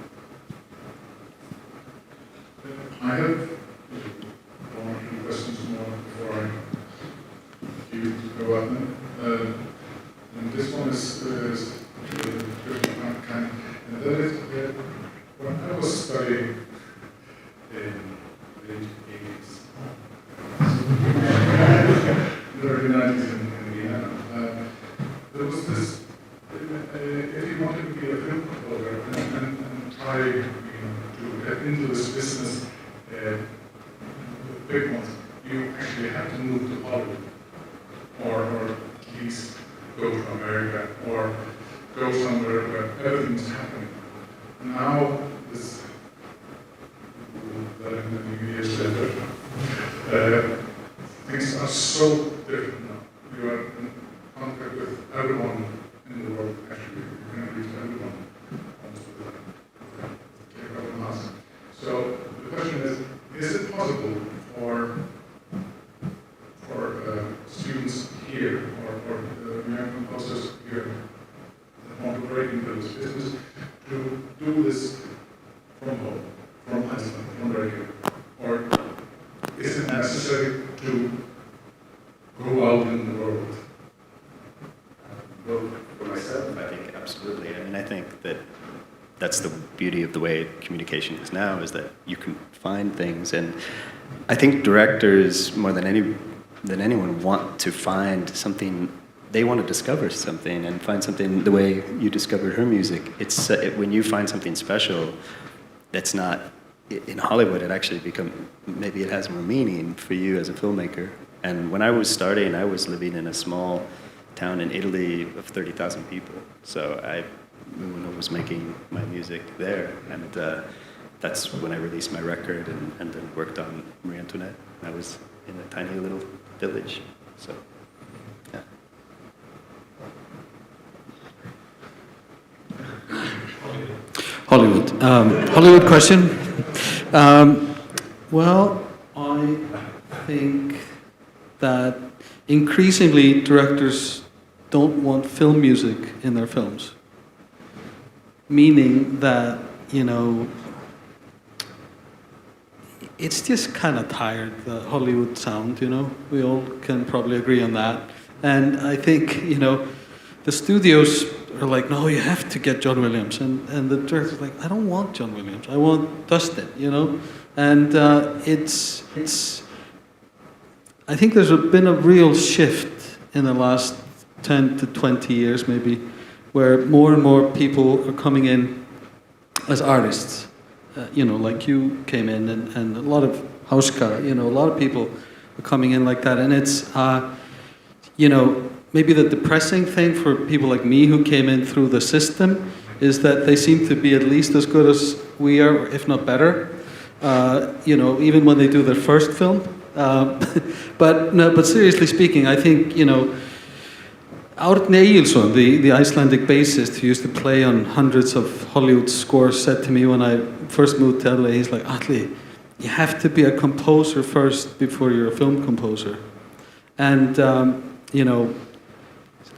I have one or two questions more before I give you go about them. And this one is different kind, and that is when I was studying in the 80s, the early 90s in Vienna, there was this, if you wanted to be a film composer and try to get into this business, the big ones, you actually have to move to Hollywood, or at least go to America, or go somewhere where everything's happening. Now, this, many years later, things are so different now. You are in contact with everyone in the world, actually. You can reach everyone almost with that. to go out in the world? Well, for myself, I think absolutely. I mean, I think that that's the beauty of the way communication is now, is that you can find things, and I think directors more than anyone want to find something. They want to discover something and find something the way you discovered her music. It's when you find something special that's not in Hollywood, it actually maybe it has more meaning for you as a filmmaker. And when I was starting, I was living in a small town in Italy of 30,000 people. So when I was making my music there, and that's when I released my record and then worked on Marie Antoinette. I was in a tiny little village. So, yeah. Hollywood question. Well, I think that increasingly directors don't want film music in their films. Meaning that, it's just kind of tired, the Hollywood sound, We all can probably agree on that. And I think, the studios are like, no, you have to get John Williams. And the director's like, I don't want John Williams. I want Dustin, And I think there's been a real shift in the last 10 to 20 years, maybe, where more and more people are coming in as artists. Like you came in, and a lot of Hauska, a lot of people are coming in like that. And it's, maybe the depressing thing for people like me who came in through the system is that they seem to be at least as good as we are, if not better, even when they do their first film. But seriously speaking, I think, Árni Egilsson, the Icelandic bassist who used to play on hundreds of Hollywood scores, said to me when I first moved to LA, he's like, Atli, you have to be a composer first before you're a film composer. And,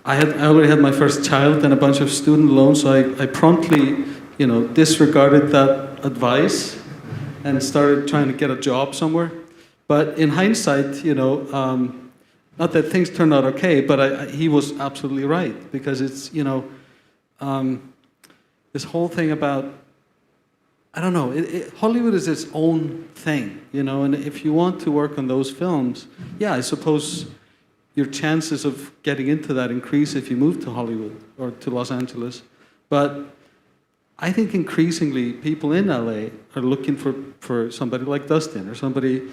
I already had my first child and a bunch of student loans, so I promptly, disregarded that advice and started trying to get a job somewhere. But in hindsight, not that things turned out okay, but he was absolutely right, because it's, this whole thing about, I don't know, Hollywood is its own thing, and if you want to work on those films, yeah, I suppose your chances of getting into that increase if you move to Hollywood or to Los Angeles. But I think increasingly people in LA are looking for somebody like Dustin or somebody,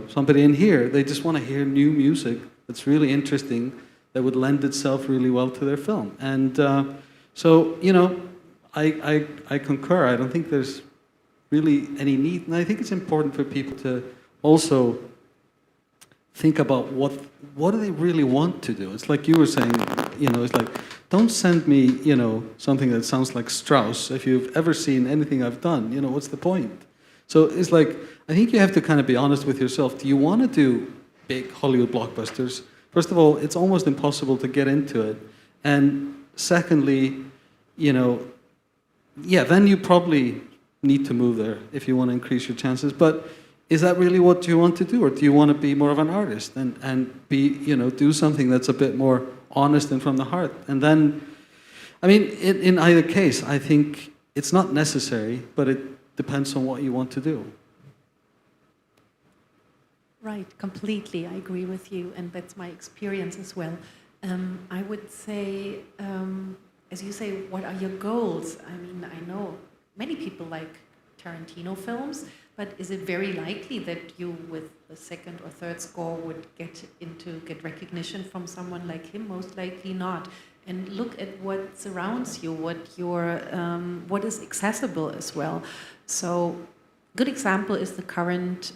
somebody in here. They just want to hear new music that's really interesting, that would lend itself really well to their film. And so, I concur. I don't think there's really any need. And I think it's important for people to also think about what do they really want to do. It's like you were saying, it's like, don't send me, something that sounds like Strauss. If you've ever seen anything I've done, what's the point? So it's like, I think you have to kind of be honest with yourself. Do you want to do big Hollywood blockbusters? First of all, it's almost impossible to get into it. And secondly, then you probably need to move there if you want to increase your chances. But is that really what you want to do? Or do you want to be more of an artist and be, do something that's a bit more honest and from the heart? And then, I mean, in either case, I think it's not necessary, but it depends on what you want to do. Right, completely. I agree with you, and that's my experience as well. I would say, as you say, what are your goals? I mean, I know many people like Tarantino films, but is it very likely that you, with the second or third score, would get recognition from someone like him? Most likely not. And look at what surrounds you, what is accessible as well. So, good example is the current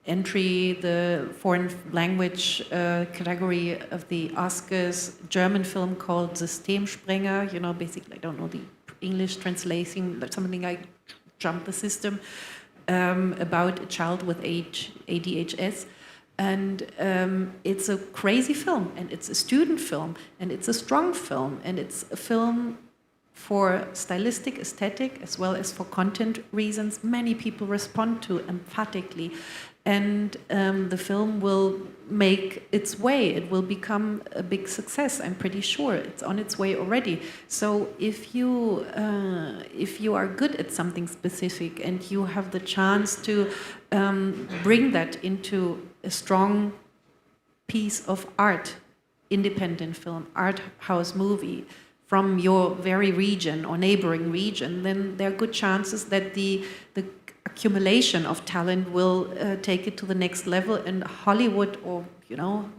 entry, the foreign language category of the Oscars, German film called Systemsprenger. Basically, I don't know the English translation, something like Jump the System, about a child with ADHS. And it's a crazy film, and it's a student film, and it's a strong film, and it's a film for stylistic, aesthetic, as well as for content reasons, many people respond to emphatically. And the film will make its way. It will become a big success. I'm pretty sure it's on its way already. So if you are good at something specific and you have the chance to bring that into a strong piece of art, independent film, art house movie from your very region or neighboring region, then there are good chances that the accumulation of talent will take it to the next level, and Hollywood or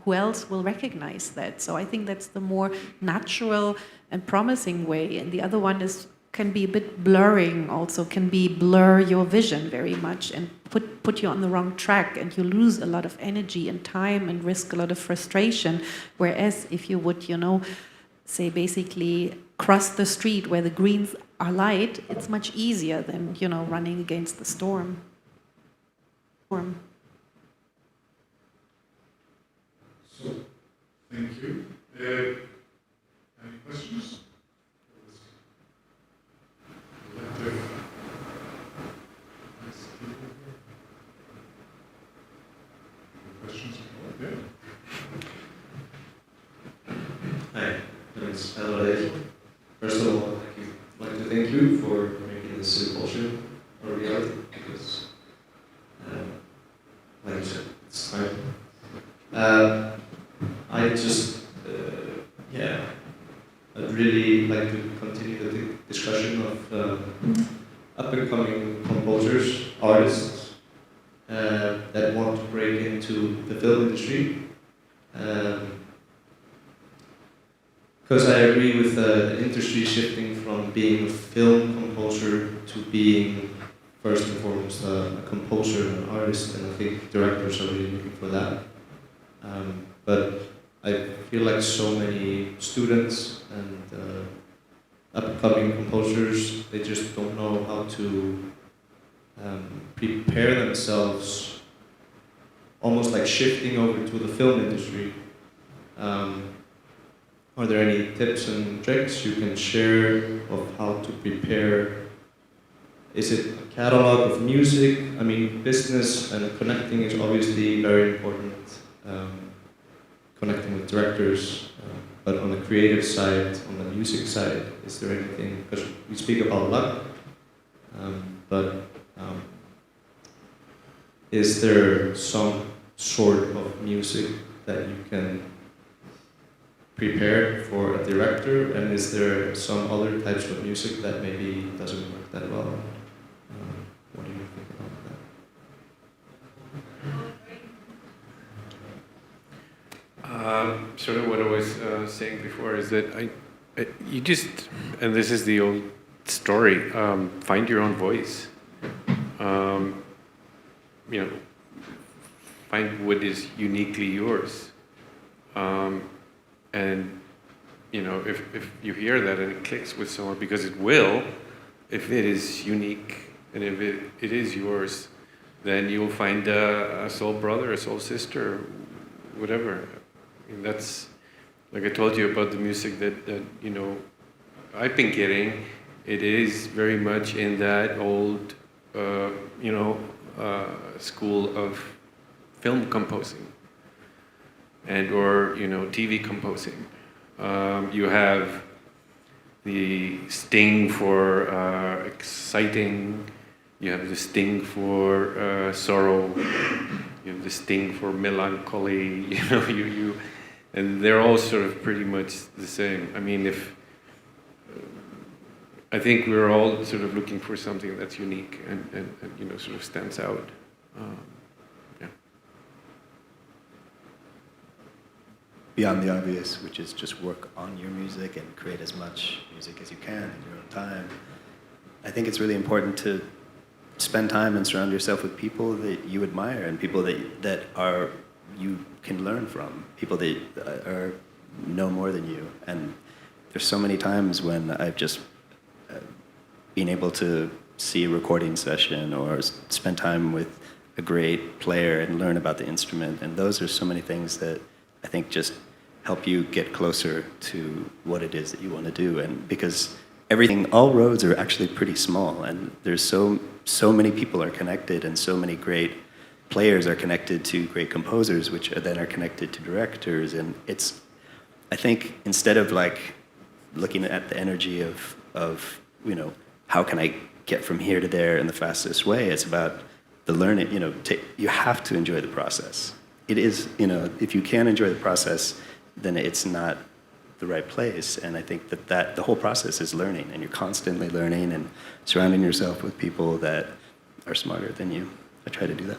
who else will recognize that. So I think that's the more natural and promising way. And the other one can be a bit blurring also, can be blur your vision very much and put you on the wrong track, and you lose a lot of energy and time and risk a lot of frustration. Whereas if you would, say basically cross the street where the greens are light, it's much easier than, running against the storm. So, thank you. Any questions? Questions? Yeah. Hi, my name is Untitled. First of all, I'd like to thank you for making this symposium a reality, because, like you said, it's time. I'd really like to continue the discussion of up-and-coming composers, artists that want to break into the film industry. Because I agree with the industry shifting from being a film composer to being first and foremost a composer and an artist, and I think directors are really looking for that. But I feel like so many students and upcoming composers, they just don't know how to prepare themselves, almost like shifting over to the film industry. Are there any tips and tricks you can share of how to prepare? Is it a catalog of music? I mean, business and connecting is obviously very important. Connecting with directors, but on the creative side, on the music side, is there anything? Because we speak about luck, but is there some sort of music that you can prepare for a director, and is there some other types of music that maybe doesn't work that well? What do you think about that? Sort of what I was saying before is that you just, and this is the old story, find your own voice. Find what is uniquely yours. And if you hear that and it clicks with someone, because it will, if it is unique and if it is yours, then you will find a soul brother, a soul sister, whatever. I mean, that's, like I told you about the music that I've been getting. It is very much in that old, school of film composing and or TV composing. You have the sting for exciting. You have the sting for sorrow. You have the sting for melancholy. And they're all sort of pretty much the same. I mean, I think we're all sort of looking for something that's unique and sort of stands out. Beyond the obvious, which is just work on your music and create as much music as you can in your own time. I think it's really important to spend time and surround yourself with people that you admire and people that are you can learn from, people that know more than you. And there's so many times when I've just been able to see a recording session or spend time with a great player and learn about the instrument. And those are so many things that I think just help you get closer to what it is that you want to do. And because everything, all roads are actually pretty small, and there's so many people are connected, and so many great players are connected to great composers, which then are connected to directors, and it's, I think, instead of like looking at the energy of you know, how can I get from here to there in the fastest way, it's about the learning, you know, you have to enjoy the process. It is, you know, if you can't enjoy the process, then it's not the right place. And I think that the whole process is learning, and you're constantly learning and surrounding yourself with people that are smarter than you. I try to do that.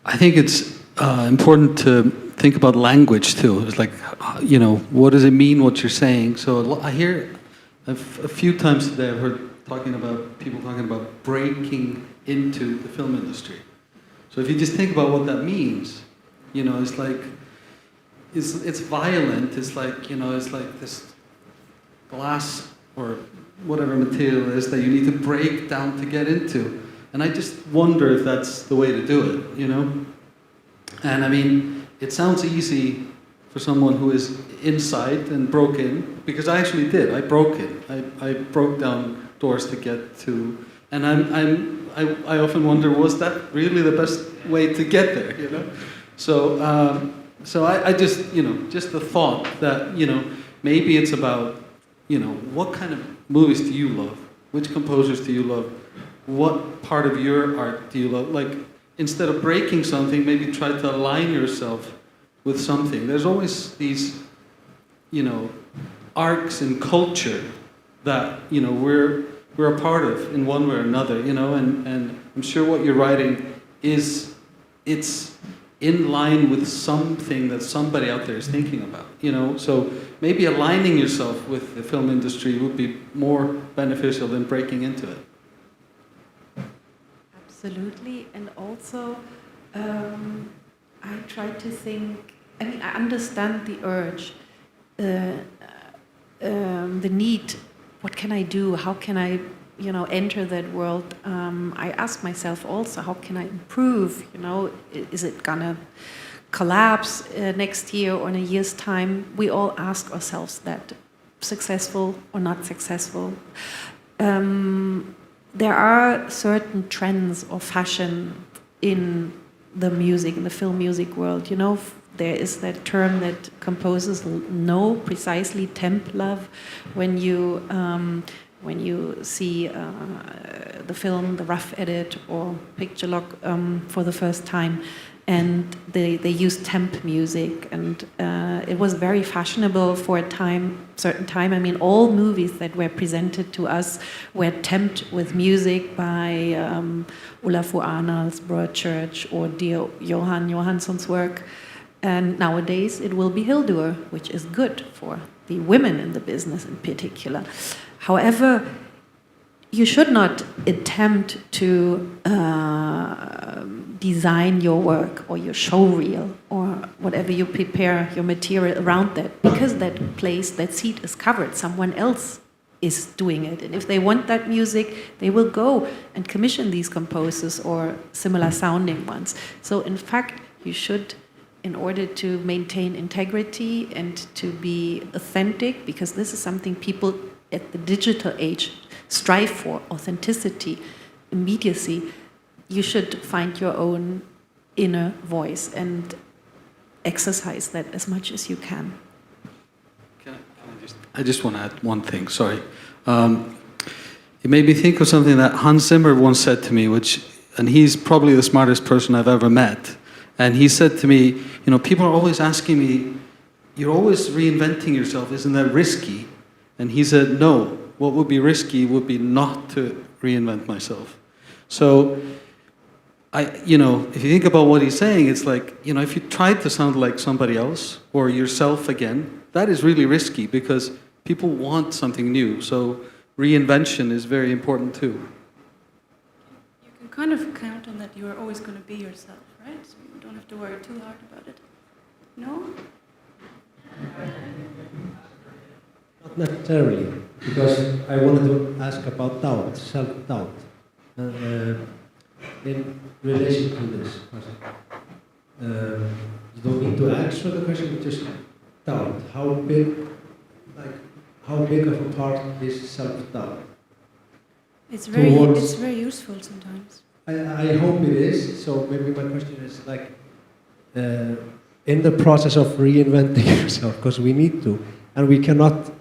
I think it's important to think about language too. It's like, you know, what does it mean what you're saying? So I hear a few times today I've heard people talking about breaking into the film industry. So if you just think about what that means, you know, it's like, it's violent. It's like, you know, it's like this glass or whatever material it is that you need to break down to get into. And I just wonder if that's the way to do it, you know? And I mean, it sounds easy for someone who is inside and broke in, because I actually did. I broke in. I broke down doors to get to, and I often wonder, was that really the best way to get there, you know? So I just, you know, just the thought that, you know, maybe it's about, you know, what kind of movies do you love? Which composers do you love? What part of your art do you love? Like, instead of breaking something, maybe try to align yourself with something. There's always these, you know, arcs in culture that, you know, we're a part of in one way or another, you know, and I'm sure what you're writing it's in line with something that somebody out there is thinking about, you know, so maybe aligning yourself with the film industry would be more beneficial than breaking into it. Absolutely, and also I try to think, I mean, I understand the urge, the need, what can I do, how can I, you know, enter that world. I ask myself also, how can I improve, you know, is it gonna collapse next year or in a year's time? We all ask ourselves that, successful or not successful. There are certain trends or fashion in the music, in the film music world. You know, there is that term that composers know precisely, temp love, when you see the film, the rough edit or picture log for the first time, and they use temp music, and it was very fashionable for a certain time. I mean, all movies that were presented to us were temped with music by Olafur Arnalds, Broadchurch, or dear Johan Johansson's work. And nowadays it will be Hildur, which is good for the women in the business in particular. However, you should not attempt to design your work or your show reel or whatever you prepare your material around that, because that place, that seat is covered. Someone else is doing it. And if they want that music, they will go and commission these composers or similar sounding ones. So in fact, you should, in order to maintain integrity and to be authentic, because this is something people at the digital age strive for, authenticity, immediacy, you should find your own inner voice and exercise that as much as you can. I just want to add one thing, sorry. It made me think of something that Hans Zimmer once said to me, and he's probably the smartest person I've ever met. And he said to me, you know, people are always asking me, you're always reinventing yourself, isn't that risky? And he said, no, what would be risky would be not to reinvent myself. So, you know, if you think about what he's saying, it's like, you know, if you try to sound like somebody else or yourself again, that is really risky because people want something new. So reinvention is very important too. You can kind of count on that you are always going to be yourself, right? So you don't have to worry too hard about it. No? Not necessarily, because I wanted to ask about doubt, self-doubt, in relation to this. You don't need to answer the question, just doubt. How big how big of a part is self-doubt? It's very useful sometimes. I hope it is. So maybe my question is like, in the process of reinventing yourself, because we need to, and we cannot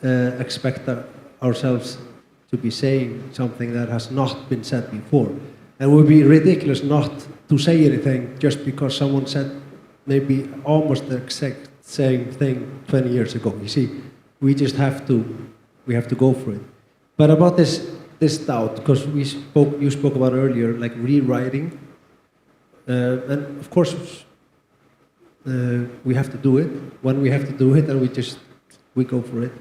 expect ourselves to be saying something that has not been said before. And it would be ridiculous not to say anything just because someone said maybe almost the exact same thing 20 years ago. You see, we just have to go for it. But about this doubt, because you spoke about earlier, like rewriting, and of course we have to do it when we have to do it, and we go for it.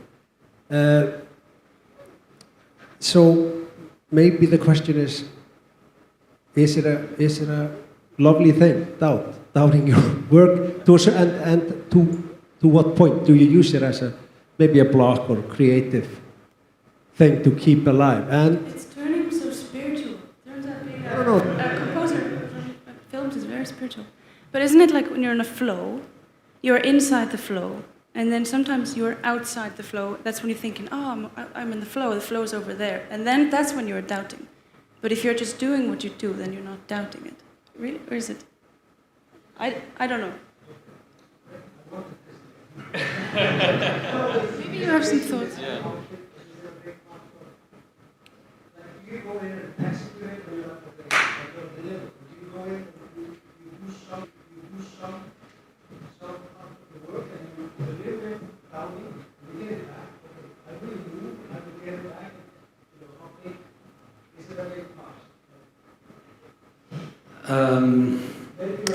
So maybe the question is it a lovely thing, doubting your work, and to what point do you use it as maybe a block or creative thing to keep alive? And It's turning so spiritual. Turns out being a composer of films is very spiritual. But isn't it like when you're in a flow, you're inside the flow, and then sometimes you're outside the flow. That's when you're thinking, oh, I'm in the flow's over there. And then that's when you're doubting. But if you're just doing what you do, then you're not doubting it. Really? Or is it? I don't know. Maybe you have some thoughts. Yeah.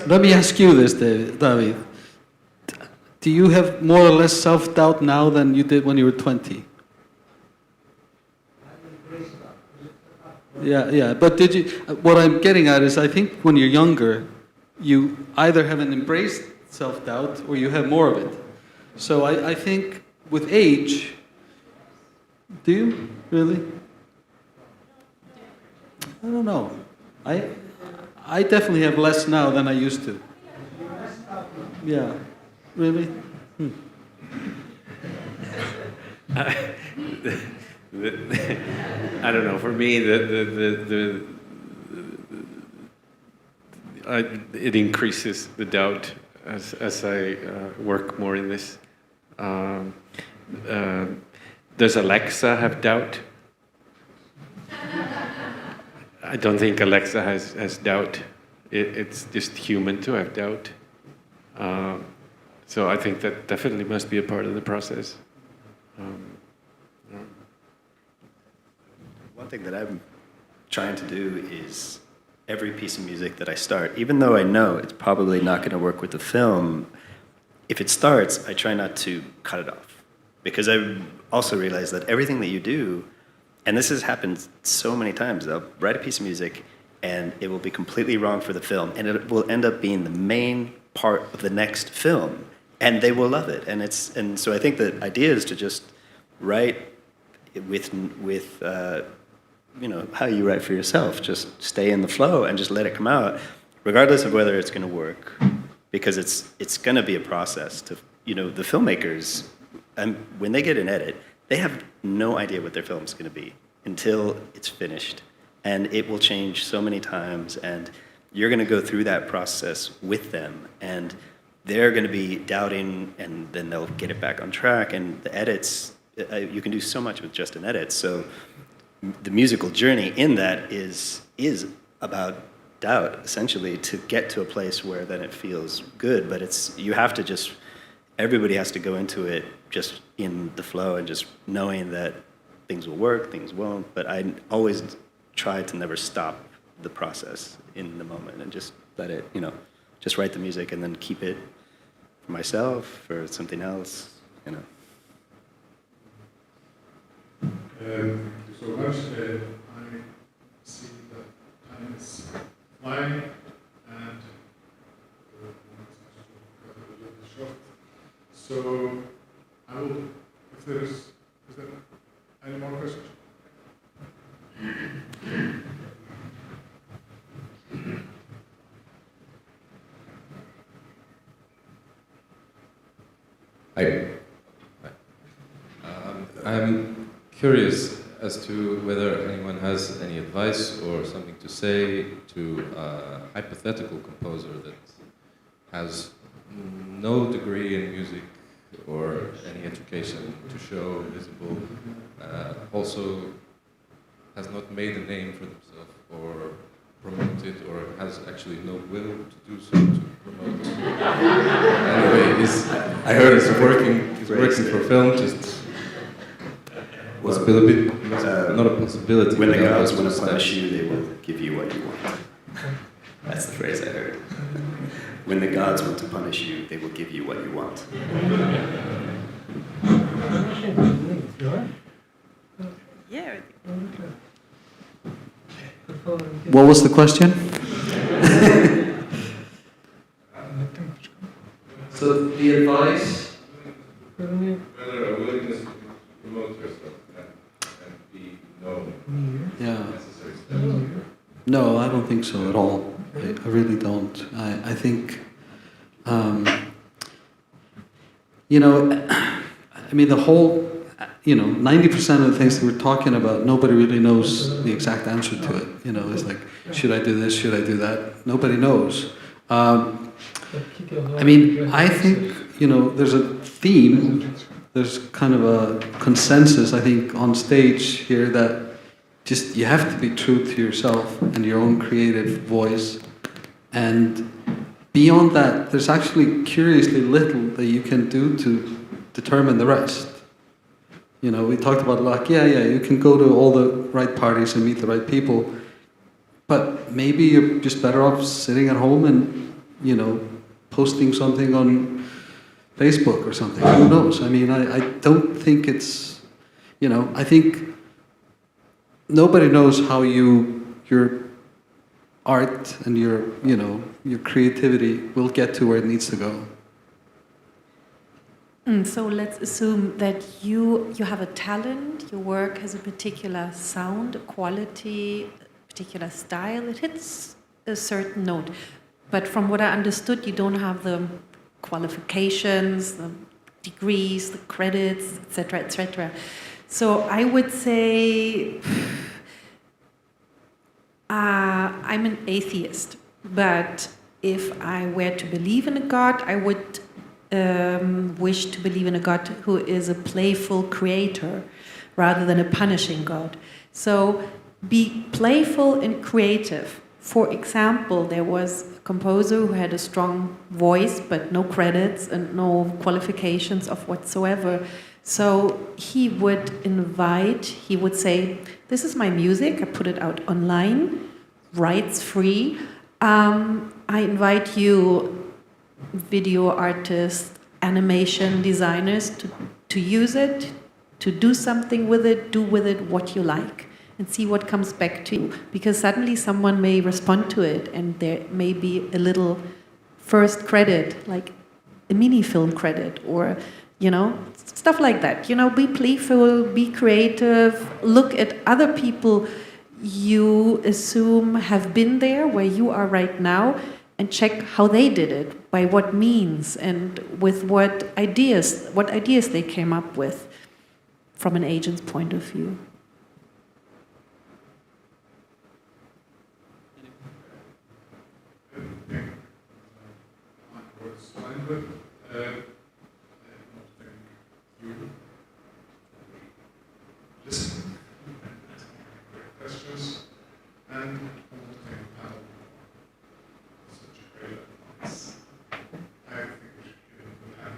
Let me ask you this, David. Do you have more or less self-doubt now than you did when you were 20? Yeah. But did you? What I'm getting at is, I think when you're younger, you either haven't embraced self-doubt or you have more of it. So I think with age, do you really? I don't know. I definitely have less now than I used to. Yeah, really? I don't know. For me, it increases the doubt as I work more in this. Does Alexa have doubt? I don't think Alexa has doubt. It's just human to have doubt. So I think that definitely must be a part of the process. One thing that I'm trying to do is every piece of music that I start, even though I know it's probably not going to work with the film, if it starts, I try not to cut it off. Because I also realize that everything that you do, and this has happened so many times, I'll write a piece of music and it will be completely wrong for the film, and it will end up being the main part of the next film, and they will love it. And so I think the idea is to just write with how you write for yourself. Just stay in the flow and just let it come out, regardless of whether it's going to work, because it's going to be a process. The filmmakers, when they get an edit, they have no idea what their film is going to be until it's finished, and it will change so many times, and you're going to go through that process with them, and they're going to be doubting, and then they'll get it back on track. And the edits, you can do so much with just an edit. So the musical journey in that is about doubt, essentially, to get to a place where then it feels good. But everybody has to go into it just in the flow and just knowing that things will work, things won't. But I always try to never stop the process in the moment and just let it, just write the music and then keep it for myself, for something else, Thank you so much. I see that time is flying, and a little short. So I will, if there is there any more questions? I'm curious as to whether anyone has any advice or something to say to a hypothetical composer that has no degree in music or any education to show visible, also has not made a name for themselves or promote it, or has actually no will to do so to promote it. Anyway, I heard he's working for film, just was a bit, not a possibility. When the gods want to punish you, they will give you what you want. That's the phrase I heard. When the gods want to punish you, they will give you what you want. Yeah. What was the question? So the advice, whether a willingness to promote yourself and be known. Yeah. No, I don't think so at all. I really don't. I think, the whole, 90% of the things that we're talking about, nobody really knows the exact answer to it. It's like, should I do this? Should I do that? Nobody knows. I think, there's a theme, there's kind of a consensus, I think, on stage here that just you have to be true to yourself and your own creative voice. And beyond that, there's actually curiously little that you can do to determine the rest. We talked about luck. Yeah, you can go to all the right parties and meet the right people. But maybe you're just better off sitting at home and, posting something on Facebook or something. Who knows? I don't think it's, I think nobody knows how your art and your creativity will get to where it needs to go. So let's assume that you have a talent, your work has a particular sound, a quality, a particular style, it hits a certain note. But from what I understood, you don't have the qualifications, the degrees, the credits, etc., etc. So I would say I'm an atheist, but if I were to believe in a God, I would wish to believe in a God who is a playful creator rather than a punishing God. So be playful and creative. For example, there was a composer who had a strong voice but no credits and no qualifications of whatsoever. So he would say, this is my music, I put it out online, rights free. I invite you, video artists, animation designers, to use it, to do something with it, do with it what you like, and see what comes back to you. Because suddenly someone may respond to it, and there may be a little first credit, like a mini film credit, or stuff like that. Be playful, be creative, look at other people you assume have been there where you are right now, and check how they did it, by what means, and with what ideas they came up with from an agent's point of view. Listening and asking great questions, and I want to thank Pal for such a great advice. I think we should give him a good hand.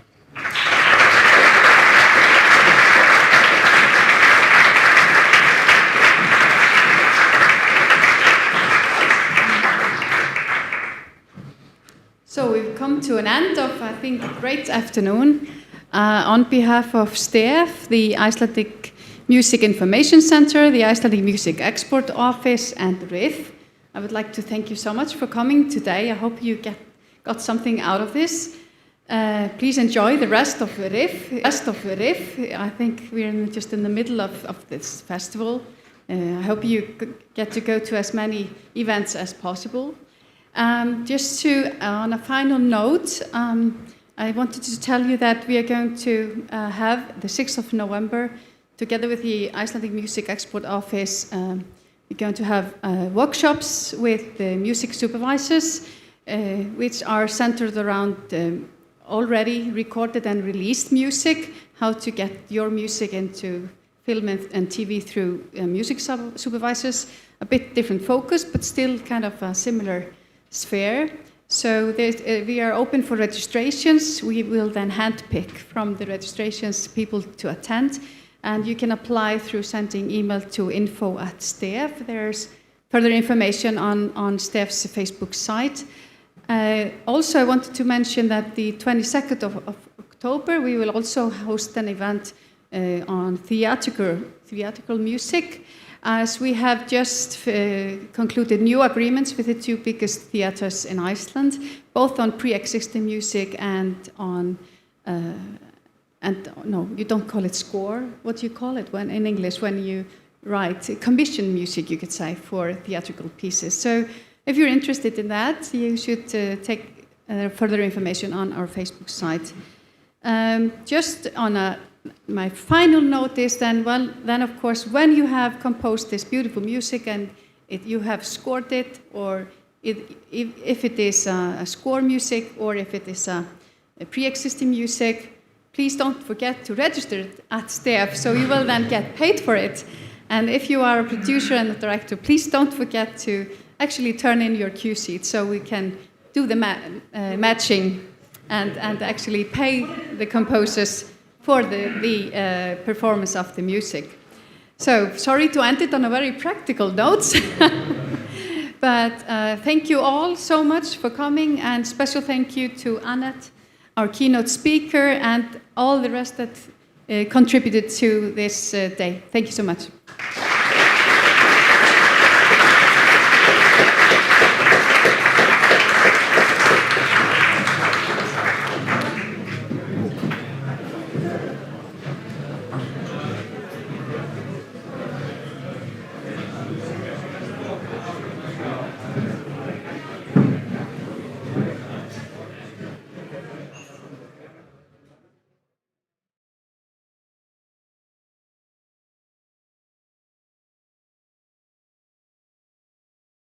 So we've come to an end of, I think, a great afternoon. On behalf of STEF, the Icelandic Music Information Center, the Icelandic Music Export Office, and RIF, I would like to thank you so much for coming today. I hope you got something out of this. Please enjoy the rest of RIF. I think we're just in the middle of this festival. I hope you get to go to as many events as possible. Just on a final note, I wanted to tell you that we are going to have the 6th of November together with the Icelandic Music Export Office, we're going to have workshops with the music supervisors, which are centered around already recorded and released music, how to get your music into film and TV through music supervisors. A bit different focus, but still kind of a similar sphere. So we are open for registrations. We will then handpick from the registrations people to attend. And you can apply through sending email to info@stef. There's further information on STEF's Facebook site. Also, I wanted to mention that the 22nd of October, we will also host an event on theatrical music, as we have just concluded new agreements with the two biggest theaters in Iceland, both on pre-existing music and on, no, you don't call it score. What do you call it when in English when you write commission music, you could say, for theatrical pieces. So if you're interested in that, you should take further information on our Facebook site. Just on my final note is then of course, when you have composed this beautiful music and you have scored it, or if it is a score music or if it is a pre-existing music, please don't forget to register it at STEF, so you will then get paid for it. And if you are a producer and a director, please don't forget to actually turn in your cue sheet so we can do the matching and actually pay the composers for the performance of the music. So sorry to end it on a very practical note, but thank you all so much for coming, and special thank you to Annette, our keynote speaker, and all the rest that contributed to this day. Thank you so much.